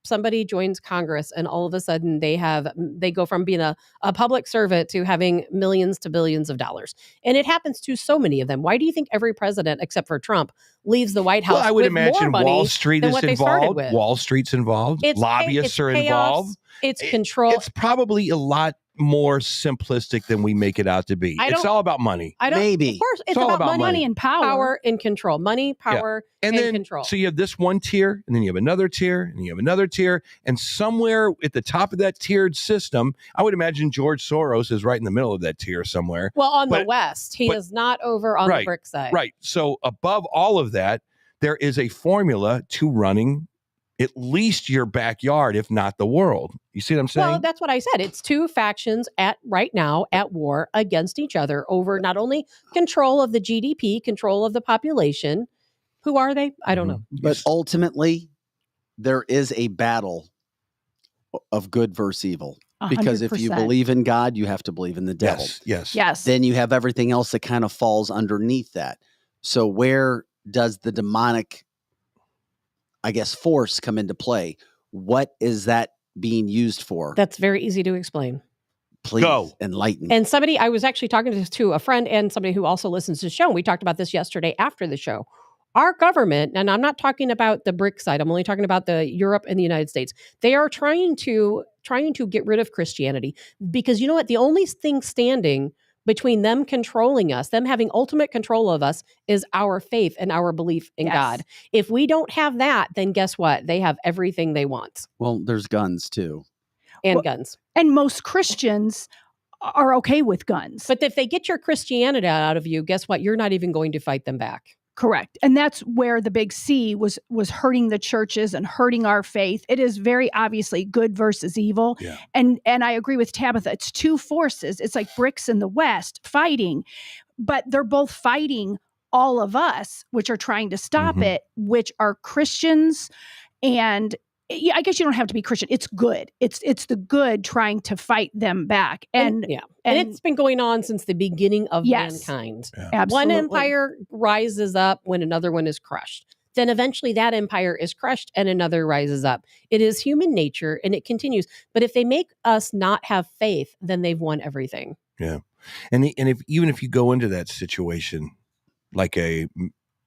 somebody joins Congress and all of a sudden they go from being a public servant to having millions to billions of dollars? And it happens to so many of them. Why do you think every president, except for Trump, leaves the White House? Well, I would with imagine more money Wall Street than is what they started involved. with? Wall Street's involved. Lobbyists are chaos, involved. It's control. It's probably a lot more simplistic than we make it out to be. It's all about money. Maybe. Of course, it's all about about money and power. Power and control. Money, power, and then, control. So you have this one tier, and then you have another tier, and you have another tier, and somewhere at the top of that tiered system, I would imagine George Soros is right in the middle of that tier somewhere. Well, on the West, he is not over on the BRICS side. Right. So above all of that, there is a formula to running at least your backyard, if not the world. You see what I'm saying? Well, that's what I said. It's two factions right now at war against each other over not only control of the GDP, control of the population. Who are they? I don't know. But ultimately, there is a battle of good versus evil. 100%. Because if you believe in God, you have to believe in the devil. Yes. Then you have everything else that kind of falls underneath that. So where does the demonic, I guess, force come into play? What is that being used for? That's very easy to explain. Please enlighten. And I was actually talking to a friend and somebody who also listens to the show. And we talked about this yesterday after the show. Our government, and I'm not talking about the BRICS side, I'm only talking about the Europe and the United States. They are trying to get rid of Christianity because you know what? The only thing standing between them controlling us, them having ultimate control of us, is our faith and our belief in God. If we don't have that, then guess what? They have everything they want. Well, there's guns too. And guns. And most Christians are okay with guns. But if they get your Christianity out of you, guess what? You're not even going to fight them back. Correct. And that's where the big C was hurting the churches and hurting our faith. It is very obviously good versus evil. Yeah. And I agree with Tabitha. It's two forces. It's like bricks in the West fighting, but they're both fighting all of us, which are trying to stop it, which are Christians. And I guess you don't have to be Christian. It's good. It's the good trying to fight them back. And it's been going on since the beginning of mankind. Absolutely. One empire rises up when another one is crushed. Then eventually that empire is crushed and another rises up. It is human nature and it continues. But if they make us not have faith, then they've won everything. Yeah. And even if you go into that situation like a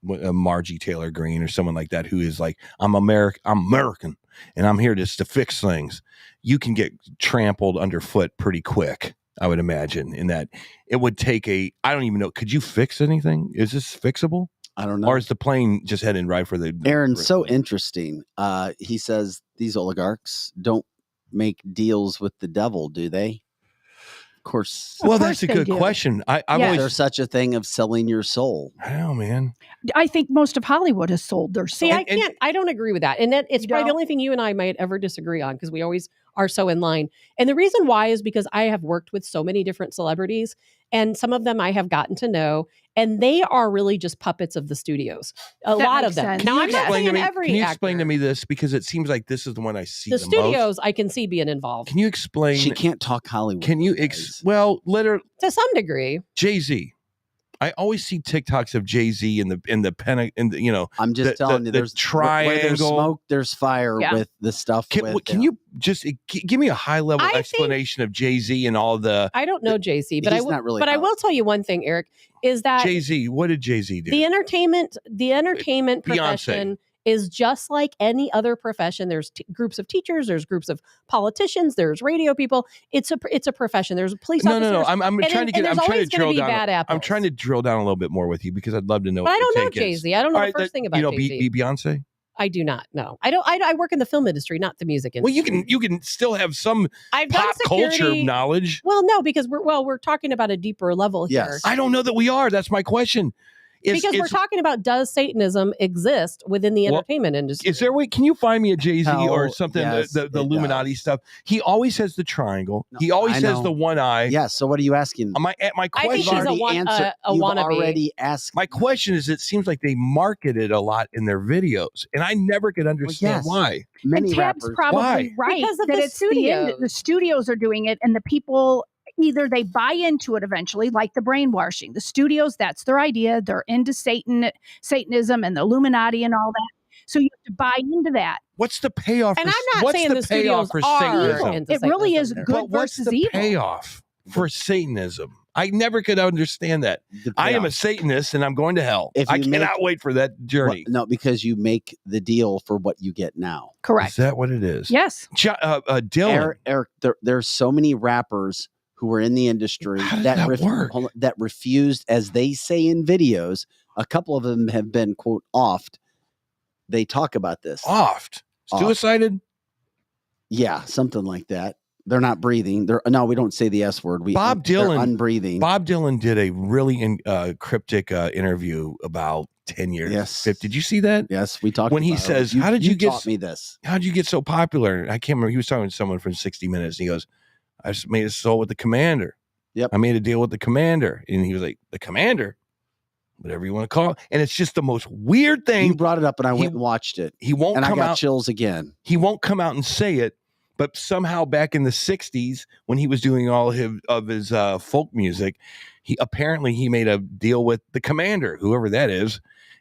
Margie Taylor Greene or someone like that, who is like, I'm American and I'm here just to fix things, you can get trampled underfoot pretty quick, I would imagine, in that it would take I don't even know, could you fix anything? Is this fixable? I don't know. Or is the plane just heading right for the Aaron, so interesting. He says these oligarchs don't make deals with the devil, do they? Of course. Well, that's a good question. I've always, there's such a thing of selling your soul. I don't know, man. I think most of Hollywood has sold their soul. See, I don't agree with that. And it's probably the only thing you and I might ever disagree on, because we always are so in line. And the reason why is because I have worked with so many different celebrities, and some of them I have gotten to know, and they are really just puppets of the studios. A lot of them. Now, I'm not saying every Can you actor. explain to me this? Because it seems like this is the one I see The the studios most. I can see being involved. Can you explain? She can't talk Hollywood. Can you let her to some degree. Jay-Z. I always see TikToks of Jay-Z in the I'm just telling you, there's triangle. Where there's smoke, there's fire with the stuff. Can you just give me a high level explanation of Jay-Z and all the? I don't know Jay-Z, but he's not really I will tell you one thing, Eric, is that Jay-Z. What did Jay-Z do? The entertainment profession is just like any other profession. There's groups of teachers, there's groups of politicians, there's radio people. It's a profession. There's police officers. No. I'm trying to get. I'm trying to drill down. Bad apples. I'm trying to drill down a little bit more with you because I'd love to know. But what I don't your know take is. Jay-Z. I don't know All the first thing about you know, Jay-Z. Beyonce. I do not know. I work in the film industry, not the music industry. Well, you can still have some I've done pop security culture knowledge. Well, no, because we're talking about a deeper level here. I don't know that we are. That's my question. Because we're talking about, does Satanism exist within the entertainment industry? Is there a way? Can you find me a Jay-Z Hell, or something? yes, the Illuminati stuff. He always has the triangle. He always I has know. the one eye. Yeah. So what are you asking? My I question. think he's a You've wannabe. already asked. My question is: it seems like they market it a lot in their videos, and I never could understand yes. why. Many and Tab's rappers. probably Why? right Because of that the it's studios. the studios are doing it, and the people either they buy into it eventually, like the brainwashing. The studios, that's their idea. They're into Satanism and the Illuminati and all that. So you have to buy into that. What's the payoff? And for, I'm not what's saying the the payoff studios for are Satanism? into It really is Satanism. good But what's versus the evil. payoff for Satanism? I never could understand that. I am a Satanist and I'm going to hell. If I you cannot wait for that journey. No, because you make the deal for what you get now. Correct. Is that what it is? Yes. Dylan. Eric, there's so many rappers who were in the industry How does that work? that refused, as they say in videos. A couple of them have been quote offed. They talk about this. Offed. Suicided? Yeah, something like that. They're not breathing. No, we don't say the S word. They're unbreathing. Bob Dylan did a really cryptic interview about 10 years. Yes. Did you see that? Yes, we talked when he about it. says, "How did you get taught me this? How did you get so popular?" I can't remember. He was talking to someone from 60 Minutes. And he goes, "I just made a soul with the commander. Yep. I made a deal with the commander." And he was like, "The commander? Whatever you want to call it." And it's just the most weird thing. You brought it up and I went and watched it. He won't and come I got out. chills again. He won't come out and say it. But somehow back in the 60s, when he was doing all of his folk music, he made a deal with the commander, whoever that is.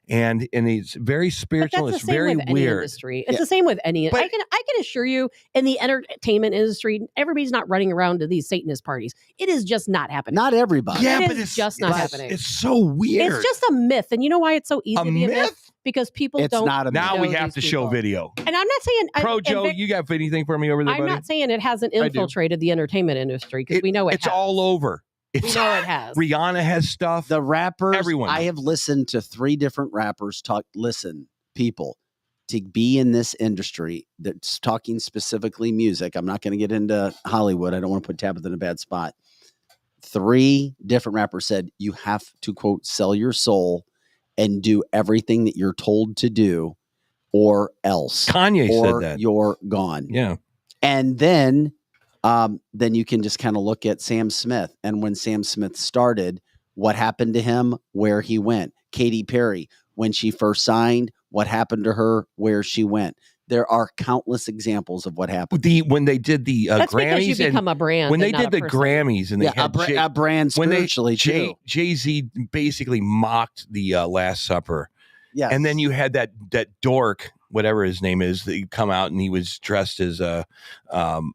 And it's very spiritual. But It's that's the same very with any weird. industry. It's the same with any. I can assure you, in the entertainment industry, everybody's not running around to these Satanist parties. It is just not happening. Not everybody. Yeah, It but is it's just not happening. It's so weird. It's just a myth, and you know why it's so easy A to be a myth? myth? Because people It's don't. not a myth. Now we know have these to show people. video. And I'm not saying Pro Joe, you got anything for me over there, I'm buddy? not saying it hasn't I do. infiltrated the entertainment industry, because we know it's has. all over. We know it has. Rihanna has stuff. The rappers, Everyone. I have listened to 3 different rappers talk. Listen, people, to be in this industry that's talking specifically music. I'm not going to get into Hollywood. I don't want to put Tabitha in a bad spot. 3 different rappers said you have to quote sell your soul and do everything that you're told to do, or else. Kanye or said that. You're gone. Yeah. And then you can just kind of look at Sam Smith. And when Sam Smith started, what happened to him, where he went. Katy Perry, when she first signed, what happened to her, where she went. There are countless examples of what happened. When they did the That's Grammys, because you become a brand. when they and not did a the person. Grammys, and they had a brand spiritually too. Jay-Z basically mocked the Last Supper. Yes. And then you had that dork, whatever his name is, that come out and he was dressed as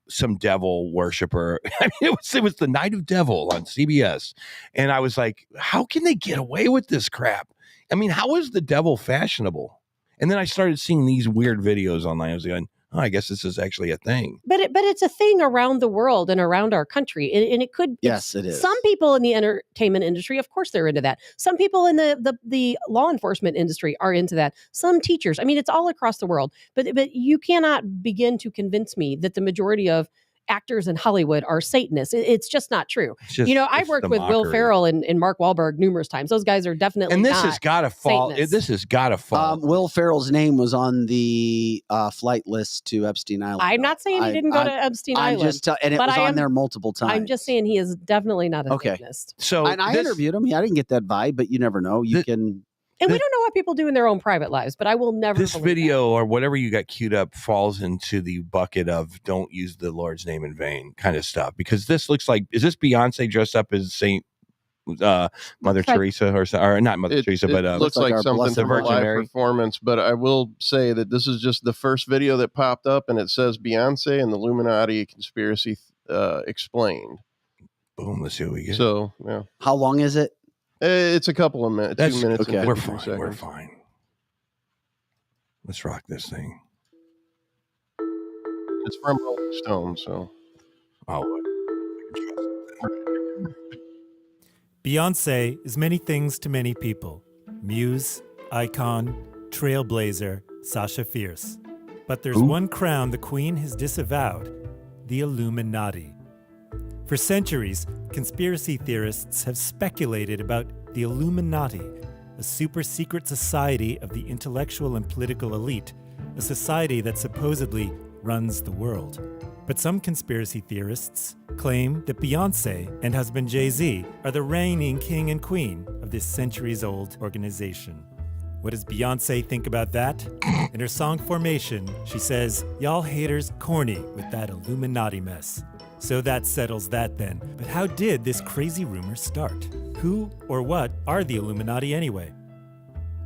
some devil worshiper. I mean, it was the Night of Devil on CBS, and I was like, how can they get away with this crap? I mean, how is the devil fashionable? And then I started seeing these weird videos online. I was going, oh, I guess this is actually a thing. But it's a thing around the world and around our country. And it could. Yes, it is. Some people in the entertainment industry, of course, they're into that. Some people in the law enforcement industry are into that. Some teachers. I mean, it's all across the world. But you cannot begin to convince me that the majority of actors in Hollywood are Satanists. It's just not true. I've worked with Will Ferrell and Mark Wahlberg numerous times. Those guys are definitely and this not has got to fall. Satanists. This has got to fall. Will Ferrell's name was on the flight list to Epstein Island. I'm not saying he didn't go to Epstein Island. And it was on there multiple times. I'm just saying he is definitely not a Satanist. So and I interviewed him. I didn't get that vibe, but you never know. You can. And we don't know what people do in their own private lives, but I will never. This video or whatever you got queued up falls into the bucket of don't use the Lord's name in vain kind of stuff, because this looks like, is this Beyonce dressed up as Saint Mother Teresa or not Mother Teresa, but it looks like something from a live performance. But I will say that this is just the first video that popped up, and it says Beyonce and the Illuminati conspiracy explained. Boom. Let's see what we get. So yeah, how long is it? It's a couple of minutes. 2 minutes. Okay. And We're 52 fine. seconds. We're fine. Let's rock this thing. It's from Rolling Stone, so. Beyonce is many things to many people. Muse, icon, trailblazer, Sasha Fierce. But there's one crown the Queen has disavowed, the Illuminati. For centuries, conspiracy theorists have speculated about the Illuminati, a super-secret society of the intellectual and political elite, a society that supposedly runs the world. But some conspiracy theorists claim that Beyoncé and husband Jay-Z are the reigning king and queen of this centuries-old organization. What does Beyoncé think about that? In her song Formation, she says, "Y'all haters corny with that Illuminati mess." So that settles that then. But how did this crazy rumor start? Who or what are the Illuminati anyway?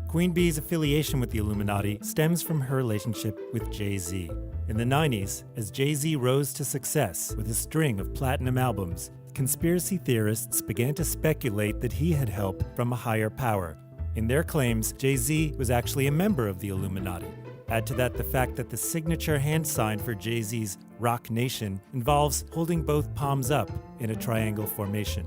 Queen Bee's affiliation with the Illuminati stems from her relationship with Jay-Z. In the 90s, as Jay-Z rose to success with a string of platinum albums, conspiracy theorists began to speculate that he had help from a higher power. In their claims, Jay-Z was actually a member of the Illuminati. Add to that the fact that the signature hand sign for Jay-Z's Rock Nation involves holding both palms up in a triangle formation.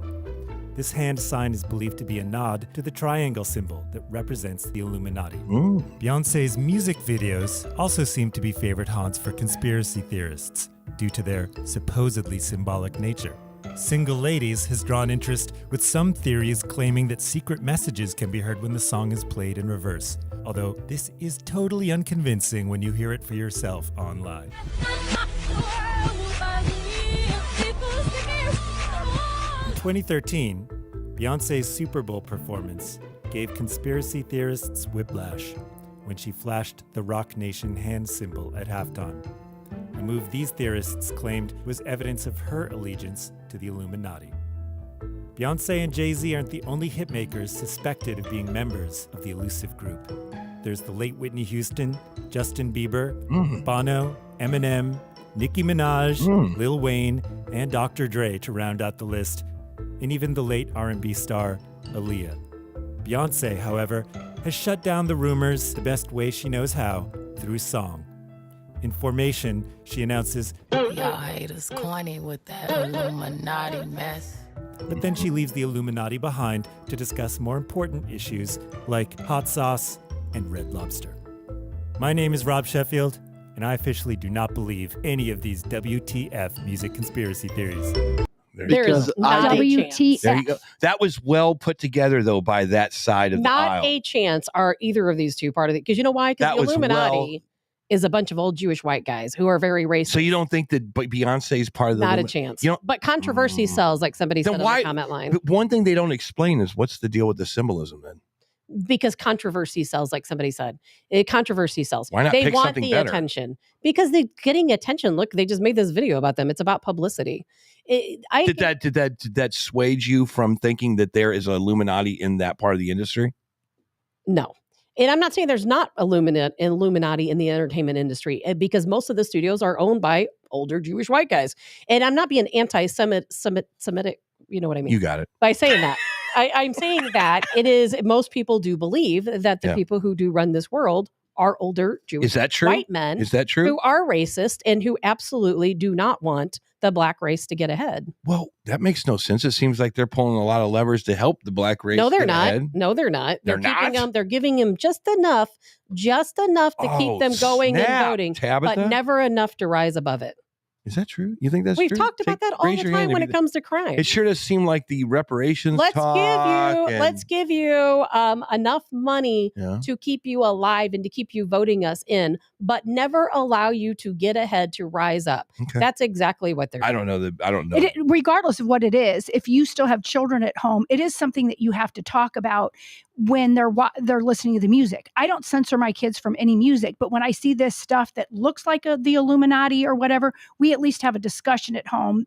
This hand sign is believed to be a nod to the triangle symbol that represents the Illuminati. Beyoncé's music videos also seem to be favorite haunts for conspiracy theorists due to their supposedly symbolic nature. Single Ladies has drawn interest, with some theories claiming that secret messages can be heard when the song is played in reverse, although this is totally unconvincing when you hear it for yourself online. In 2013, Beyoncé's Super Bowl performance gave conspiracy theorists whiplash when she flashed the Rock Nation hand symbol at halftime, a move these theorists claimed was evidence of her allegiance to the Illuminati. Beyoncé and Jay-Z aren't the only hitmakers suspected of being members of the elusive group. There's the late Whitney Houston, Justin Bieber, Bono, Eminem, Nicki Minaj, Lil Wayne, and Dr. Dre to round out the list, and even the late R&B star Aaliyah. Beyoncé, however, has shut down the rumors the best way she knows how, through song. In Formation, she announces, "Y'all haters corny with that Illuminati mess." But then she leaves the Illuminati behind to discuss more important issues like hot sauce and Red Lobster. My name is Rob Sheffield, and I officially do not believe any of these WTF music conspiracy theories. There is not a chance. There you go. That was well put together, though, by that side of the aisle. Not a chance are either of these two part of it. Because you know why? Because the Illuminati is a bunch of old Jewish white guys who are very racist. So you don't think that Beyonce is part of the Not a chance. But controversy sells, like somebody said on the comment line. But one thing they don't explain is what's the deal with the symbolism then? Because controversy sells, like somebody said. Controversy sells. Why not they pick want something the better? attention. Because they're getting attention. Look, they just made this video about them. It's about publicity. Did that sway you from thinking that there is an Illuminati in that part of the industry? No. And I'm not saying there's not Illuminati in the entertainment industry, because most of the studios are owned by older Jewish white guys. And I'm not being anti-Semitic, you know what I mean? You got it. By saying that. I'm saying that it is, most people do believe that the people who do run this world are older Jewish white men. Is that true? Who are racist and who absolutely do not want the black race to get ahead. Well, that makes no sense. It seems like they're pulling a lot of levers to help the black race. No, they're get not. ahead. No, they're not. They're not? They're giving them just enough to keep them going and voting, Tabitha? but never enough to rise above it. Is that true? You think that's We've true? talked about that all the time when it comes to crime. It sure does seem like the reparations Let's talk give you enough money Yeah. to keep you alive and to keep you voting us in, but never allow you to get ahead to rise up. Okay. That's exactly what they're I doing. don't know. Regardless of what it is, if you still have children at home, it is something that you have to talk about when they're listening to the music. I don't censor my kids from any music, but when I see this stuff that looks like the Illuminati or whatever, we at least have a discussion at home,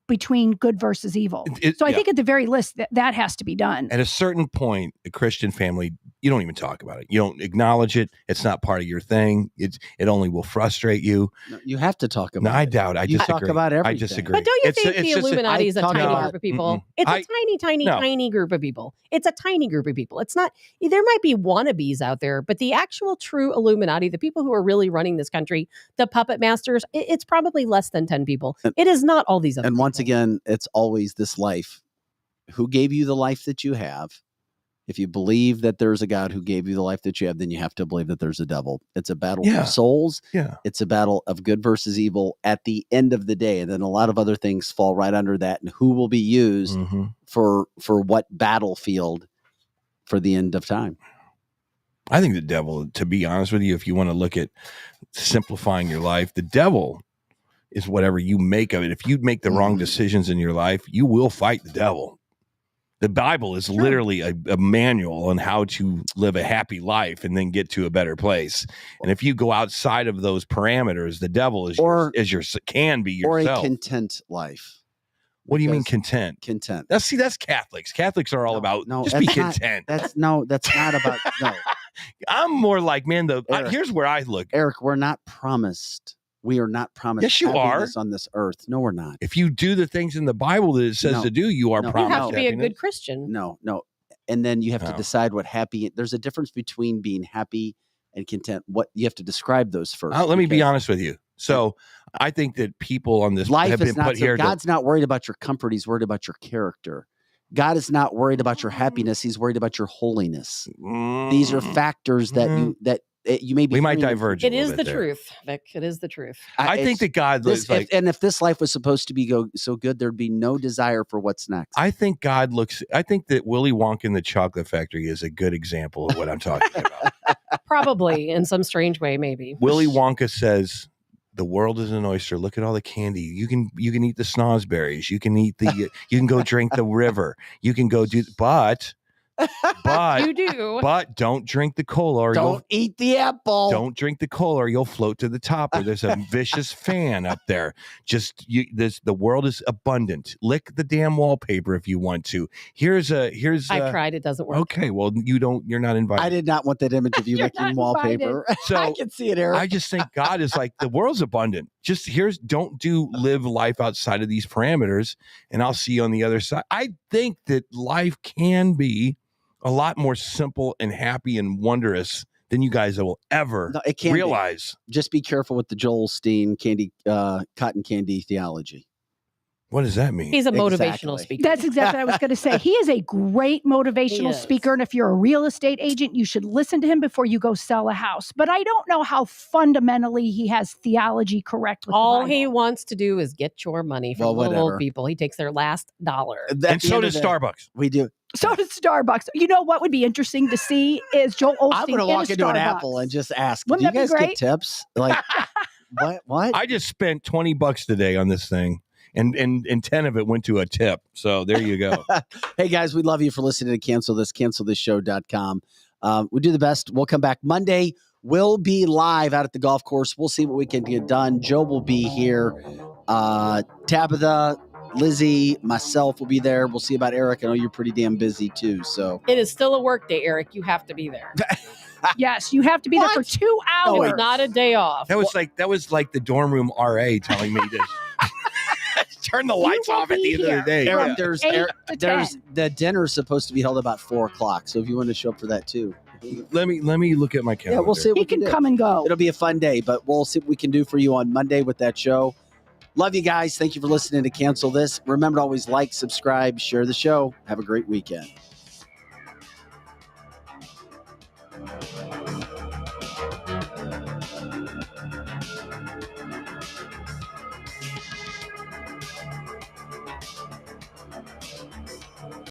between good versus evil. So I think at the very least that has to be done. At a certain point, a Christian family, you don't even talk about it. You don't acknowledge it. It's not part of your thing. It only will frustrate you. No, you have to talk about it. I doubt. I disagree. Talk about everything. I disagree. But don't you think the Illuminati is a tiny group of people? It's a tiny group of people. It's a tiny group of people. It's not, there might be wannabes out there, but the actual true Illuminati, the people who are really running this country, the puppet masters, it's probably less than 10 people. It is not all these other And once again, it's always this life. Who gave you the life that you have? If you believe that there's a God who gave you the life that you have, then you have to believe that there's a devil. It's a battle of souls. Yeah. It's a battle of good versus evil at the end of the day. And then a lot of other things fall right under that. And who will be used for what battlefield for the end of time? I think the devil, to be honest with you, if you want to look at simplifying your life, the devil is whatever you make of it. If you make the wrong decisions in your life, you will fight the devil. The Bible is literally a manual on how to live a happy life and then get to a better place. And if you go outside of those parameters, the devil can be yourself. Or a content life. What do you mean content? Content. That's Catholics. Catholics are all about just be content. That's not about no. I'm more like, man, here's where I look. Eric, we're not promised. We are not promised. Yes, you are. happiness on this earth. No, we're not. If you do the things in the Bible that it says to do, you are promised. You have to be a good Christian. No. And then you have to decide what happy. There's a difference between being happy and content. What you have to describe those first. Let me be honest with you. So I think that people on this life have is been put here. God's not worried about your comfort. He's worried about your character. God is not worried about your happiness. He's worried about your holiness. These are factors that you may be. We might diverge. It is the truth, Vic. It is the truth. I think that God looks like, and if this life was supposed to be so good, there'd be no desire for what's next. I think that Willy Wonka and the Chocolate Factory is a good example of what I'm talking about. Probably in some strange way, maybe. Willy Wonka says, the world is an oyster. Look at all the candy. You can eat the snozberries. You can eat you can go drink the river. You can go but you do. But don't drink the cola or don't eat the apple. Don't drink the cola or you'll float to the top, or there's a vicious fan up there. The world is abundant. Lick the damn wallpaper if you want to. I tried, it doesn't work. Okay, well you're not invited. I did not want that image of you licking wallpaper. So I can see it, Eric. I just think God is like, the world's abundant. Just live life outside of these parameters, and I'll see you on the other side. I think that life can be a lot more simple and happy and wondrous than you guys will ever realize. Just be careful with the Joel Steen cotton candy theology. What does that mean? He's a motivational Exactly. speaker. That's exactly what I was going to say. He is a great motivational speaker. And if you're a real estate agent, you should listen to him before you go sell a house. But I don't know how fundamentally he has theology correct. With All the he Bible. wants to do is get your money from little old people. He takes their last dollar. And so does Starbucks. We do. So does Starbucks. You know what would be interesting to see is Joel Osteen. I'm going to walk into an Apple and just ask, do you guys get tips? Like, what? I just spent $20 today on this thing. And 10 of it went to a tip. So there you go. Hey, guys, we love you for listening to cancelthisshow.com. We do the best. We'll come back Monday. We'll be live out at the golf course. We'll see what we can get done. Joe will be here. Tabitha, Lizzie, myself will be there. We'll see about Eric. I know you're pretty damn busy, too. So It is still a work day, Eric. You have to be there. Yes, you have to be there for 2 hours. It's not a day off. That was like the dorm room RA telling me to turn the lights off at the end of the day. Eric, there's the dinner's supposed to be held about 4:00. So if you want to show up for that too, let me look at my calendar. Yeah, we'll see. What we can do. Come and go. It'll be a fun day, but we'll see what we can do for you on Monday with that show. Love you guys. Thank you for listening to Cancel This. Remember to always like, subscribe, share the show. Have a great weekend.